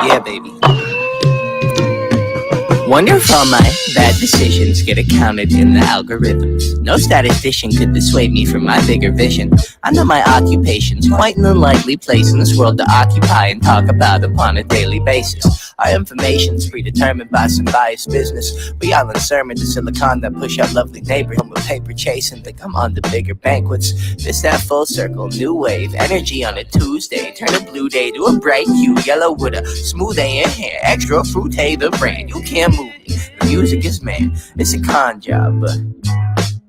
Yeah, baby. Wonder if all my bad decisions get accounted in the algorithms. No statistician could dissuade me from my bigger vision. I know my occupation's quite an unlikely place in this world to occupy and talk about upon a daily basis. Our information's predetermined by some biased business. We all in sermon to silicon that push our lovely neighbor home with paper chase and think I'm on the bigger banquets. This that full circle, new wave, energy on a Tuesday. Turn a blue day to a bright hue, yellow with a smooth A in hair. Extra fruit, the brand. You can't move me. The music is man. It's a con job, but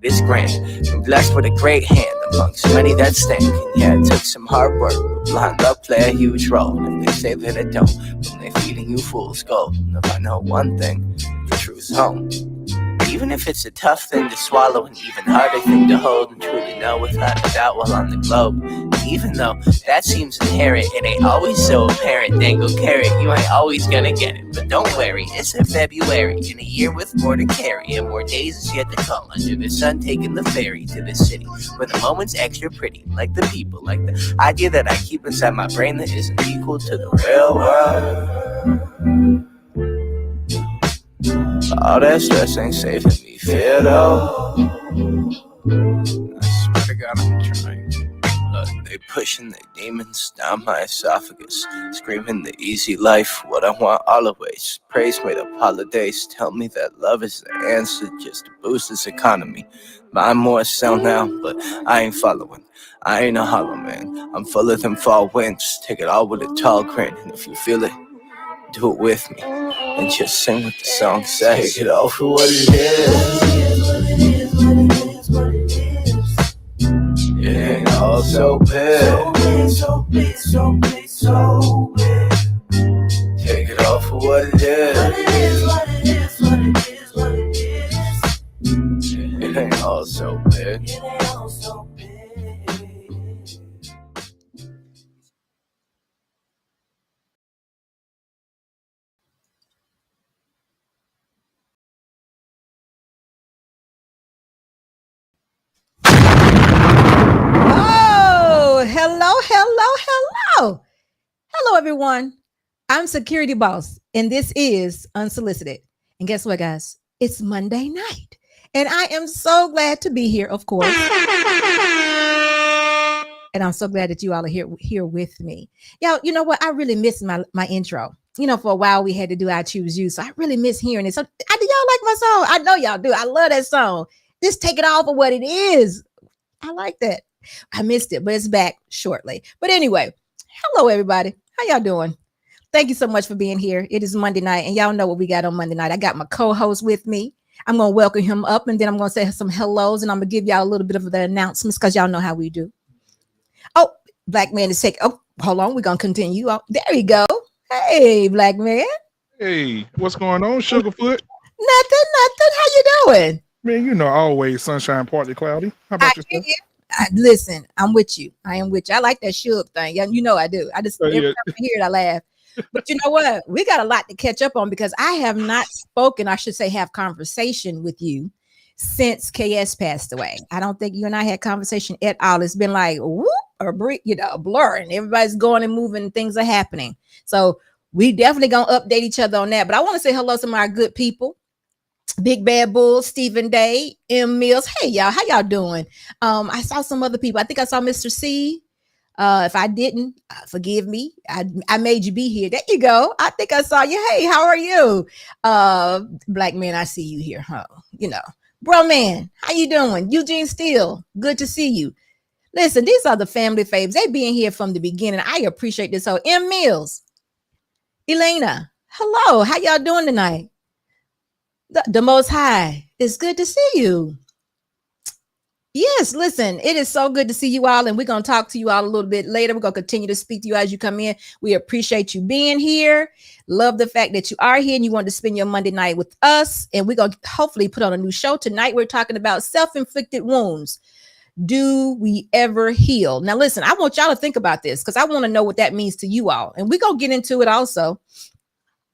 it's grand. I'm blessed with a great hand amongst many that stank. And yeah, it took some hard work, but blind luck play a huge role. If they say that it don't, then they feeding you fool's gold. And if I know one thing, the truth's home. Even if it's a tough thing to swallow, an even harder thing to hold and truly know without a doubt while on the globe. And even though that seems inherent, it ain't always so apparent. Dangle carrot, you ain't always gonna get it. But don't worry, it's in February, in a year with more to carry, and more days is yet to come under the sun, taking the ferry to the city, where the moment's extra pretty, like the people, like the idea that I keep inside my brain that isn't equal to the real world. All that stress ain't saving me fear though. I swear to God I'm trying. Look, they pushing their demons down my esophagus, screaming the easy life, what I want always. Praise made up holidays, tell me that love is the answer just to boost this economy. Buy more, sell now, but I ain't following. I ain't a hollow man, I'm full of them fall winds. Take it all with a tall grin, and if you feel it, do it with me, and just sing what the song says. Take it all for what it is. It ain't all so big. So big, so big, so big. Take it all for what it is. What it is, what it is, what it is, what it is. It ain't all so big. It ain't all so big. Hello, everyone. I'm Security Boss, and this is Unsolicited. And guess what, guys? It's Monday night, and I am so glad to be here, of course. And I'm so glad that you all are here with me. Y'all, you know what? I really miss my intro. You know, for a while we had to do I Choose You, so I really miss hearing it. So, do y'all like my song? I know y'all do. I love that song. Just take it all for what it is. I like that. I missed it, but it's back shortly. But anyway, hello, everybody. How y'all doing? Thank you so much for being here. It is Monday night, and y'all know what we got on Monday night. I got my co-host with me. I'm going to welcome him up, and then I'm going to say some hellos, and I'm going to give y'all a little bit of the announcements because y'all know how we do. Oh, Black Man is taking. Oh, hold on. We're going to continue. Oh, there we go. Hey, Black Man. Hey, what's going on, Sugarfoot? Nothing. How you doing? Man, you know, always sunshine, partly cloudy. How about yourself? Listen, I'm with you. I am with you. I like that Suge thing. You know I do. I just every time I hear it, I laugh. But you know what? We got a lot to catch up on because I have not spoken, I should say have conversation with you since KS passed away. I don't think you and I had conversation at all. It's been like whoop or a blur, and everybody's going and moving and things are happening. So we definitely gonna update each other on that. But I want to say hello to my good people. Big Bad Bull, Stephen Day, M. Mills. Hey, y'all. How y'all doing? I saw some other people. I think I saw Mr. C. If I didn't, forgive me. I made you be here. There you go. I think I saw you. Hey, how are you? Black Man, I see you here, huh? You know. Bro, man, how you doing? Eugene Steele, good to see you. Listen, these are the family faves. They being here from the beginning. I appreciate this. So, M. Mills, Elena, hello. How y'all doing tonight? The Most High, it's good to see you. Yes, listen, it is so good to see you all, and we're going to talk to you all a little bit later. We're going to continue to speak to you as you come in. We appreciate you being here. Love the fact that you are here and you want to spend your Monday night with us, and we're going to hopefully put on a new show. Tonight, we're talking about self-inflicted wounds. Do we ever heal? Now, listen, I want y'all to think about this because I want to know what that means to you all, and we're going to get into it also.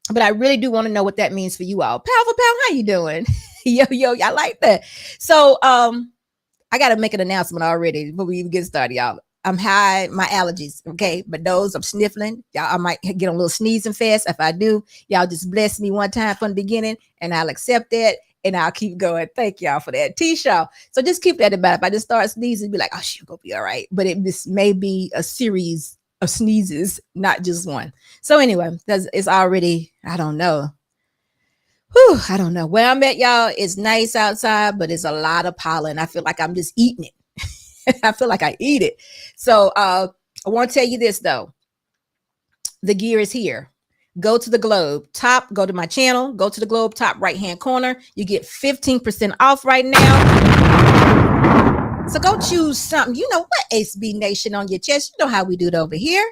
But I really do want to know what that means for you all. Powerful Pound, how you doing? Yo, I like that. So I got to make an announcement already before we even get started, y'all. I'm high, my allergies. Okay. But those I'm sniffling. Y'all, I might get a little sneezing fast. If I do, y'all just bless me one time from the beginning and I'll accept that and I'll keep going. Thank y'all for that. T-Shaw. So just keep that in mind. If I just start sneezing, be like, oh, she'll go be all right. But this may be a series of sneezes, not just one. So anyway, it's already, I don't know. Whew, I don't know where I'm at, y'all. It's nice outside, but it's a lot of pollen. I feel like I'm just eating it. I feel like I eat it. So I want to tell you this though. The gear is here. Go to the globe top, go to my channel, go to the globe top right-hand corner. You get 15% off right now. So go choose something. You know what, SB Nation on your chest. You know how we do it over here.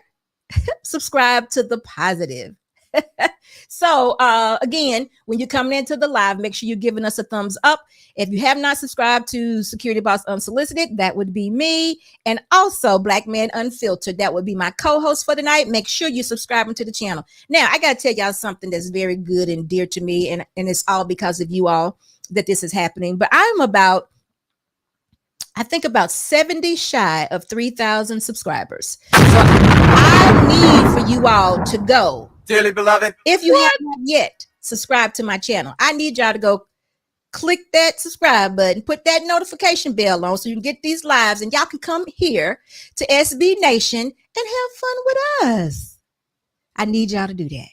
Subscribe to the positive. So again, when you're coming into the live, make sure you're giving us a thumbs up. If you have not subscribed to Security Boss Unsolicited, that would be me. And also Black Man Unfiltered, that would be my co-host for tonight. Make sure you're subscribing to the channel. Now, I got to tell y'all something that's very good and dear to me. And it's all because of you all that this is happening. But I'm about 70 shy of 3,000 subscribers. So I need for you all to go. Dearly beloved, if you have not yet subscribed to my channel, I need y'all to go click that subscribe button, put that notification bell on so you can get these lives and y'all can come here to SB Nation and have fun with us. I need y'all to do that.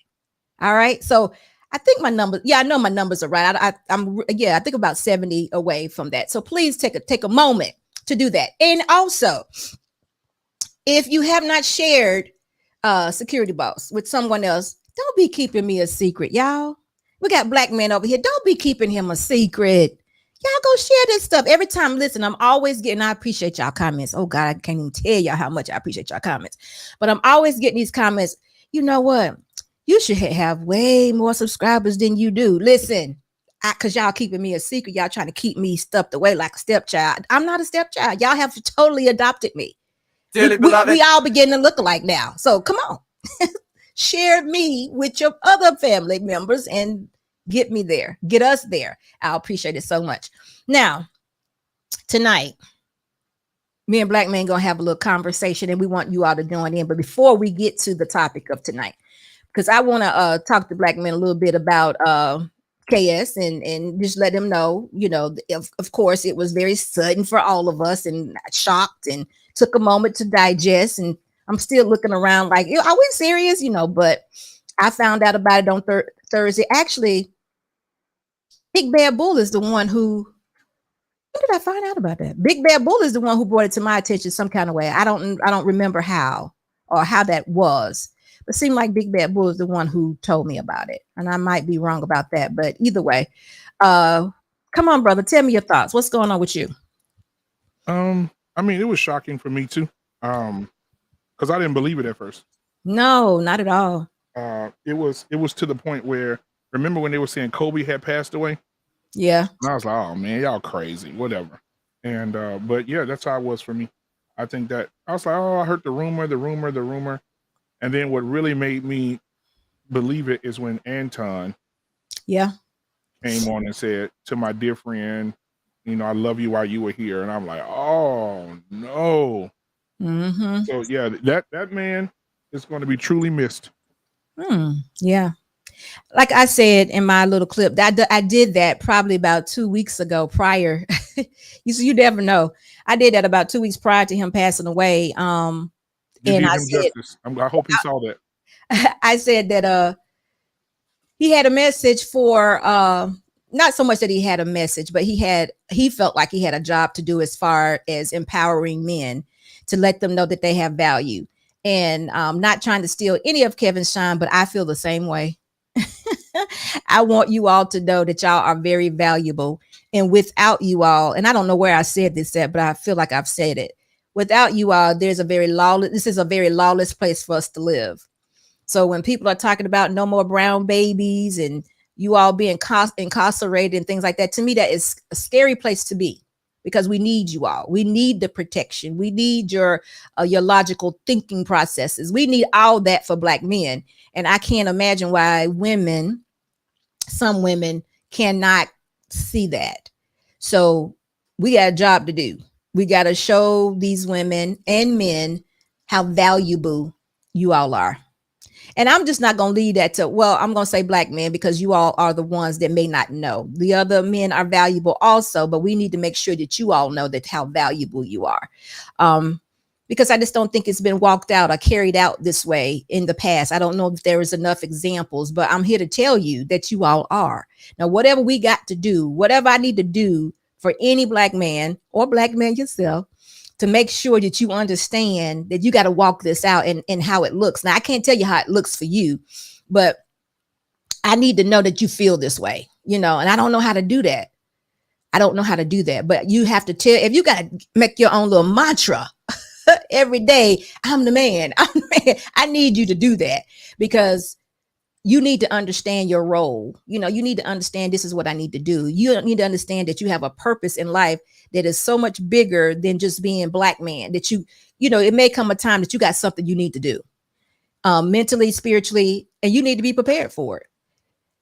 All right. So I think my numbers, I know my numbers are right. I think about 70 away from that. So please take a moment to do that. And also, if you have not shared Security Boss with someone else, don't be keeping me a secret, y'all. We got Black men over here. Don't be keeping him a secret. Y'all go share this stuff every time. Listen, I'm always getting, I appreciate y'all comments. Oh God, I can't even tell y'all how much I appreciate y'all comments, but I'm always getting these comments. You know what? You should have way more subscribers than you do. Listen, because y'all keeping me a secret. Y'all trying to keep me stuffed away like a stepchild. I'm not a stepchild. Y'all have totally adopted me. We all begin to look alike now. So come on, share me with your other family members and get me there. Get us there. I'll appreciate it so much. Now, tonight, me and Black Men gonna have a little conversation and we want you all to join in. But before we get to the topic of tonight, because I want to talk to Black men a little bit about KS and just let them know, of course, it was very sudden for all of us and shocked and took a moment to digest. And I'm still looking around like, are we serious? But I found out about it on Thursday. Actually, Big Bad Bull is the one who, when did I find out about that? Big Bad Bull is the one who brought it to my attention some kind of way. I don't remember how or how that was. But it seemed like Big Bad Bull is the one who told me about it. And I might be wrong about that. But either way, come on, brother. Tell me your thoughts. What's going on with you? It was shocking for me too. Because I didn't believe it at first. No, not at all. It was to the point where, remember when they were saying Kobe had passed away? Yeah. And I was like, oh man, y'all crazy, whatever. And but yeah, that's how it was for me. I think that I was like, oh, I heard the rumor. And then what really made me believe it is when Anton came on and said to my dear friend, I love you while you were here. And I'm like, oh no. Mm-hmm. So yeah, that man is going to be truly missed. Yeah. Like I said in my little clip, I did that probably about 2 weeks ago prior. You never know. I did that about 2 weeks prior to him passing away. And I said, I hope he saw that. I said that he had a message for not so much that he had a message, but he felt like he had a job to do as far as empowering men to let them know that they have value. And not trying to steal any of Kevin's shine, but I feel the same way. I want you all to know that y'all are very valuable. And without you all, and I don't know where I said this at, but I feel like I've said it. Without you all, this is a very lawless place for us to live. So when people are talking about no more brown babies and you all being incarcerated and things like that, to me, that is a scary place to be because we need you all. We need the protection. We need your logical thinking processes. We need all that for Black men. And I can't imagine why some women cannot see that. So we got a job to do. We got to show these women and men how valuable you all are. And I'm just not going to leave that to, well, I'm going to say black men because you all are the ones that may not know. The other men are valuable also, but we need to make sure that you all know that how valuable you are. Because I just don't think it's been walked out or carried out this way in the past. I don't know if there is enough examples, but I'm here to tell you that you all are. Now, whatever we got to do, whatever I need to do for any black man or black man yourself, to make sure that you understand that you got to walk this out and how it looks. Now, I can't tell you how it looks for you, but I need to know that you feel this way, and I don't know how to do that. I don't know how to do that, but you have to tell, if you got to make your own little mantra every day, I'm the man. I need you to do that because you need to understand your role. You need to understand this is what I need to do. You need to understand that you have a purpose in life that is so much bigger than just being black man, that it may come a time that you got something you need to do mentally, spiritually, and you need to be prepared for it.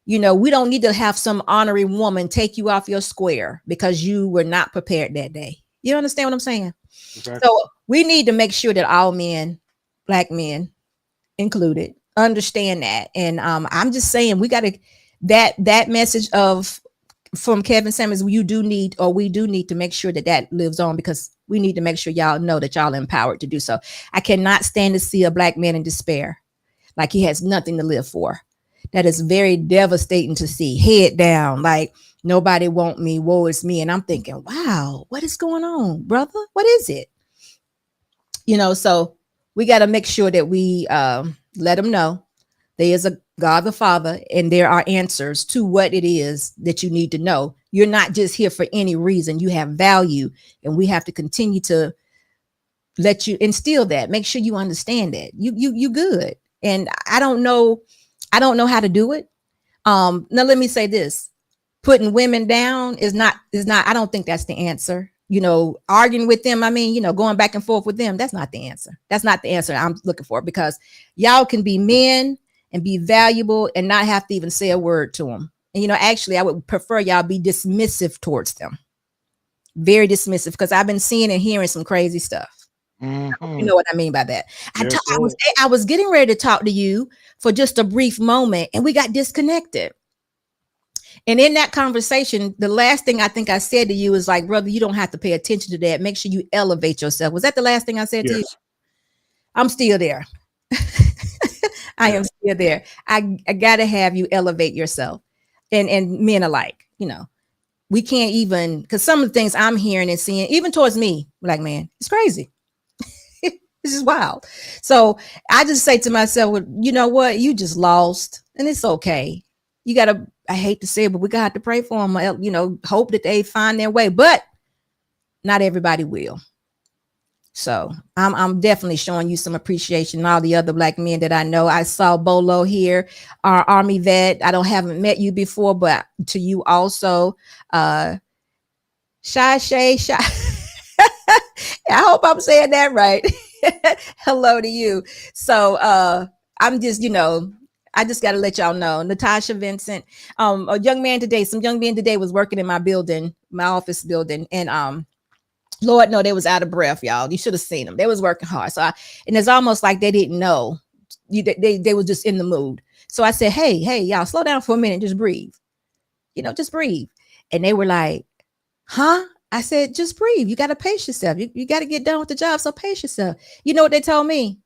We don't need to have some honoring woman take you off your square because you were not prepared that day. You understand what I'm saying? Exactly. So we need to make sure that all men, black men included, understand that. And I'm just saying we got to that message from Kevin Samuels, we do need to make sure that lives on, because we need to make sure y'all know that y'all are empowered to do so. I cannot stand to see a black man in despair, like he has nothing to live for. That is very devastating to see. Head down, like nobody want me, woe is me. And I'm thinking, wow, what is going on, brother? What is it? So we got to make sure that we let them know there is a God the Father, and there are answers to what it is that you need to know. You're not just here for any reason. You have value, and we have to continue to let you instill that. Make sure you understand that you good. And I don't know how to do it. Now let me say this: putting women down is not. I don't think that's the answer. Arguing with them. Going back and forth with them. That's not the answer. That's not the answer I'm looking for, because y'all can be men and be valuable and not have to even say a word to them. And, actually, I would prefer y'all be dismissive towards them. Very dismissive, because I've been seeing and hearing some crazy stuff. Mm-hmm. You know what I mean by that? Yes, I was getting ready to talk to you for just a brief moment, and we got disconnected. And in that conversation, the last thing I think I said to you is like, brother, you don't have to pay attention to that. Make sure you elevate yourself. Was that the last thing I said to you? I'm still there. I am still there. I got to have you elevate yourself, and men alike. We can't even, because some of the things I'm hearing and seeing, even towards me, like, man, it's crazy. This is wild. So I just say to myself, well, you know what? You just lost, and it's okay. You got to, I hate to say it, but we got to pray for them, hope that they find their way, but not everybody will. So I'm definitely showing you some appreciation. All the other black men that I know. I saw BOLO here, our Army vet. I haven't met you before, but to you also, Shy. I hope I'm saying that right. Hello to you. So I'm just, I just got to let y'all know. Natasha Vincent, some young man today was working in my building, my office building, and Lord, no, they was out of breath, y'all. You should have seen them. They was working hard. So, and it's almost like they didn't know. They were just in the mood. So I said, hey, y'all, slow down for a minute. Just breathe. Just breathe. And they were like, huh? I said, just breathe. You got to pace yourself. You got to get done with the job. So pace yourself. You know what they told me?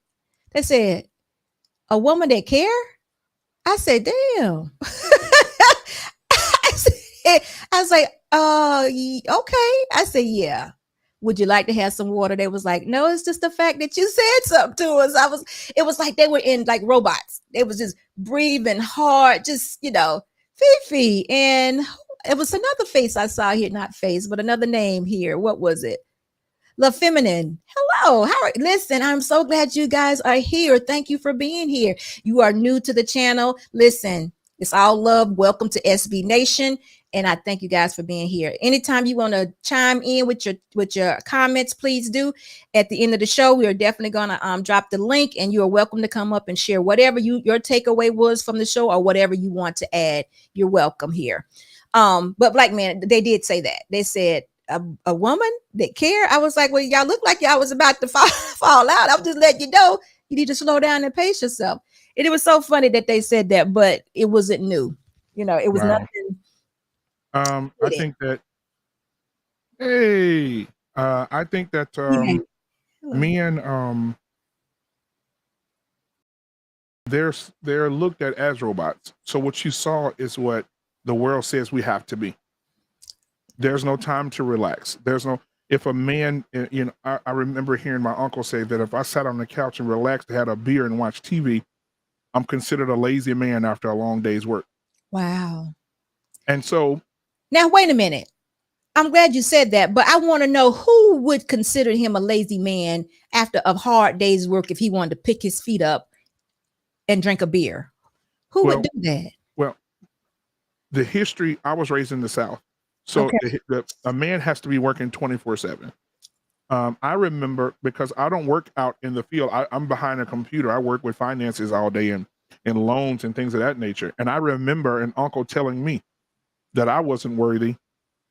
They said, a woman that care? I said, damn. I was like, okay. I said, yeah. Would you like to have some water? They was like, no, it's just the fact that you said something to us. It was like they were in like robots. They was just breathing hard, just, Fifi. And it was another face I saw here, not face, but another name here. What was it? La Feminine. Hello. Listen, I'm so glad you guys are here. Thank you for being here. You are new to the channel. Listen, it's all love. Welcome to SB Nation. And I thank you guys for being here. Anytime you want to chime in with your comments, please do. At the end of the show, we are definitely going to drop the link, and you are welcome to come up and share whatever your takeaway was from the show, or whatever you want to add. You're welcome here. But black men, they did say that. They said, a woman that care. I was like, well, y'all look like y'all was about to fall out. I'm just letting you know you need to slow down and pace yourself. And it was so funny that they said that, but it wasn't new. You know, it was nothing. I think that. Hey, I think that men, they're looked at as robots. So what you saw is what the world says we have to be. There's no time to relax. If a man, you know, I remember hearing my uncle say that if I sat on the couch and relaxed, had a beer and watched TV, I'm considered a lazy man after a long day's work. Wow. And so now, wait a minute. I'm glad you said that, but I want to know who would consider him a lazy man after a hard day's work if he wanted to pick his feet up and drink a beer. Who would do that? Well, the history, I was raised in the South. So a man has to be working 24/7. I remember, because I don't work out in the field. I'm behind a computer. I work with finances all day and loans and things of that nature. And I remember an uncle telling me that I wasn't worthy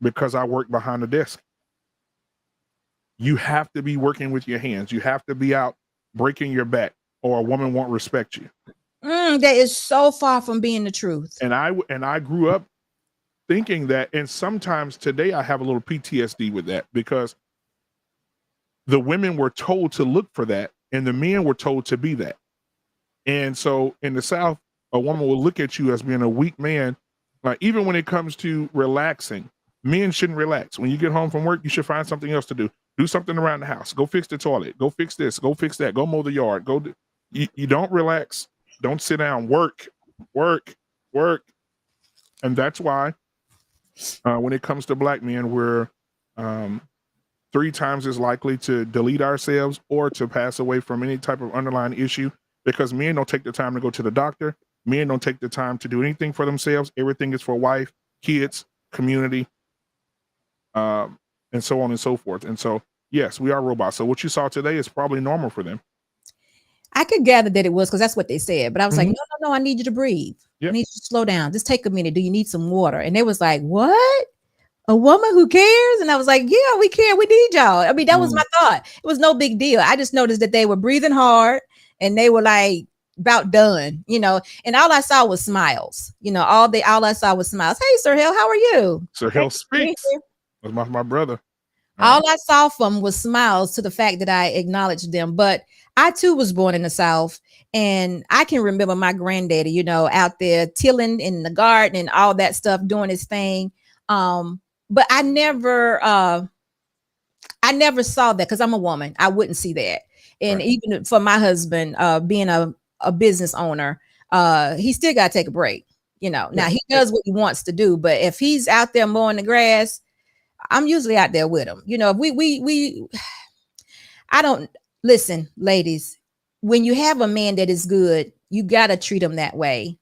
because I worked behind the desk. You have to be working with your hands. You have to be out breaking your back, or a woman won't respect you. That is so far from being the truth. And I grew up thinking that, and sometimes today I have a little PTSD with that, because the women were told to look for that and the men were told to be that. And so in the South, a woman will look at you as being a weak man. Like, even when it comes to relaxing, men shouldn't relax. When you get home from work, you should find something else to do. Do something around the house. Go fix the toilet. Go fix this. Go fix that. Go mow the yard. You don't relax. Don't sit down. Work. And that's why when it comes to black men, we're 3 times as likely to delete ourselves or to pass away from any type of underlying issue, because men don't take the time to go to the doctor. Men don't take the time to do anything for themselves. Everything is for wife, kids, community, and so on and so forth. And so, yes, we are robots. So what you saw today is probably normal for them. I could gather that it was, because that's what they said. But I was like, no, I need you to breathe. Yep. I need you to slow down. Just take a minute. Do you need some water? And they was like, what? A woman who cares? And I was like, yeah, we care. We need y'all. I mean, that was my thought. It was no big deal. I just noticed that they were breathing hard and they were like about done, you know, and all I saw was smiles, you know, all I saw was smiles. Hey, Sir Hill, how are you? Sir Hill speaks. That's my brother. All I saw from was smiles, to the fact that I acknowledged them. But I too was born in the South, and I can remember my granddaddy, you know, out there tilling in the garden and all that stuff, doing his thing. But I never saw that, because I'm a woman. I wouldn't see that. And even for my husband, being a business owner, he still got to take a break. You know, now he does what he wants to do, but if he's out there mowing the grass, I'm usually out there with him. You know, if I don't listen, ladies, when you have a man that is good, you got to treat him that way.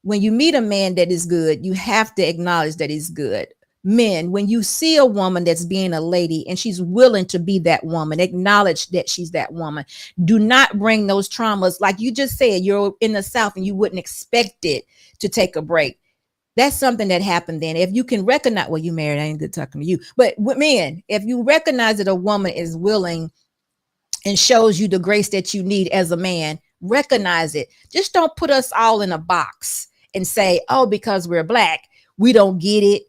When you meet a man that is good, you have to acknowledge that he's good. Men, when you see a woman that's being a lady and she's willing to be that woman, acknowledge that she's that woman. Do not bring those traumas. Like you just said, you're in the South and you wouldn't expect it to take a break. That's something that happened then. If you can recognize, well, you married, I ain't good talking to you, but with men, if you recognize that a woman is willing and shows you the grace that you need as a man, recognize it. Just don't put us all in a box and say, oh, because we're black, we don't get it.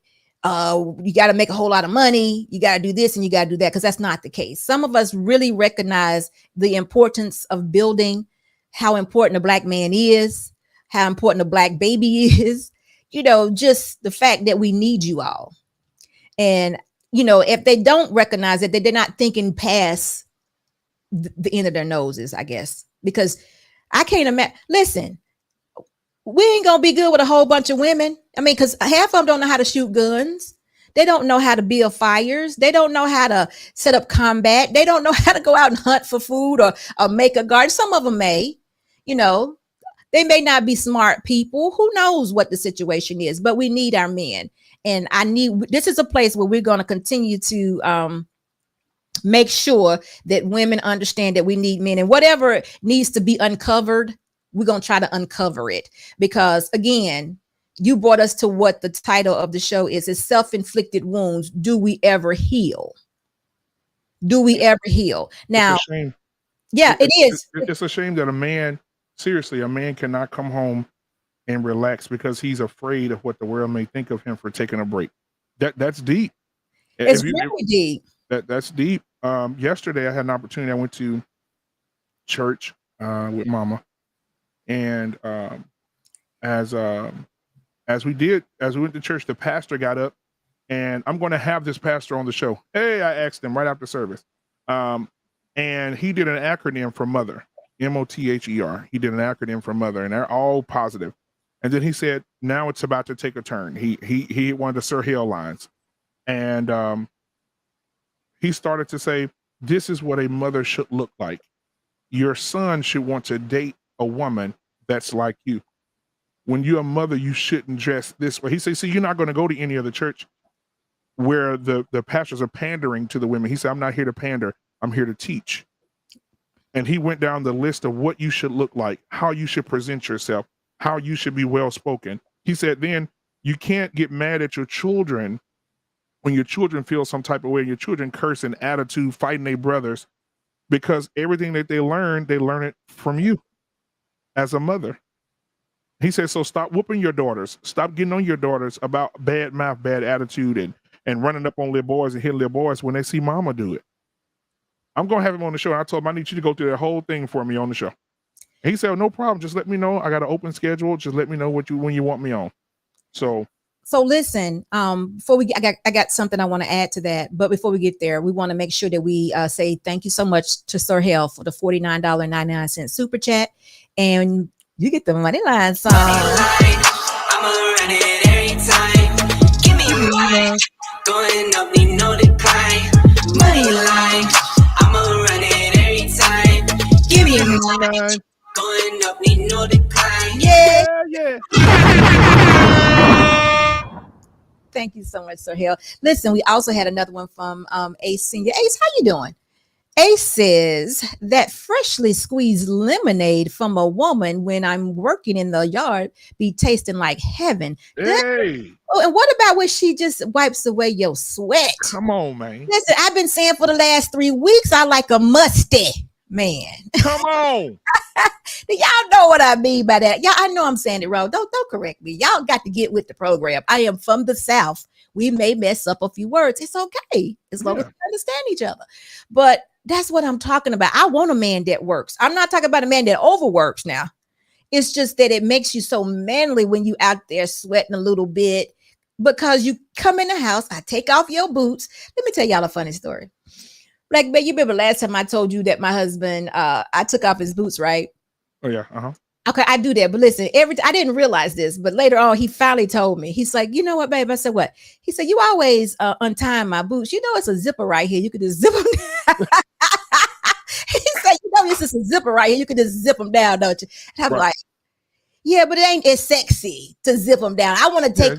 You got to make a whole lot of money. You got to do this and you got to do that, because that's not the case. Some of us really recognize the importance of building, how important a black man is, how important a black baby is. You know, just the fact that we need you all. And, you know, if they don't recognize it, they're not thinking past the end of their noses, I guess, because I can't imagine. Listen, we ain't going to be good with a whole bunch of women. I mean, because half of them don't know how to shoot guns. They don't know how to build fires. They don't know how to set up combat. They don't know how to go out and hunt for food or make a garden. Some of them may, you know, they may not be smart people. Who knows what the situation is, but we need our men. And this is a place where we're going to continue to make sure that women understand that we need men, and whatever needs to be uncovered, we're going to try to uncover it. Because again, you brought us to what the title of the show is. It's self-inflicted wounds. Do we ever heal? Do we ever heal? Now, it's a shame. Yeah, it is. It's a shame that a man cannot come home and relax because he's afraid of what the world may think of him for taking a break. That's deep. It's very deep. That's deep. Yesterday I had an opportunity. I went to church with Mama, and as we went to church, the pastor got up, and I'm going to have this pastor on the show. Hey, I asked him right after service, and he did an acronym for mother, MOTHER. He did an acronym for mother, and they're all positive. And then he said, now it's about to take a turn. He hit one of the Sir Hill lines, and he started to say, this is what a mother should look like. Your son should want to date a woman that's like you. When you're a mother, you shouldn't dress this way. He said, see, you're not going to go to any other church where the pastors are pandering to the women. He said, I'm not here to pander. I'm here to teach. And he went down the list of what you should look like, how you should present yourself, how you should be well-spoken. He said, then you can't get mad at your children when your children feel some type of way, your children curse and attitude, fighting their brothers, because everything that they learn it from you as a mother. He said, so stop whooping your daughters. Stop getting on your daughters about bad mouth, bad attitude, and running up on little boys and hitting little boys when they see mama do it. I'm going to have him on the show. And I told him, I need you to go through that whole thing for me on the show. And he said, oh, no problem. Just let me know. I got an open schedule. Just let me know when you want me on. So listen, before I got something I want to add to that. But before we get there, we want to make sure that we say thank you so much to Sir Hell for the $49.99 super chat. And you get the money line song. I'ma run it every time. Give me money. Going up, need no decline. Money line. I'ma run it every time. Give me money. Going up, need no decline. Yeah. Thank you so much, Sir Hill. Listen, we also had another one from Ace Senior. Ace, how you doing? Ace says that freshly squeezed lemonade from a woman when I'm working in the yard be tasting like heaven. Hey. Oh, and what about when she just wipes away your sweat? Come on, man. Listen, I've been saying for the last 3 weeks, I like a musty man. Come on. Y'all know what I mean by that. Y'all, I know I'm saying it wrong. Don't correct me. Y'all got to get with the program. I am from the South. We may mess up a few words. It's okay as long as we understand each other. But that's what I'm talking about. I want a man that works. I'm not talking about a man that overworks now. It's just that it makes you so manly when you out there sweating a little bit because you come in the house. I take off your boots. Let me tell y'all a funny story. Like, man, you remember last time I told you that my husband, I took off his boots, right? Oh, yeah. Uh-huh. Okay, I do that. But listen, I didn't realize this, but later on, he finally told me. He's like, you know what, babe? I said, what? He said, you always untie my boots. You know, it's a zipper right here. You could just zip them down. He said, you know, this is a zipper right here. You could just zip them down, don't you? And I'm like, yeah, but it ain't as sexy to zip them down. I want to take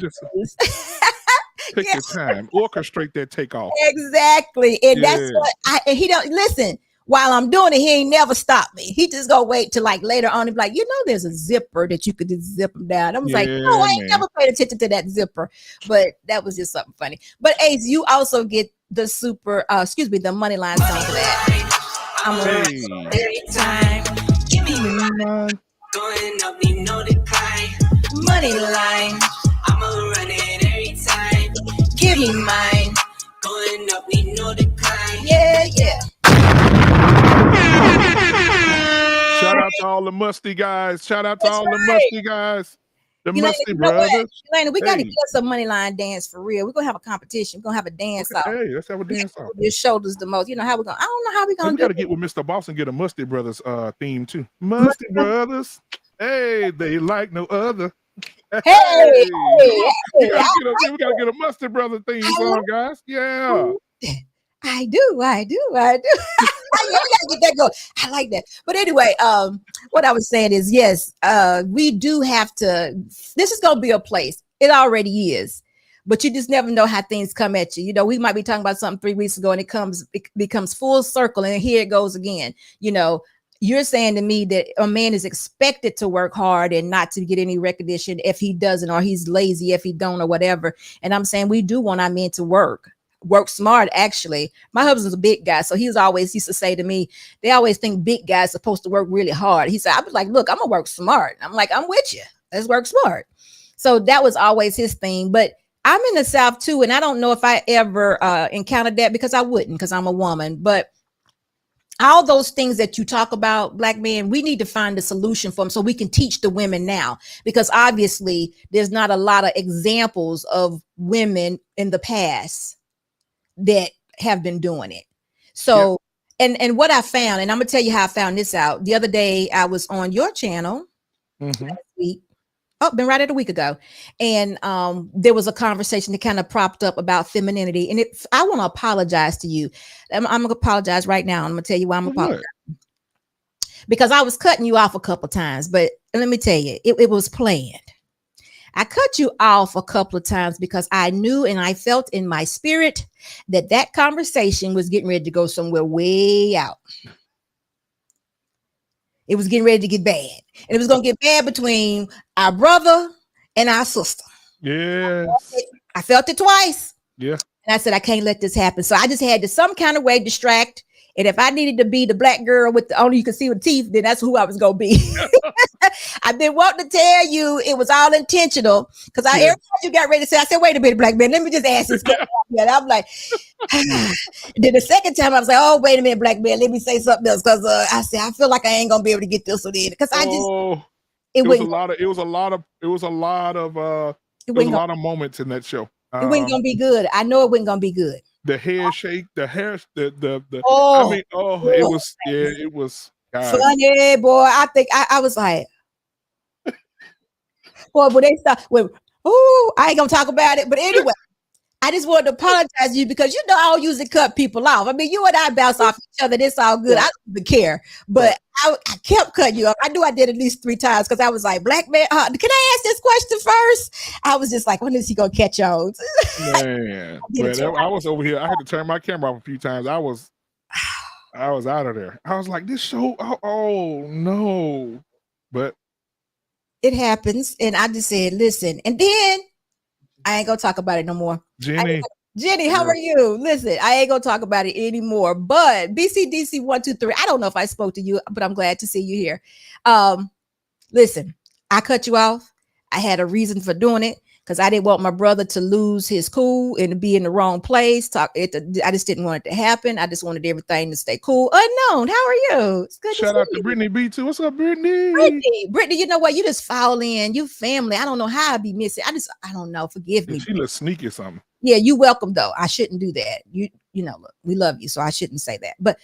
take your time. Orchestrate that takeoff. Exactly. And that's what he don't listen. While I'm doing it, he ain't never stopped me. He just gonna wait till like later on and be like, you know, there's a zipper that you could just zip them down. I was like, no, I ain't never paid attention to that zipper. But that was just something funny. But Ace, you also get the the money line song for that. I'm every time. Give me money. Going up, need no decline. Money line. I'ma run it every time. Give me mine. Going up, need no decline. Yeah. Shout out to all the musty guys. The musty brothers. Elena, we got to get us a money line dance for real. We're going to have a competition. We're going to have a dance off. Hey, let's have a dance off. Your shoulders the most. You know how we're going to, I don't know how we're going to do it. We got to get with Mr. Boss and get a Musty Brothers theme too. Musty Brothers. Hey, they like no other. Hey. We got to get a Musty Brother theme song, guys. Yeah. I do. I gotta get that going. I like that. But anyway, what I was saying is, yes, we do have to. This is gonna be a place. It already is, but you just never know how things come at you. You know, we might be talking about something 3 weeks ago, and it becomes full circle, and here it goes again. You know, you're saying to me that a man is expected to work hard and not to get any recognition if he doesn't, or he's lazy if he don't, or whatever. And I'm saying we do want our men to work smart. Actually, my husband's a big guy, so he used to say to me, they always think big guys supposed to work really hard. He said, I was like, look, I'm gonna work smart. I'm like, I'm with you. Let's work smart. So that was always his thing. But I'm in the South too, and I don't know if I ever encountered that, because I wouldn't, because I'm a woman. But all those things that you talk about, black men, we need to find a solution for them so we can teach the women now, because obviously there's not a lot of examples of women in the past that have been doing it. So, and what I found, and I'm gonna tell you how I found this out. The other day I was on your channel last week. Oh, been right at a week ago. And there was a conversation that kind of propped up about femininity. And I want to apologize to you. I'm going to apologize right now. I'm going to tell you why I'm apologizing. Because I was cutting you off a couple of times, but let me tell you, it was planned. I cut you off a couple of times because I knew and I felt in my spirit that conversation was getting ready to go somewhere way out. It was getting ready to get bad. And it was going to get bad between our brother and our sister. Yes. I felt it twice. Yeah. And I said, I can't let this happen. So I just had to some kind of way distract. And if I needed to be the black girl with the only you can see with teeth, then that's who I was going to be. I've been wanting to tell you it was all intentional, because every time you got ready to say, I said, wait a minute, black man, let me just ask this question. And I'm like, then the second time I was like, oh, wait a minute, black man, let me say something else, because I said, I feel like I ain't gonna be able to get this one in, because I just it was a lot of moments in that show. It wasn't gonna be good. I know it wasn't gonna be good. The head shake, the hair, the it was funny, boy. I think I was like, boy, when they start with, I ain't gonna talk about it. But anyway, I just wanted to apologize to you, because you know I don't usually cut people off. I mean, you and I bounce off each other. It's all good. I don't even care. But I kept cutting you off. I knew I did at least 3 times, because I was like, black man, can I ask this question first? I was just like, when is he gonna catch on? Man, I was over here. I had to turn my camera off a few times. I was out of there. I was like, this show, oh no. But it happens. And I just said, listen, and then I ain't gonna talk about it no more. Jenny, how are you? Listen, I ain't gonna talk about it anymore. But BCDC 123, I don't know if I spoke to you, but I'm glad to see you here. Listen, I cut you off. I had a reason for doing it, because I didn't want my brother to lose his cool and to be in the wrong place. I just didn't want it to happen. I just wanted everything to stay cool. Unknown, how are you? It's good. Shout out to Brittany B too. What's up, Brittany? Brittany, you know what? You just fall in. You family. I don't know how I'd be missing. I don't know. Forgive me. She looks sneaky or something. Yeah, you welcome though. I shouldn't do that. You know, look, we love you, so I shouldn't say that. But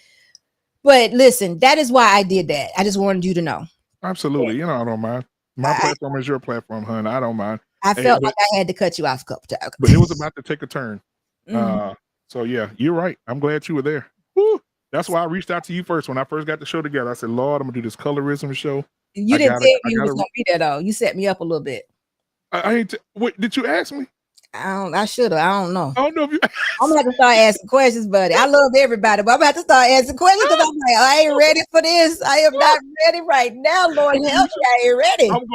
listen, that is why I did that. I just wanted you to know. Absolutely. You know, I don't mind. My platform is your platform, hun. I don't mind. I felt like I had to cut you off a couple times. But it was about to take a turn. So yeah, you're right. I'm glad you were there. Woo. That's why I reached out to you first. When I first got the show together, I said, Lord, I'm gonna do this colorism show. You didn't tell me you was gonna be there though. You set me up a little bit. Wait, did you ask me? I should have. I don't know. I don't know if you. I'm gonna have to start asking questions, buddy. I love everybody, but I'm gonna have to start asking questions, because I'm like, I ain't ready for this. I am not ready right now. Lord help me, I ain't ready. I'm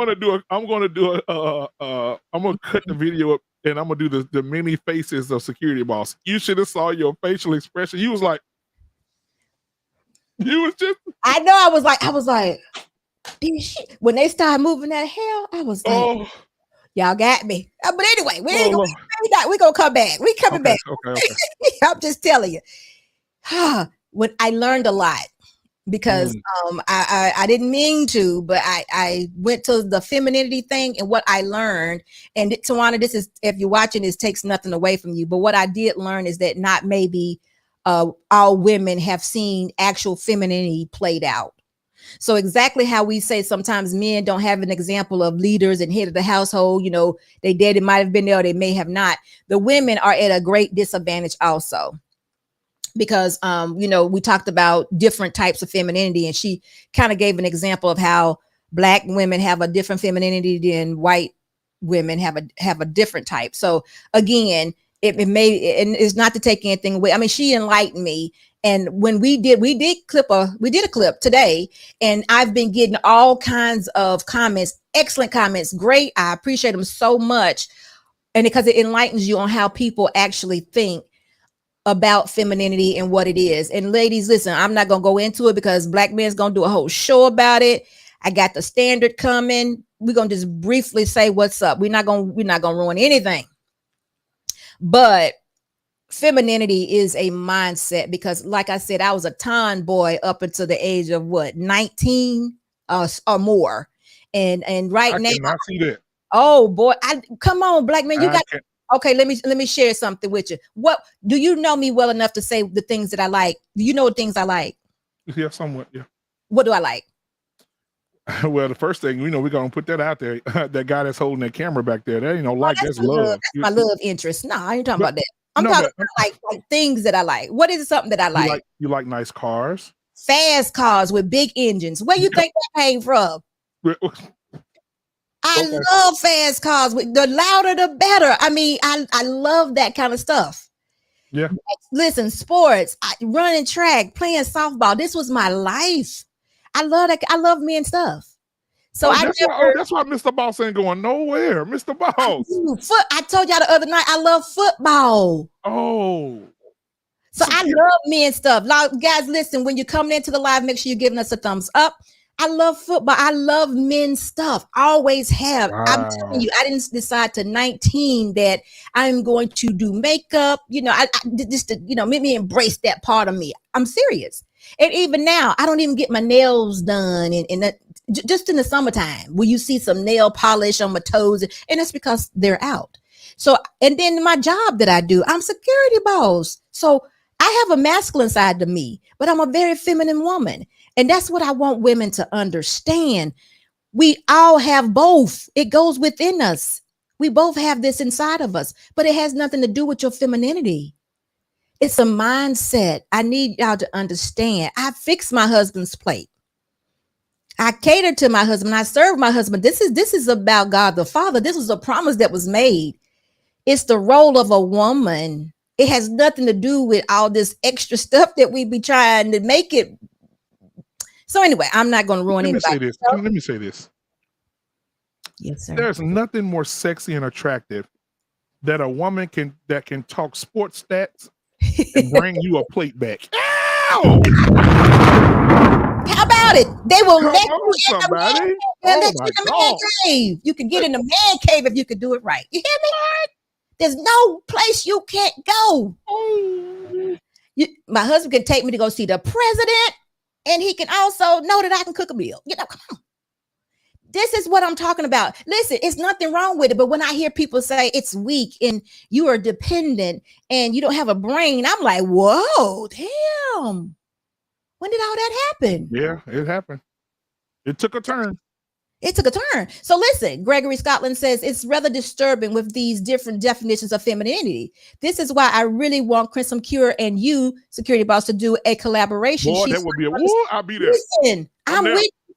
gonna cut the video up, and I'm gonna do the many faces of Security Boss. You should have saw your facial expression. You was like, I know. I was like, when they started moving that hair, I was like, y'all got me. But anyway, we're gonna come back. We coming back. Okay. I'm just telling you. When I learned a lot, because I didn't mean to, but I went to the femininity thing, and what I learned, and Tawana, this is, if you're watching this, takes nothing away from you, but what I did learn is that not maybe all women have seen actual femininity played out. So exactly how we say sometimes men don't have an example of leaders and head of the household, you know, they did, it might have been there, or they may have not. The women are at a great disadvantage also, because, you know, we talked about different types of femininity, and she kind of gave an example of how Black women have a different femininity than white women have a different type. So again, it may, and it's not to take anything away. I mean, she enlightened me, And when we did a clip today, and I've been getting all kinds of comments, excellent comments, great. I appreciate them so much. And because it enlightens you on how people actually think about femininity and what it is. And ladies, listen, I'm not gonna go into it because Black Men's gonna do a whole show about it. I got the standard coming. We're gonna just briefly say what's up. We're not gonna ruin anything. But femininity is a mindset, because like I said, I was a tomboy up until the age of 19 or more. And right now, I cannot see that. Oh boy, come on, Black man, you got. Okay, let me share something with you. What do you know me well enough to say the things that I like? Do you know the things I like? Yeah, somewhat. Yeah. What do I like? Well, the first thing, we're gonna put that out there. That guy that's holding that camera back there, that ain't no like, that's love. That's my love interest. No, I ain't talking about that. I'm talking about like things that I like. What is something that I like? You like nice cars, fast cars with big engines. Where you think that came from? I love fast cars. The louder, the better. I mean, I love that kind of stuff. Yeah. Listen, sports, running track, playing softball. This was my life. I love that. I love men stuff. So that's why Mr. Boss ain't going nowhere. Mr. Boss. I told y'all the other night, I love football. Oh. So I love men stuff. Guys, listen, when you're coming into the live, make sure you're giving us a thumbs up. I love football. I love men's stuff. Always have. Wow. I'm telling you, I didn't decide to 19 that I'm going to do makeup. I just to, make me embrace that part of me. I'm serious. And even now, I don't even get my nails done just in the summertime, where you see some nail polish on my toes, and that's because they're out. So, and then my job that I do, I'm security boss. So I have a masculine side to me, but I'm a very feminine woman. And that's what I want women to understand. We all have both. It goes within us. We both have this inside of us, but it has nothing to do with your femininity. It's a mindset. I need y'all to understand. I fix my husband's plate. I cater to my husband. I serve my husband. This is about God the Father. This was a promise that was made. It's the role of a woman. It has nothing to do with all this extra stuff that we be trying to make it. So anyway, I'm not going to ruin anybody. Let me say this. Yes, sir. There's nothing more sexy and attractive that a woman can talk sports stats and bring you a plate back. Ow! How about it? They will let you in somebody. The man cave. You can get in the man cave if you could do it right. You hear me? There's no place you can't go. My husband can take me to go see the president. And he can also know that I can cook a meal. Come on. This is what I'm talking about. Listen, it's nothing wrong with it. But when I hear people say it's weak and you are dependent and you don't have a brain, I'm like, whoa, damn. When did all that happen? Yeah, it happened. It took a turn. So listen, Gregory Scotland says it's rather disturbing with these different definitions of femininity. This is why I really want Crimson Cure and you, security boss, to do a collaboration. Boy, that would be I'll be there. Listen,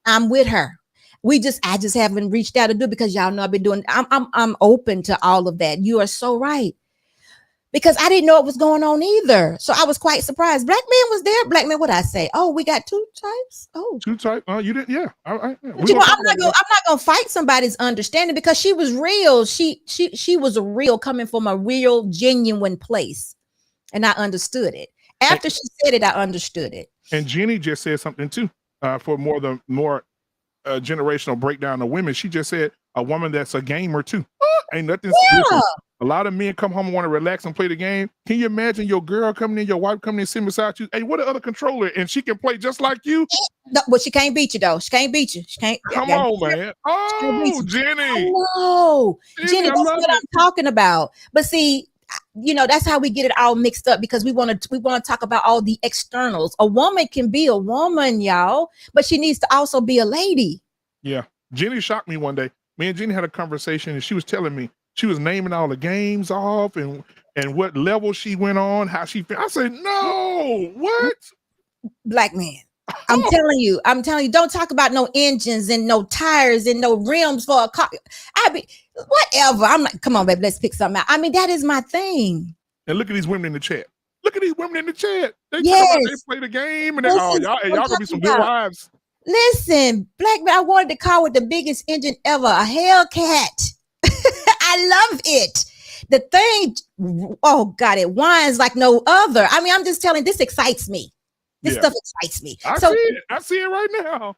I'm with her. I just haven't reached out to do it because y'all know I've been doing. I'm open to all of that. You are so right. Because I didn't know what was going on either. So I was quite surprised. Black man was there. Black man, what I say? Oh, we got two types. Oh, two types. You didn't? Yeah. I'm not gonna fight somebody's understanding because she was real. She was real, coming from a real, genuine place, and I understood it. After she said it, I understood it. And Jenny just said something too. For more generational breakdown of women, she just said a woman that's a gamer too. Ain't nothing. Yeah. A lot of men come home and want to relax and play the game. Can you imagine your girl coming in, your wife coming in, sitting beside you? Hey, what the other controller? And she can play just like you. No, well, she can't beat you though. She can't beat you. She can't. Come on, man. Oh, Jenny. No, Jenny, that's what I'm talking about. But see, that's how we get it all mixed up because we want to talk about all the externals. A woman can be a woman, y'all, but she needs to also be a lady. Yeah, Jenny shocked me one day. Me and Jenny had a conversation, and she was telling me. She was naming all the games off and what level she went on, how she felt. I said, no, what? Black man. I'm telling you, don't talk about no engines and no tires and no rims for a car. Whatever. I'm like, come on, baby, let's pick something out. I mean, that is my thing. And look at these women in the chat. Look at these women in the chat. They talk Yes. about they play the game and This is y'all what I'm gonna be some talking good about. wives. Listen, Black man, I wanted the car with the biggest engine ever, a Hellcat. I love it. The thing, oh God, it whines like no other. I mean, I'm just telling, this excites me. This stuff excites me. I see it right now.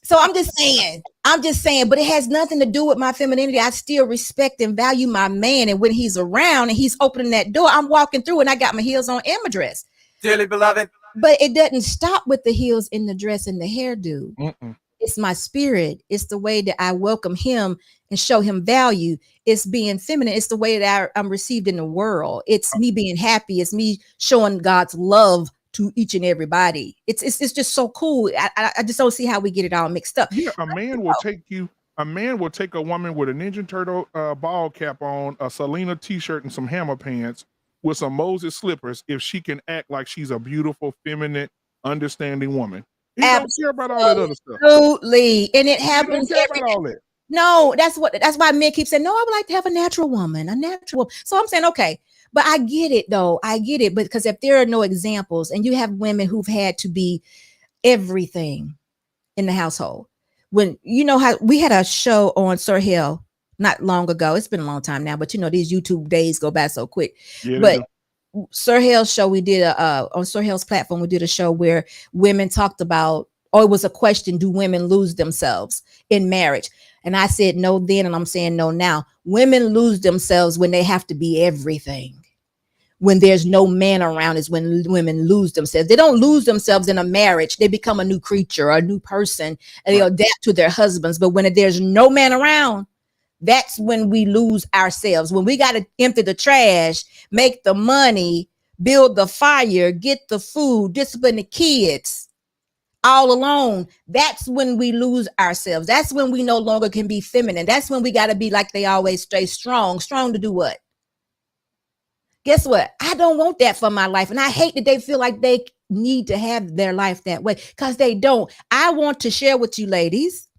So I'm just saying, but it has nothing to do with my femininity. I still respect and value my man. And when he's around and he's opening that door, I'm walking through and I got my heels on and my dress. Dearly beloved. But it doesn't stop with the heels in the dress and the hairdo. It's my spirit. It's the way that I welcome him and show him value. It's being feminine. It's the way that I'm received in the world. It's me being happy. It's me showing God's love to each and everybody. It's just so cool. I just don't see how we get it all mixed up. Yeah, a man will take a woman with a Ninja Turtle ball cap on, a Selena t-shirt and some hammer pants with some Moses slippers if she can act like she's a beautiful, feminine, understanding woman. He don't care about all that other stuff. Absolutely. And it happens. He don't care about all that. No, that's why men keep saying, no, I would like to have a natural woman. So I'm saying, okay, but I get it though. I get it. Because if there are no examples and you have women who've had to be everything in the household, when you know how we had a show on Sir Hill not long ago, it's been a long time now, but you know, these YouTube days go by so quick. Yeah, but Sir Hill's show, we did on Sir Hill's platform, we did a show where women talked about, or it was a question, do women lose themselves in marriage? And I said no then, and I'm saying no now. Women lose themselves when they have to be everything. When there's no man around is when women lose themselves. They don't lose themselves in a marriage. They become a new creature, a new person, and they adapt to their husbands. But when there's no man around, that's when we lose ourselves. When we got to empty the trash, make the money, build the fire, get the food, discipline the kids all alone. That's when we lose ourselves. That's when we no longer can be feminine. That's when we got to be, like they always stay strong. Strong to do what? Guess what? I don't want that for my life. And I hate that they feel like they need to have their life that way, because they don't. I want to share with you ladies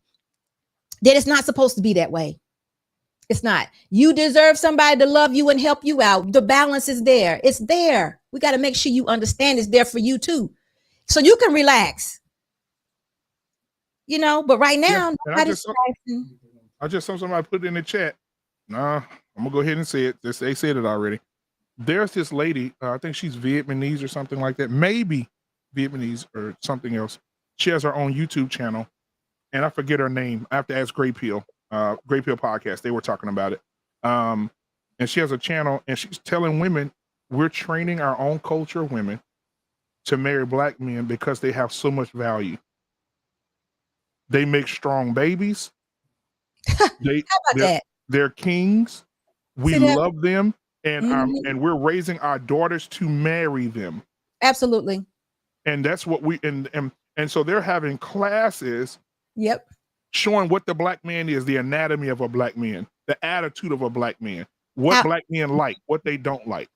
that it's not supposed to be that way. It's not. You deserve somebody to love you and help you out. The balance is there. It's there. We got to make sure you understand it's there for you too, so you can relax. You know, but right now, I just saw somebody put it in the chat. Nah, I'm gonna go ahead and say it. They said it already. There's this lady, I think she's Vietnamese or something like that, maybe Vietnamese or something else. She has her own YouTube channel, and I forget her name. I have to ask Grey Pill podcast. They were talking about it. And she has a channel, and she's telling women, we're training our own culture of women to marry Black men because they have so much value. They make strong babies. They're kings. We love them. And we're raising our daughters to marry them. Absolutely. And that's what and so they're having classes. Yep. Showing what the Black man is, the anatomy of a Black man, the attitude of a Black man, what Black men like, what they don't like.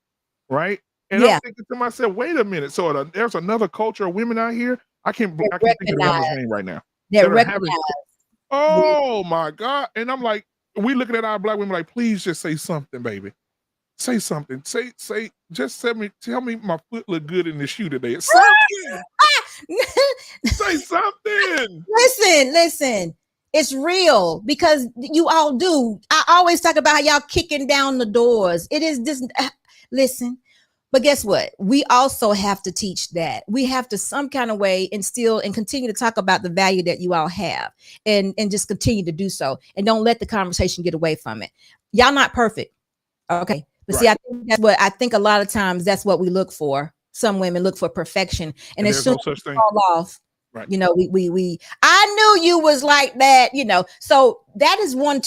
Right. And I'm thinking to myself, wait a minute. So there's another culture of women out here. I can't think of the woman's name right now. Oh my God. And I'm like, we looking at our Black women like, please just say something, baby. Say something. Say, just tell me my foot look good in the shoe today. Something. Say something. Listen. It's real, because you all do. I always talk about how y'all kicking down the doors. It is this. Listen, but guess what? We also have to teach that. We have to some kind of way instill and continue to talk about the value that you all have, and just continue to do so. And don't let the conversation get away from it. Y'all not perfect. Okay. But see, I think a lot of times that's what we look for. Some women look for perfection, and as soon as we fall off, you know, I knew you was like that, you know. So that is one of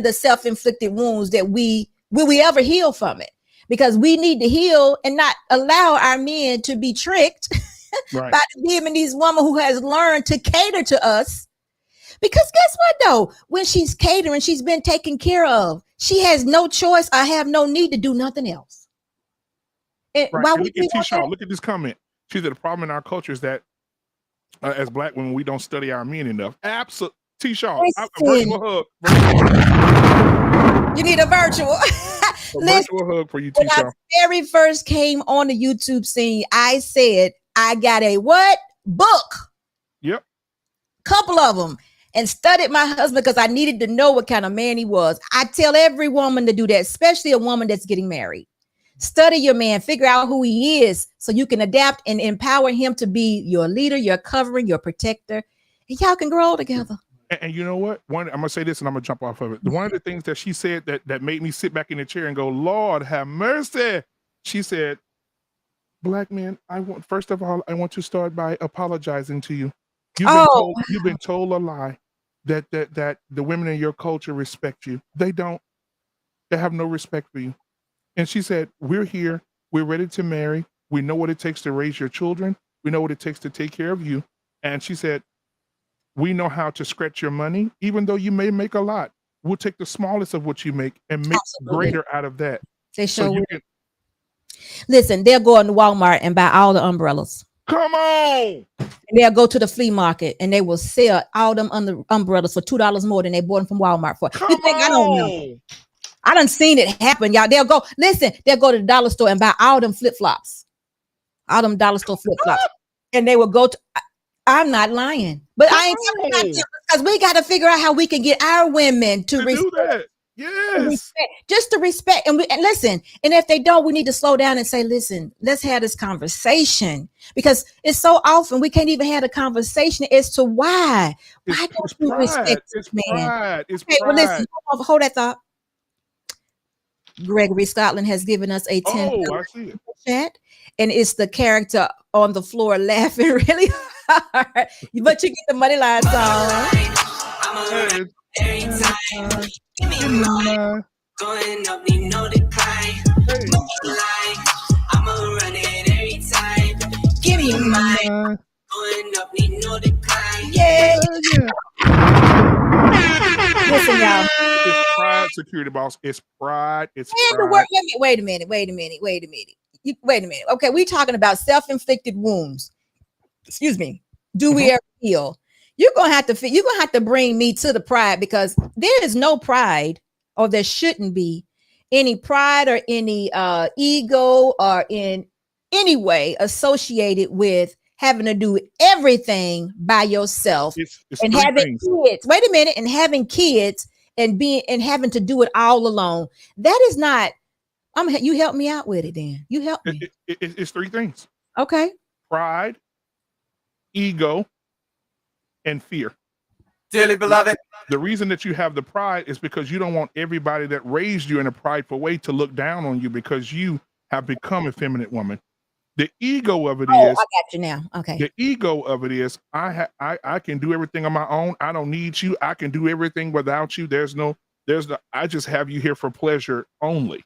the self-inflicted wounds that will we ever heal from it? Because we need to heal and not allow our men to be tricked by the Vietnamese woman who has learned to cater to us. Because guess what though? When she's catering, she's been taken care of. She has no choice. I have no need to do nothing else. And look at this comment. She said the problem in our culture is that as Black women, we don't study our men enough. Absolutely. T-Shaw, a virtual hug. You need a virtual. A Listen, virtual hug for you, when I T-Shaw. very first came on the YouTube scene, I said, I got a what? Book. Yep. Couple of them. And studied my husband because I needed to know what kind of man he was. I tell every woman to do that, especially a woman that's getting married. Study your man, figure out who he is so you can adapt and empower him to be your leader, your covering, your protector, and y'all can grow together. And you know what? I'm gonna say this and I'm gonna jump off of it. One of the things that she said that made me sit back in the chair and go, Lord have mercy. She said, Black men, first of all, I want to start by apologizing to you. You've been told a lie that the women in your culture respect you. They don't. They have no respect for you. And she said, we're here. We're ready to marry. We know what it takes to raise your children. We know what it takes to take care of you. And she said, we know how to scratch your money, even though you may make a lot. We'll take the smallest of what you make and make greater out of that. They show Listen, they'll go into Walmart and buy all the umbrellas. Come on. And they'll go to the flea market and they will sell all them umbrellas for $2 more than they bought them from Walmart for. Come you think on. I don't know? I done seen it happen, y'all. They'll go to the dollar store and buy all them flip-flops. All them dollar store flip-flops. And they will go to, I'm not lying. But I ain't because we got to figure out how we can get our women to respect. Do that. Yes. Just to respect. And listen, and if they don't, we need to slow down and say, listen, let's have this conversation. Because it's so often we can't even have a conversation as to why. Why don't you respect this man? It's okay, pride. Well, listen, hold that thought. Gregory Scotland has given us a 10 I see it. chat, and it's the character on the floor laughing really hard. But you get the Money Line song. Every time, give me a mind. Going up, need no decline. I'ma run it every time. Give me a mind. Going up, need no decline. Yeah. Listen, y'all. It's pride, security boss. It's pride. It's pride. Wait a minute. Okay, we're talking about self-inflicted wounds. Excuse me. Do we ever heal? You're gonna have to bring me to the pride, because there is no pride, or there shouldn't be any pride or any ego or in any way associated with having to do everything by yourself. It's and having kids. Wait a minute, and having kids and having to do it all alone. That is not. You help me out with it. Then you help me. It's three things. Okay. Pride, ego, and fear. Dearly beloved. The reason that you have the pride is because you don't want everybody that raised you in a prideful way to look down on you because you have become a feminine woman. The ego of it is. I got you now. Okay. The ego of it is I can do everything on my own. I don't need you. I can do everything without you. I just have you here for pleasure only.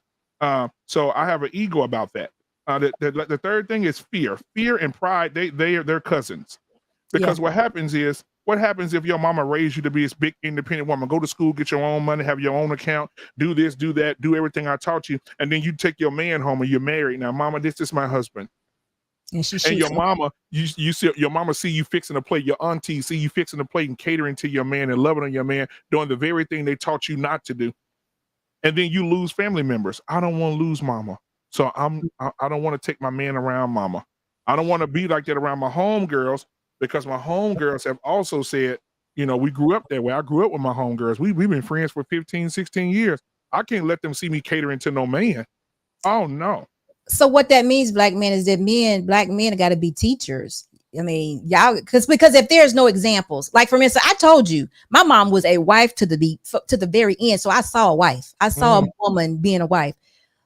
So I have an ego about that. The third thing is fear. Fear and pride, they're cousins. Because what happens if your mama raised you to be this big independent woman, go to school, get your own money, have your own account, do this, do that, do everything I taught you, and then you take your man home and you're married. Now, mama, this is my husband. And your mama, you see your mama see you fixing a plate, your auntie see you fixing a plate and catering to your man and loving on your man, doing the very thing they taught you not to do. And then you lose family members. I don't want to lose mama. So I don't want to take my man around mama. I don't want to be like that around my homegirls, because my homegirls have also said, we grew up that way. I grew up with my homegirls. We've been friends for 15, 16 years. I can't let them see me catering to no man. Oh, no. So what that means, black men, is that black men got to be teachers. I mean, y'all, because if there's no examples, like for instance, I told you, my mom was a wife to the very end. So I saw a wife. I saw a woman being a wife,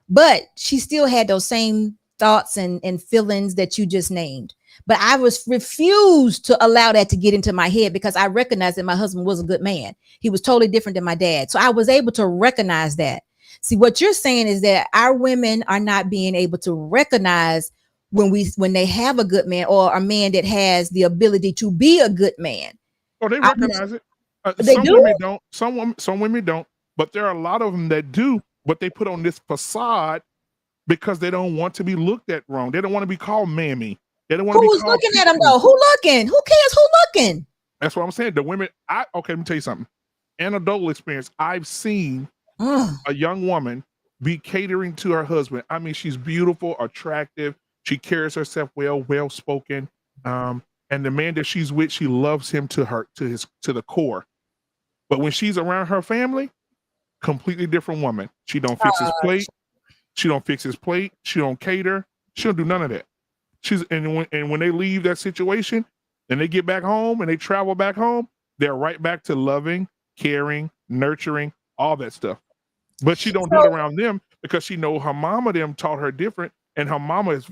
but she still had those same thoughts and feelings that you just named. But I refused to allow that to get into my head, because I recognized that my husband was a good man. He was totally different than my dad. So I was able to recognize that. See, what you're saying is that our women are not being able to recognize when they have a good man, or a man that has the ability to be a good man. Oh, they recognize it. They do? Women don't. Some women don't. But there are a lot of them that do. But they put on this facade because they don't want to be looked at wrong. They don't want to be called mammy. They don't want to be called. Who's looking at them though? Who looking? Who cares who looking? That's what I'm saying. The women. Okay, let me tell you something. Anecdotal experience. I've seen a young woman be catering to her husband. I mean, she's beautiful, attractive. She carries herself well spoken. And the man that she's with, she loves him to the core. But when she's around her family, completely different woman. She don't fix his plate. She don't fix his plate. She don't cater. She don't do none of that. When they leave that situation and they get back home and they travel back home, they're right back to loving, caring, nurturing, all that stuff. But she don't do it around them because she know her mama them taught her different, and her mama is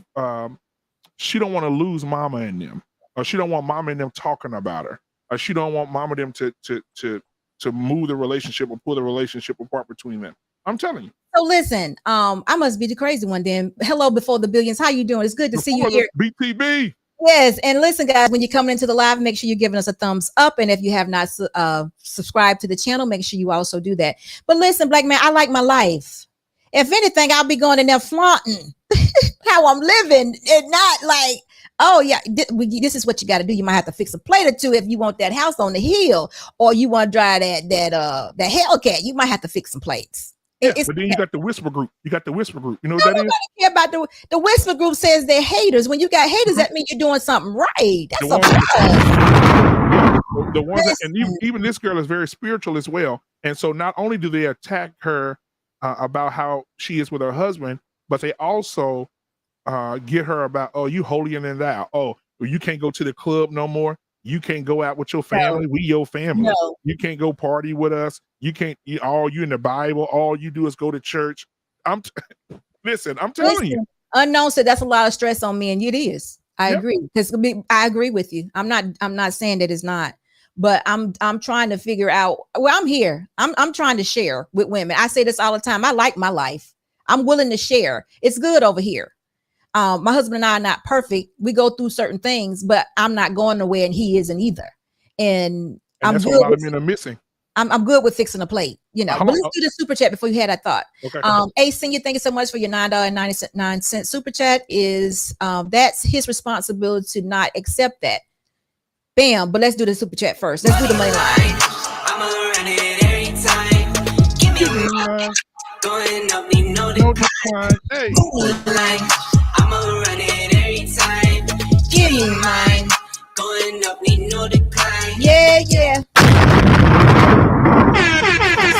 she don't want to lose mama in them, or she don't want mama and them talking about her, or she don't want mama them to move the relationship or pull the relationship apart between them. I'm telling you. So listen, I must be the crazy one then. Hello, before the billions. How you doing? It's good to see you here. BTB. Yes, and listen, guys, when you're coming into the live, make sure you're giving us a thumbs up. And if you have not subscribed to the channel, make sure you also do that. But listen, black man, I like my life. If anything, I'll be going in there flaunting how I'm living, and not like, oh yeah, this is what you got to do. You might have to fix a plate or two if you want that house on the hill, or you want to drive that Hellcat. You might have to fix some plates. Yeah, but then you got the whisper group. You got the whisper group. You know what that is? Care about the whisper group says they're haters. When you got haters, that means you're doing something right. That's the ones that, and even this girl is very spiritual as well. And so not only do they attack her about how she is with her husband, but they also get her about, oh, you holier than thou. Oh, you can't go to the club no more. You can't go out with your family. No. We your family. No. You can't go party with us. You can't. You in the Bible. All you do is go to church. Listen. I'm telling you. Unknown said that's a lot of stress on me, and it is. I agree. Because I agree with you. I'm not saying that it's not, but I'm trying to figure out. Well, I'm here. I'm trying to share with women. I say this all the time. I like my life. I'm willing to share. It's good over here. My husband and I are not perfect. We go through certain things, but I'm not going nowhere, and he isn't either. And I'm that's good. What a lot of men are missing. I'm good with fixing a plate, you know. But let's do the super chat before you had that thought. Okay. A Senior, thank you so much for your $9.99 super chat. Is that's his responsibility to not accept that. Bam. But let's do the super chat first. Let's do the money line. I'ma run it every time. Give me mine. Going up, need no decline. Hey. I'ma run it every time. Give me mine. Going up, need no decline. Yeah.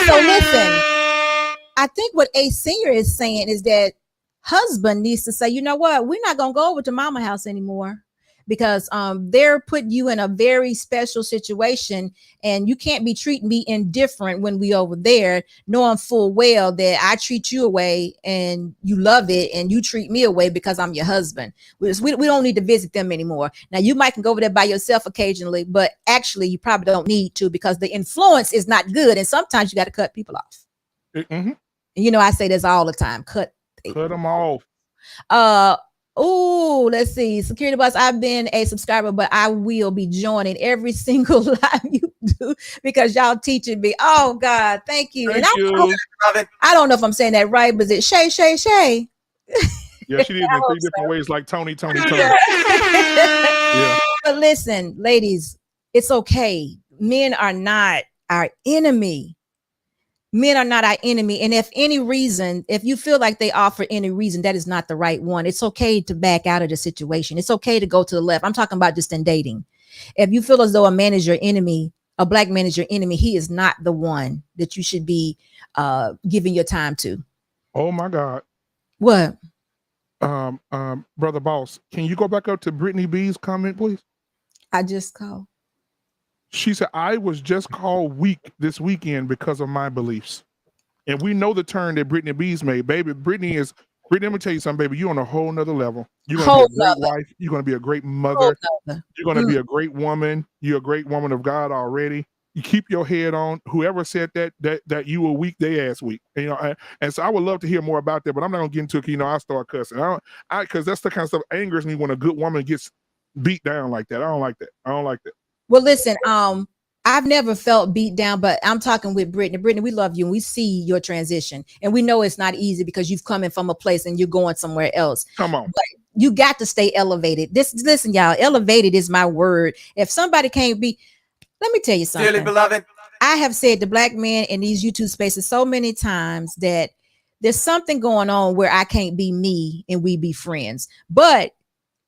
So listen, I think what A Senior is saying is that husband needs to say, you know what, we're not gonna go over to mama house anymore, because they're putting you in a very special situation, and you can't be treating me indifferent when we over there, knowing full well that I treat you away and you love it, and you treat me away because I'm your husband. We don't need to visit them anymore. Now you might can go over there by yourself occasionally, but actually you probably don't need to, because the influence is not good, and sometimes you got to cut people off. Mm-hmm. And you know, I say this all the time: cut them off. Oh, let's see. Security Boss, I've been a subscriber, but I will be joining every single live you do, because y'all teaching me. Oh God, thank you. Thank and you. I don't know if I'm saying that right, but is it Shay? Yeah, she did it in 3 different ways, like Tony. Yeah. Yeah. But listen, ladies, it's okay. Men are not our enemy. Men are not our enemy. And if you feel like they offer any reason, that is not the right one. It's okay to back out of the situation. It's okay to go to the left. I'm talking about just in dating. If you feel as though a man is your enemy, a black man is your enemy, he is not the one that you should be giving your time to. Oh my God. What? Brother Boss, can you go back up to Brittany B's comment, please? I just called. She said, I was just called weak this weekend because of my beliefs. And we know the turn that Brittany B's made. Baby, Brittany, let me tell you something, baby. You're on a whole nother level. You're going to be a great wife. You're going to be a great mother. You're going to be a great woman. You're a great woman of God already. You keep your head on. Whoever said that you were weak, they ass weak. You know, and so I would love to hear more about that, but I'm not going to get into it. You know, I start cussing. Because that's the kind of stuff that angers me when a good woman gets beat down like that. I don't like that. Well, listen, I've never felt beat down, but I'm talking with Brittany. Brittany, we love you and we see your transition, and we know it's not easy because you've come in from a place and you're going somewhere else. Come on. But you got to stay elevated. Listen, y'all, elevated is my word. If somebody can't be, let me tell you something. Dearly beloved, I have said to black men in these YouTube spaces so many times that there's something going on where I can't be me and we be friends. But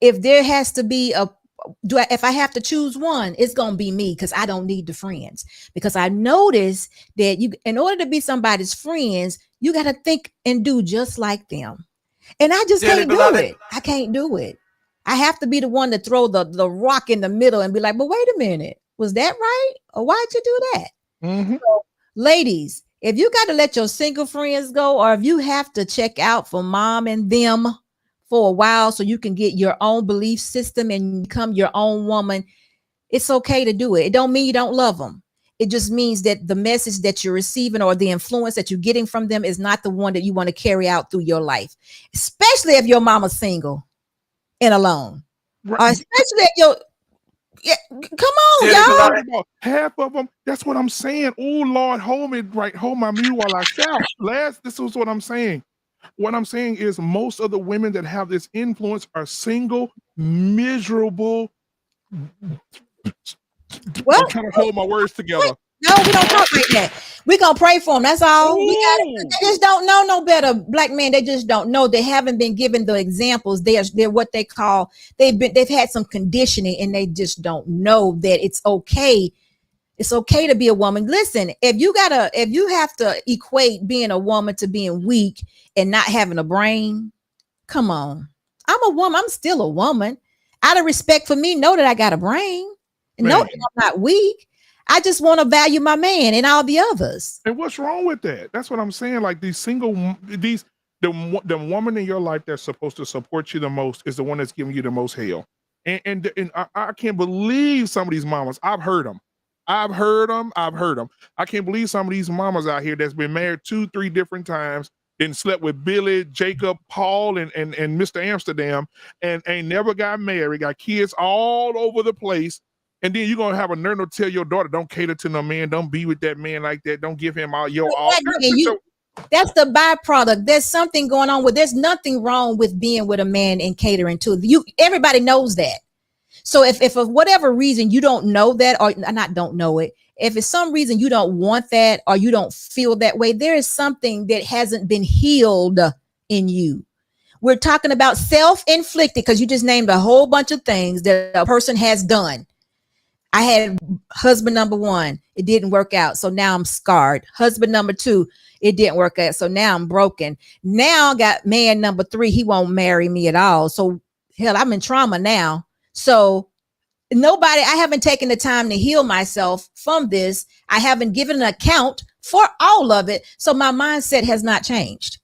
if there has to be if I have to choose one, it's going to be me, because I don't need the friends. Because I notice that in order to be somebody's friends, you got to think and do just like them. And I just can't do it. I can't do it. I have to be the one to throw the rock in the middle and be like, but wait a minute, was that right? Or why'd you do that? Mm-hmm. So, ladies, if you got to let your single friends go, or if you have to check out for mom and them for a while so you can get your own belief system and become your own woman, it's okay to do it. It don't mean you don't love them. It just means that the message that you're receiving or the influence that you're getting from them is not the one that you want to carry out through your life, especially if your mama's single and alone. Right. Especially if you're, come on, y'all. Half of them, that's what I'm saying. Oh, Lord, hold my mute while I shout. This is what I'm saying. What I'm saying is most of the women that have this influence are single, miserable. Well, I'm trying to hold my words together. No, we don't talk like that. We're going to pray for them. That's all. They just don't know no better. Black men, they just don't know. They haven't been given the examples. They're what they call, they've had some conditioning, and they just don't know that it's okay. It's okay to be a woman. Listen, if you have to equate being a woman to being weak and not having a brain, come on. I'm a woman. I'm still a woman. Out of respect for me, know that I got a brain and know that I'm not weak. I just want to value my man and all the others. And what's wrong with that? That's what I'm saying. Like the woman in your life that's supposed to support you the most is the one that's giving you the most hell. And I can't believe some of these mamas. I've heard them. I can't believe some of these mamas out here that's been married 2-3 different times, then slept with Billy, Jacob, Paul, and Mr. Amsterdam, and ain't never got married, got kids all over the place. And then you're going to have a nerve to tell your daughter, don't cater to no man. Don't be with that man like that. Don't give him all your all. That's the byproduct. There's something going on there's nothing wrong with being with a man and catering to you. Everybody knows that. So if for whatever reason you don't know that, or not don't know it, if it's some reason you don't want that or you don't feel that way, there is something that hasn't been healed in you. We're talking about self-inflicted, because you just named a whole bunch of things that a person has done. I had husband number 1. It didn't work out. So now I'm scarred. Husband number 2. It didn't work out. So now I'm broken. Now I got man number 3. He won't marry me at all. So hell, I'm in trauma now. So I haven't taken the time to heal myself from this. I haven't given an account for all of it. So my mindset has not changed.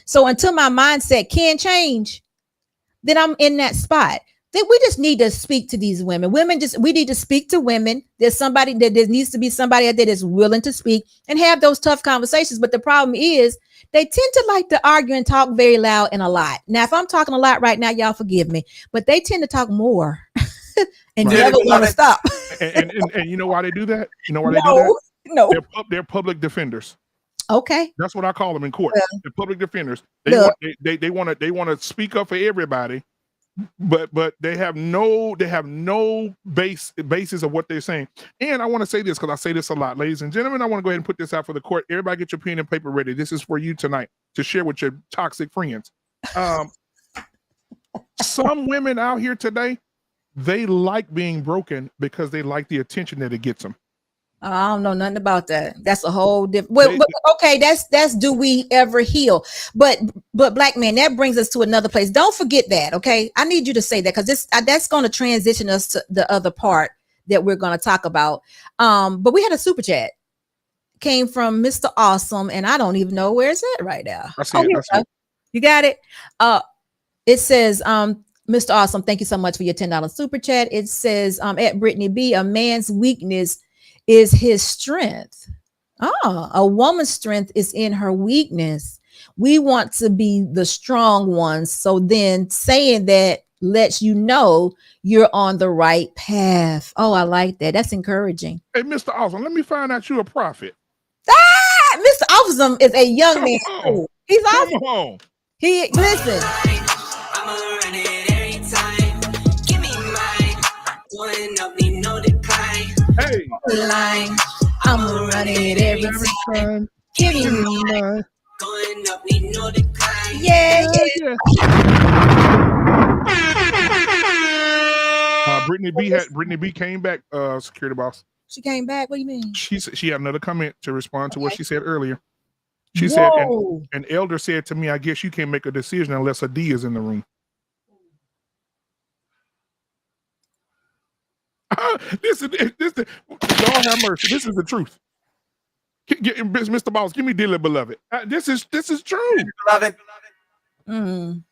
So until my mindset can change, then I'm in that spot. Then we just need to speak to these women. We need to speak to women. There needs to be somebody that is willing to speak and have those tough conversations. But the problem is they tend to like to argue and talk very loud and a lot. Now, if I'm talking a lot right now, y'all forgive me, but they tend to talk more and never want to stop. And you know why they do that? You know why they do that? No. They're public defenders. Okay. That's what I call them in court. They're public defenders. They want to speak up for everybody. But they have no basis of what they're saying. And I want to say this, because I say this a lot, ladies and gentlemen. I want to go ahead and put this out for the court. Everybody get your pen and paper ready. This is for you tonight to share with your toxic friends. Some women out here today, they like being broken because they like the attention that it gets them. I don't know nothing about that. That's a whole different. Okay, that's do we ever heal? But black men, that brings us to another place. Don't forget that. Okay, I need you to say that, because that's going to transition us to the other part that we're going to talk about. But we had a super chat came from Mr. Awesome, and I don't even know where it's at right now. I see it. You got it. It says, Mr. Awesome, thank you so much for your $10 super chat. It says, at Brittany B, a man's weakness is his strength. A woman's strength is in her weakness. We want to be the strong ones. So then saying that lets you know you're on the right path. Oh, I like that. That's encouraging. Hey, Mr. Awesome, let me find out you're a prophet. Mr. Awesome is a young man. He's awesome. Come on. Listen. I'ma run it every time. Give me mine. Going up, need no decline. Hey. Line. I'ma run it every time. Give me mine. Going Going up, need no decline. Yeah. Brittany B came back, security boss. She came back. What do you mean? She had another comment to respond to what she said earlier. She Whoa. said, an elder said to me, I guess you can't make a decision unless a D is in the room. This Lord have mercy. This is the truth. Mr. Boss, give me dearly beloved. This is true. Beloved. And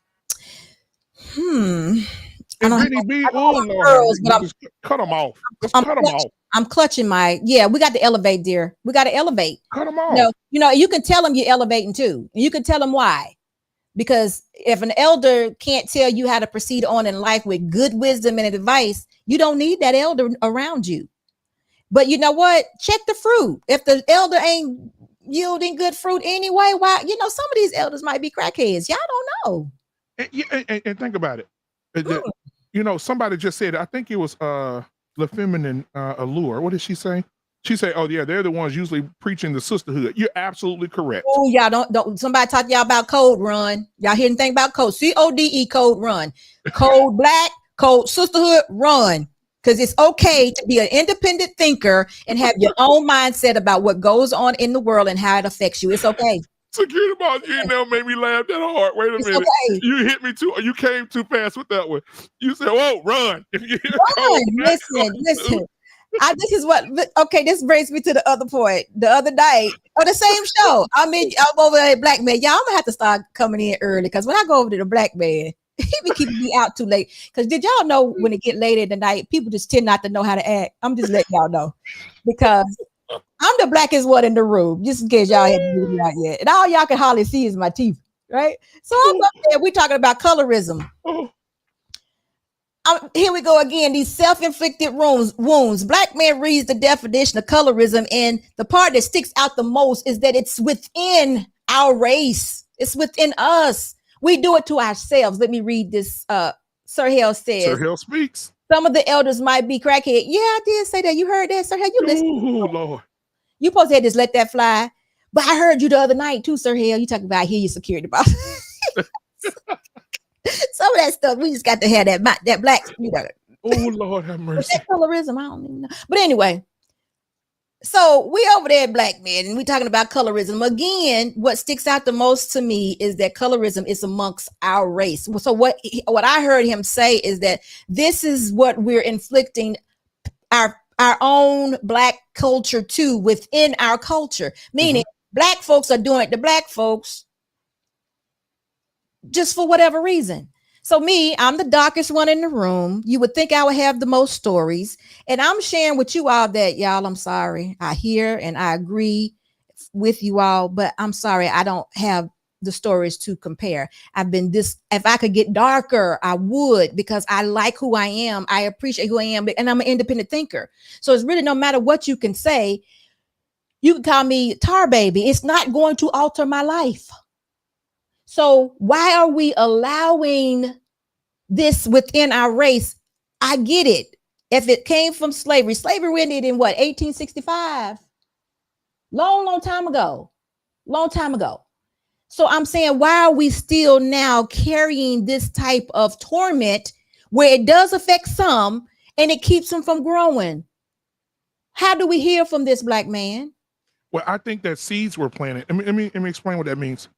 Brittany B, Lord, just cut them off. Let's cut them off. I'm clutching we got to elevate, dear. We got to elevate. Cut them off. You can tell them you're elevating too. You can tell them why. Because if an elder can't tell you how to proceed on in life with good wisdom and advice, you don't need that elder around you. But you know what? Check the fruit. If the elder ain't yielding good fruit anyway, why? Some of these elders might be crackheads. Y'all don't know. And think about it. Somebody just said, I think it was the feminine allure. What did she say? She said, oh yeah, they're the ones usually preaching the sisterhood. You're absolutely correct. Oh, y'all don't somebody talk to y'all about code run. Y'all hear anything about code? CODE code run. Code black, code sisterhood run. Because it's okay to be an independent thinker and have your own mindset about what goes on in the world and how it affects you. It's okay. Security boss, you never made me laugh that hard. Wait a minute. Okay. You hit me too. You came too fast with that one. You said, whoa, run. Listen. This is what, okay, this brings me to the other point. The other night, on the same show, I'm over there at Black Man. Y'all, I'm going to have to start coming in early because when I go over to the Black Man, he be keeping me out too late. Because did y'all know when it get late in the night, people just tend not to know how to act? I'm just letting y'all know. Because I'm the blackest one in the room, just in case y'all haven't figured it out yet. And all y'all can hardly see is my teeth, right? So I'm up there, we talking about colorism. Here we go again, these self-inflicted wounds. Black man reads the definition of colorism, and the part that sticks out the most is that it's within our race. It's within us. We do it to ourselves. Let me read this. Sir Hale says. Sir Hale speaks. Some of the elders might be crackhead. Yeah, I did say that. You heard that, Sir Hale? You listen. Oh, Lord. You supposed to just let that fly. But I heard you the other night too, Sir Hale. You talking about here your security boss. Some of that stuff, we just got to have that black, Oh, Lord have mercy. That colorism, I don't even know. But anyway, so we over there at Black Men, and we talking about colorism. Again, what sticks out the most to me is that colorism is amongst our race. So what I heard him say is that this is what we're inflicting our own black culture to within our culture, meaning black folks are doing it to black folks just for whatever reason. So I'm the darkest one in the room. You would think I would have the most stories. And I'm sharing with you all that, y'all, I'm sorry. I hear and I agree with you all, but I'm sorry. I don't have the stories to compare. If I could get darker, I would, because I like who I am. I appreciate who I am, and I'm an independent thinker. So it's really no matter what you can say. You can call me tar baby. It's not going to alter my life. So why are we allowing this within our race? I get it. If it came from slavery ended in what, 1865? Long time ago. So I'm saying, why are we still now carrying this type of torment where it does affect some and it keeps them from growing? How do we heal from this, Black man? Well, I think that seeds were planted. Let me explain what that means.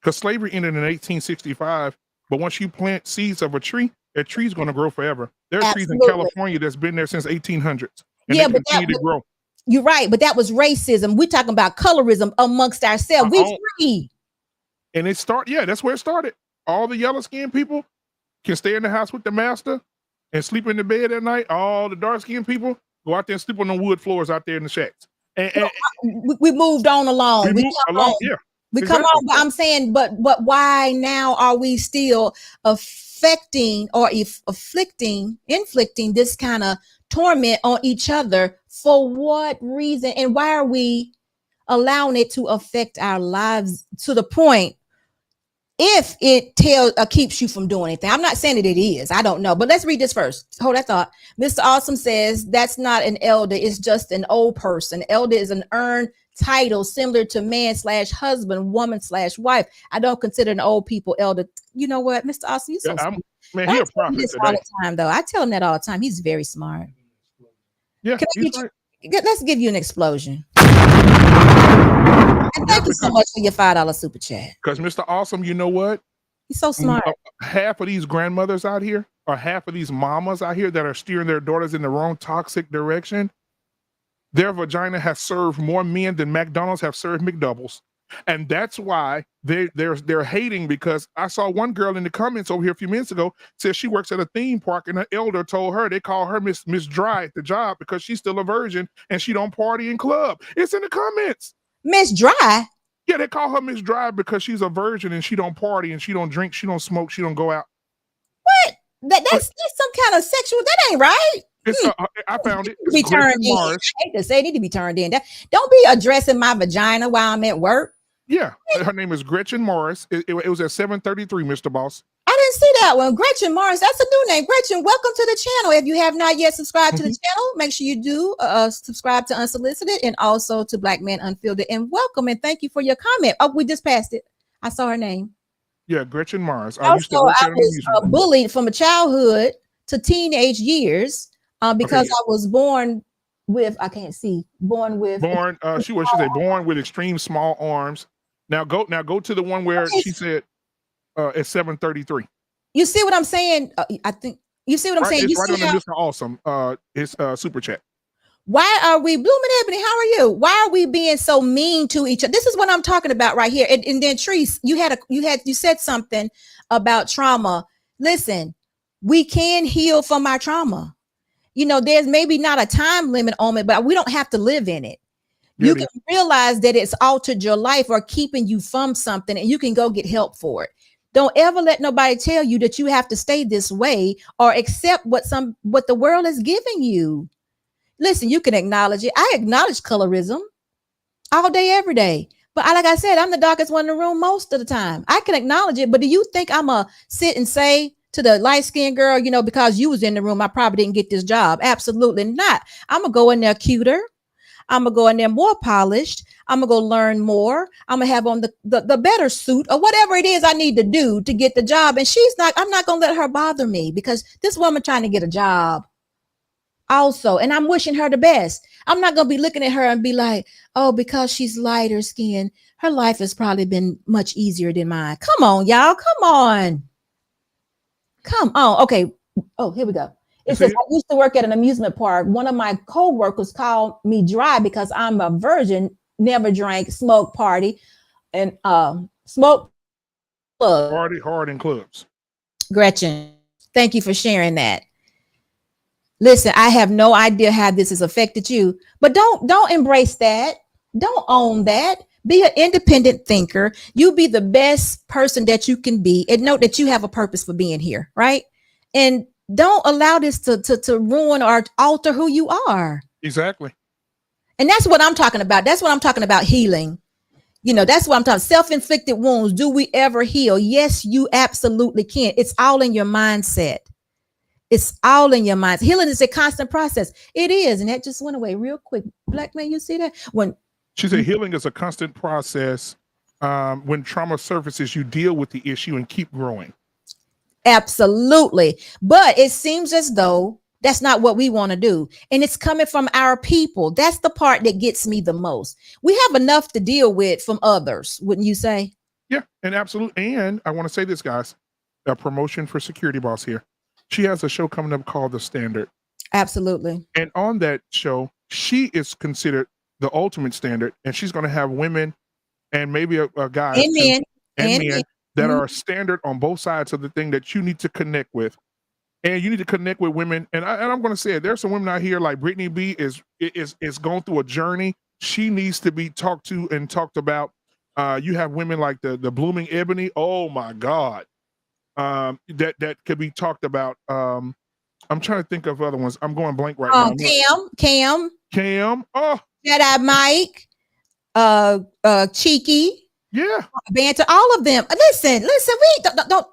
Because slavery ended in 1865, but once you plant seeds of a tree, that tree's going to grow forever. There are trees in California that's been there since 1800s, and they continue to grow. You're right, but that was racism. We're talking about colorism amongst ourselves. We free. And that's where it started. All the yellow-skinned people can stay in the house with the master and sleep in the bed at night. All the dark-skinned people go out there and sleep on the wood floors out there in the shacks. And we moved on along. We come on, but I'm saying, but why now are we still inflicting this kind of torment on each other? For what reason? And why are we allowing it to affect our lives to the point if it keeps you from doing anything? I'm not saying that it is. I don't know. But let's read this first. Hold that thought. Mr. Awesome says that's not an elder. It's just an old person. Elder is an earned title similar to man/husband, woman/wife. I don't consider an old people elder. You know what, Mr. Austin, you so smart. Man, I he a tell him prophet this all today. the time, though. I tell him that all the time. He's very smart. Yeah, Can I he's get right. let's give you an explosion. And thank you so much for your $5 super chat. Because Mr. Awesome, you know what? He's so smart. Half of these grandmothers out here, or half of these mamas out here that are steering their daughters in the wrong toxic direction, their vagina has served more men than McDonald's have served McDoubles. And that's why they're hating, because I saw one girl in the comments over here a few minutes ago said she works at a theme park, and an elder told her they call her Miss Dry at the job because she's still a virgin and she don't party in club. It's in the comments. Miss Dry? Yeah, they call her Miss Dry because she's a virgin and she don't party and she don't drink, she don't smoke, she don't go out. What? That's some kind of sexual. That ain't right. It's I found it. Be turned in. I hate to say it, need to be turned in. Don't be addressing my vagina while I'm at work. Yeah, her name is Gretchen Morris. It was at 7:33, Mr. Boss. I didn't see that one. Gretchen Morris, that's a new name. Gretchen, welcome to the channel. If you have not yet subscribed to the channel, make sure you do subscribe to Unsolicited and also to Black Men Unfiltered. And welcome and thank you for your comment. Oh, we just passed it. I saw her name. Yeah, Gretchen Morris. I was bullied from a childhood to teenage years because I was born with, I can't see, born with extreme small arms. Now go to the one where she said at 7:33. You see what I'm saying? I think you see what I'm saying. It's you right see on Mr. Awesome. His super chat. Why are we, Blooming Ebony? How are you? Why are we being so mean to each other? This is what I'm talking about right here. And then Treese, you said something about trauma. Listen, we can heal from our trauma. You know, there's maybe not a time limit on it, but we don't have to live in it. You can realize that it's altered your life or keeping you from something, and you can go get help for it. Don't ever let nobody tell you that you have to stay this way or accept what the world is giving you. Listen, you can acknowledge it. I acknowledge colorism all day, every day. But like I said, I'm the darkest one in the room most of the time. I can acknowledge it. But do you think I'm going to sit and say to the light-skinned girl, you know, because you was in the room, I probably didn't get this job? Absolutely not. I'm going to go in there cuter. I'm going to go in there more polished. I'm going to go learn more. I'm going to have on the better suit or whatever it is I need to do to get the job. And I'm not going to let her bother me because this woman trying to get a job also. And I'm wishing her the best. I'm not going to be looking at her and be like, oh, because she's lighter skinned, her life has probably been much easier than mine. Come on, y'all. Come on. Okay. Oh, here we go. It says, I used to work at an amusement park. One of my co-workers called me dry because I'm a virgin, never drank, smoke, party, and smoke club. Party hard in clubs. Gretchen, thank you for sharing that. Listen, I have no idea how this has affected you, but don't embrace that. Don't own that. Be an independent thinker. You be the best person that you can be, and know that you have a purpose for being here, right? And don't allow this to ruin or alter who you are. Exactly. And that's what I'm talking about. That's what I'm talking about, healing. You know, that's what I'm talking. Self-inflicted wounds. Do we ever heal? Yes, you absolutely can. It's all in your mindset. It's all in your mind. Healing is a constant process. It is. And that just went away real quick. Black man, you see that? When she said healing is a constant process. When trauma surfaces, you deal with the issue and keep growing. Absolutely. But it seems as though that's not what we want to do. And it's coming from our people. That's the part that gets me the most. We have enough to deal with from others, wouldn't you say? Yeah, and absolutely. And I want to say this, guys, a promotion for Security Boss here. She has a show coming up called The Standard. Absolutely. And on that show, she is considered the ultimate standard. And she's going to have women and maybe a guy and men that are standard on both sides of the thing that you need to connect with. And you need to connect with women. And I'm going to say it. There's some women out here like Brittany B is going through a journey. She needs to be talked to and talked about. You have women like the Blooming Ebony. Oh my God. That could be talked about. I'm trying to think of other ones. I'm going blank right now. Cam. Oh, Jedi Mike. Cheeky. Yeah. Banter, all of them. Listen,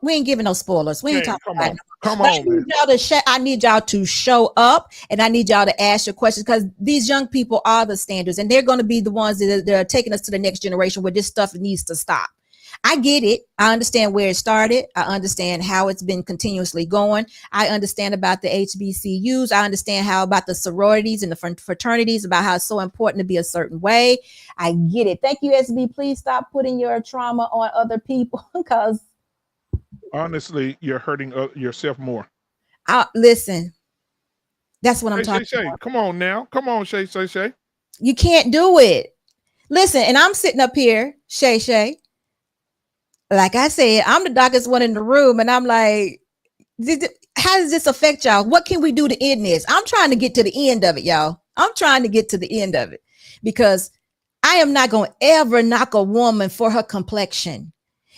we ain't giving no spoilers. We ain't Okay, talking about it. Come But on, man. I need y'all to show up, and I need y'all to ask your questions, because these young people are the standards, and they're going to be the ones that are taking us to the next generation where this stuff needs to stop. I get it. I understand where it started. I understand how it's been continuously going. I understand about the HBCUs. I understand how about the sororities and the fraternities, about how it's so important to be a certain way. I get it. Thank you, SB. Please stop putting your trauma on other people, because honestly, you're hurting yourself more. Listen, that's what I'm talking about. Come on now. Come on, Shay. You can't do it. Listen, and I'm sitting up here, Shay. Like I said, I'm the darkest one in the room, and I'm like, how does this affect y'all? What can we do to end this? I'm trying to get to the end of it, y'all. I'm trying to get to the end of it, because I am not going to ever knock a woman for her complexion.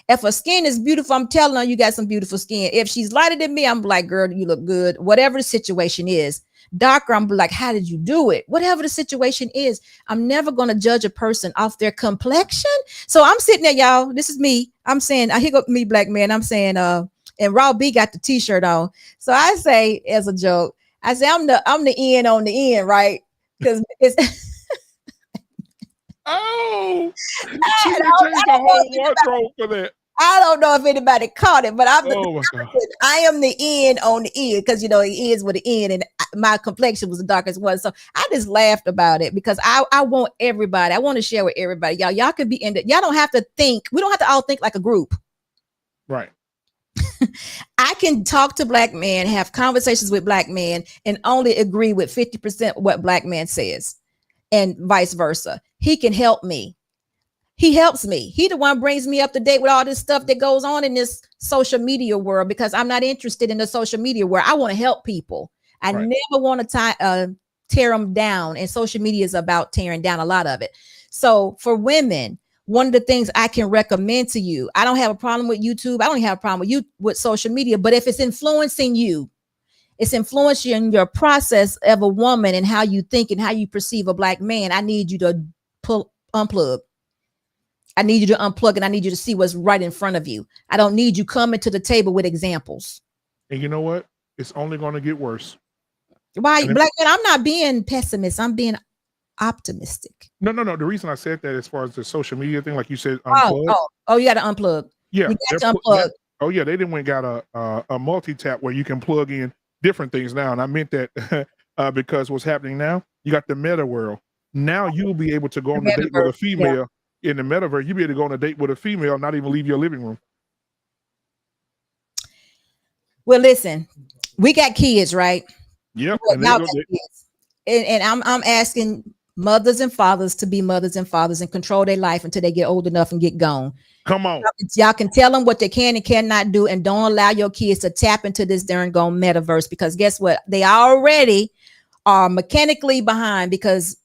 If her skin is beautiful, I'm telling her, you got some beautiful skin. If she's lighter than me, I'm like, girl, you look good. Whatever the situation is. Darker, I'm like, how did you do it? Whatever the situation is, I'm never going to judge a person off their complexion. So I'm sitting there, y'all. This is me. I'm saying, here go me, black man. I'm saying, and Raw B got the t-shirt on. So I say, as a joke, I say, I'm the end on the end, right? Because it's oh, she changed the whole wardrobe for that. I don't know if anybody caught it, but I am the end on the end, because it ends with the end, and my complexion was the darkest one. So I just laughed about it, because I want everybody. I want to share with everybody. Y'all could be in it. Y'all don't have to think. We don't have to all think like a group. Right. I can talk to black men, have conversations with black men, and only agree with 50% of what black man says, and vice versa. He can help me. He helps me. He the one brings me up to date with all this stuff that goes on in this social media world, because I'm not interested in the social media world. I want to help people. I never want to tear them down, and social media is about tearing down a lot of it. So for women, one of the things I can recommend to you, I don't have a problem with YouTube. I don't have a problem with social media, but if it's influencing you, it's influencing your process of a woman and how you think and how you perceive a black man, I need you to unplug. I need you to unplug, and I need you to see what's right in front of you. I don't need you coming to the table with examples. And you know what? It's only going to get worse. Why, black man? I'm not being pessimist. I'm being optimistic. No. The reason I said that, as far as the social media thing, like you said, unplug. Oh, you got to unplug. Yeah, you got to unplug. They didn't went got a multi-tap where you can plug in different things now, and I meant that because what's happening now, you got the meta world. Now you'll be able to go on a date with a female. Yeah. In the metaverse, you'll be able to go on a date with a female, not even leave your living room. Well, listen, we got kids, right? Yep. And I'm asking mothers and fathers to be mothers and fathers and control their life until they get old enough and get gone. Come on. Y'all can tell them what they can and cannot do, and don't allow your kids to tap into this darn gone metaverse, because guess what? They already are mechanically behind, because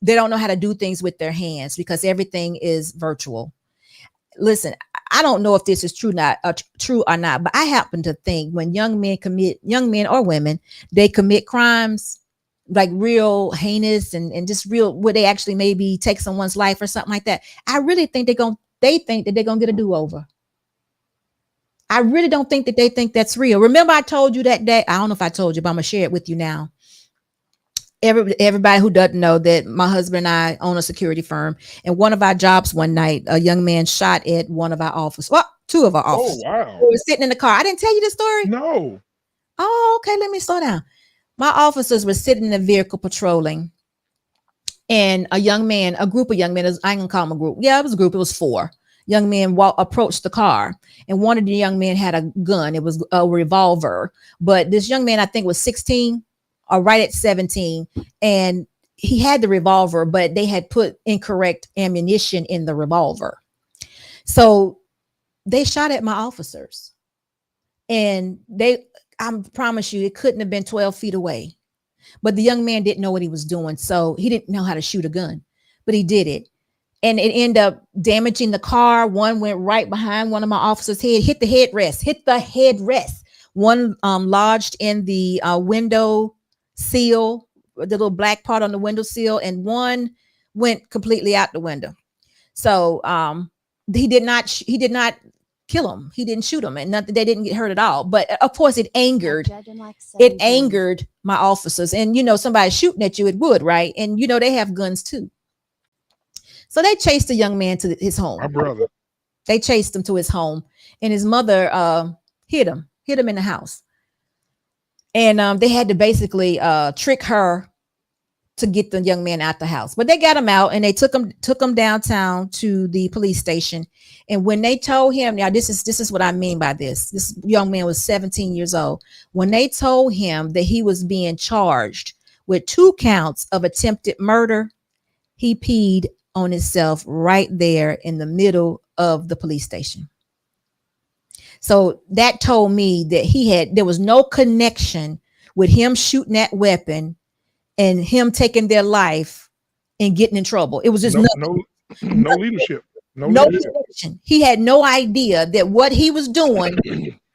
they don't know how to do things with their hands, because everything is virtual. Listen, I don't know if this is true or not, but I happen to think when young men or women, they commit crimes like real heinous and just real, where they actually maybe take someone's life or something like that. I really think they think that they're going to get a do-over. I really don't think that they think that's real. Remember, I told you that day, I don't know if I told you, but I'm going to share it with you now. Everybody who doesn't know that my husband and I own a security firm, and one of our jobs one night, a young man shot at one of our officers. Well, two of our officers. Oh, wow. We were sitting in the car. I didn't tell you the story. No. Oh, okay. Let me slow down. My officers were sitting in a vehicle patrolling, and a group of young men, I ain't gonna call them a group. Yeah, it was a group. It was 4 young men approached the car, and one of the young men had a gun. It was a revolver, but this young man, I think, was 16 or right at 17, and he had the revolver, but they had put incorrect ammunition in the revolver. So they shot at my officers, and I promise you, it couldn't have been 12 feet away, but the young man didn't know what he was doing. So he didn't know how to shoot a gun, but he did it. And it ended up damaging the car. One went right behind one of my officers' head, hit the headrest. One lodged in the window seal, the little black part on the window seal, and one went completely out the window. So he did not kill him. He didn't shoot him, and nothing. They didn't get hurt at all. But of course, it angered my officers. And somebody shooting at you, it would, right? And they have guns too. So they chased the young man to his home. My brother. They chased him to his home, and his mother hit him in the house. And they had to basically trick her to get the young man out the house. But they got him out, and they took him downtown to the police station. And when they told him, now this is what I mean by this. This young man was 17 years old. When they told him that he was being charged with 2 counts of attempted murder, he peed on himself right there in the middle of the police station. So that told me that there was no connection with him shooting that weapon and him taking their life and getting in trouble. It was just no leadership. No leadership. He had no idea that what he was doing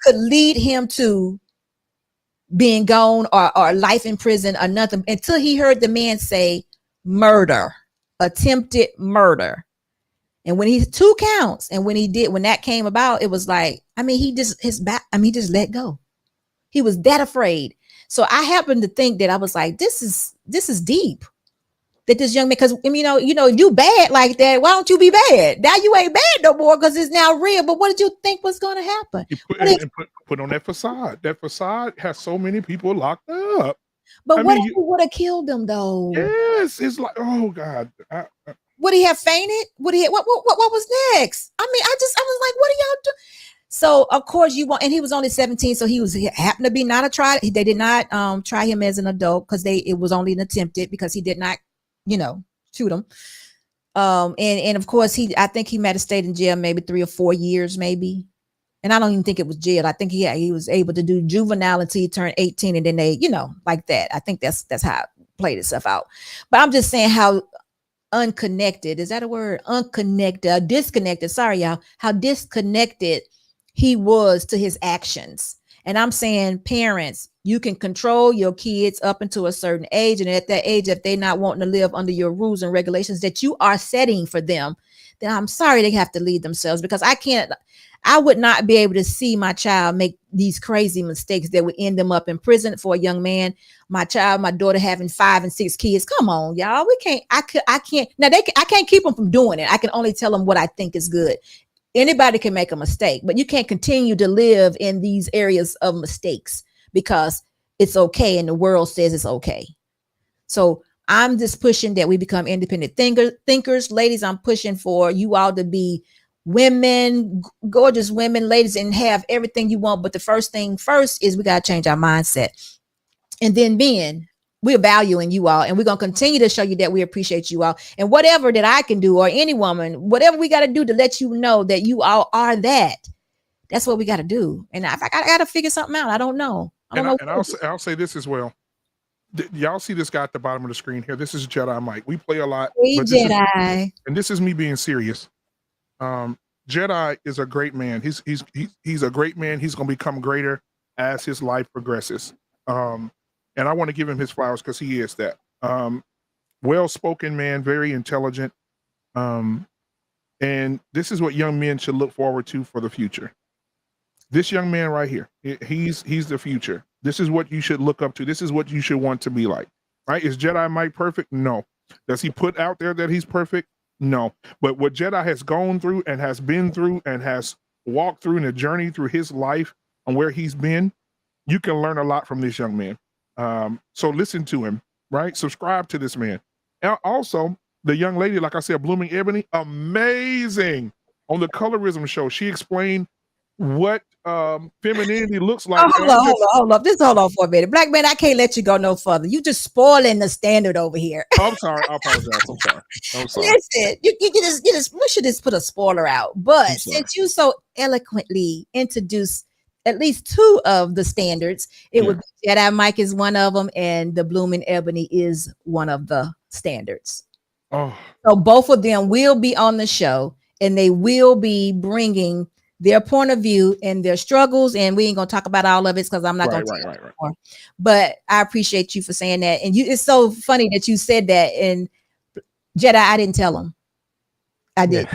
could lead him to being gone or life in prison or nothing, until he heard the man say murder, attempted murder. And when 2 counts, and when that came about, it was like, he just let go. He was that afraid. So I happened to think that I was like, this is deep. That this young man, because you bad like that, why don't you be bad? Now you ain't bad no more because it's now real. But what did you think was going to happen? He put on that facade. That facade has so many people locked up. But what if he would have killed them though? Yes, it's like, oh God. Would he have fainted? What was next? I was like, what are y'all doing? So of course and he was only 17, so he happened to be not a trial. They did not try him as an adult because it was only an attempted, because he did not, shoot him. And of course I think he might have stayed in jail maybe 3 or 4 years, maybe. And I don't even think it was jail. I think he was able to do juvenile until he turned 18, and then they, like that. I think that's how it played itself out. But I'm just saying how unconnected, is that a word? Unconnected, disconnected. Sorry, y'all. How disconnected he was to his actions. And I'm saying, parents, you can control your kids up until a certain age. And at that age, if they're not wanting to live under your rules and regulations that you are setting for them, then I'm sorry they have to lead themselves, because I would not be able to see my child make these crazy mistakes that would end them up in prison. For a young man, my daughter having 5 and 6 kids. Come on, y'all. I can't. Now I can't keep them from doing it. I can only tell them what I think is good. Anybody can make a mistake, but you can't continue to live in these areas of mistakes because it's okay and the world says it's okay. So I'm just pushing that we become independent thinkers. Ladies, I'm pushing for you all to be women, gorgeous women, ladies, and have everything you want. But the first thing first is we got to change our mindset. And then men, we're valuing you all, and we're going to continue to show you that we appreciate you all. And whatever that I can do, or any woman, whatever we got to do to let you know that you all are that, that's what we got to do. And I got to figure something out. I don't know. I'll say this as well. Y'all see this guy at the bottom of the screen here? This is Jedi Mike. We play a lot. Jedi. And this is me being serious. Jedi is a great man. He's a great man. He's going to become greater as his life progresses. And I want to give him his flowers because he is that. Well-spoken man, very intelligent. And this is what young men should look forward to for the future. This young man right here, he's the future. This is what you should look up to. This is what you should want to be like, right? Is Jedi Mike perfect? No. Does he put out there that he's perfect? No. But what Jedi has gone through and has been through and has walked through in a journey through his life and where he's been, you can learn a lot from this young man. So listen to him, right? Subscribe to this man. And also, the young lady, like I said, Blooming Ebony, amazing. On the colorism show, she explained what femininity looks like. Hold on. Just hold on for a minute. Black man, I can't let you go no further. You just spoiling the standard over here. I'm sorry. I apologize. I'm sorry. Listen, we should just put a spoiler out. But since you so eloquently introduced at least 2 of the standards, it would be Jedi Mike is one of them, and the Blooming Ebony is one of the standards. Oh. So both of them will be on the show, and they will be bringing their point of view and their struggles. And we ain't gonna talk about all of it because I'm not going to tell you more. But I appreciate you for saying that. And it's so funny that you said that. And Jedi, I didn't tell him. I did.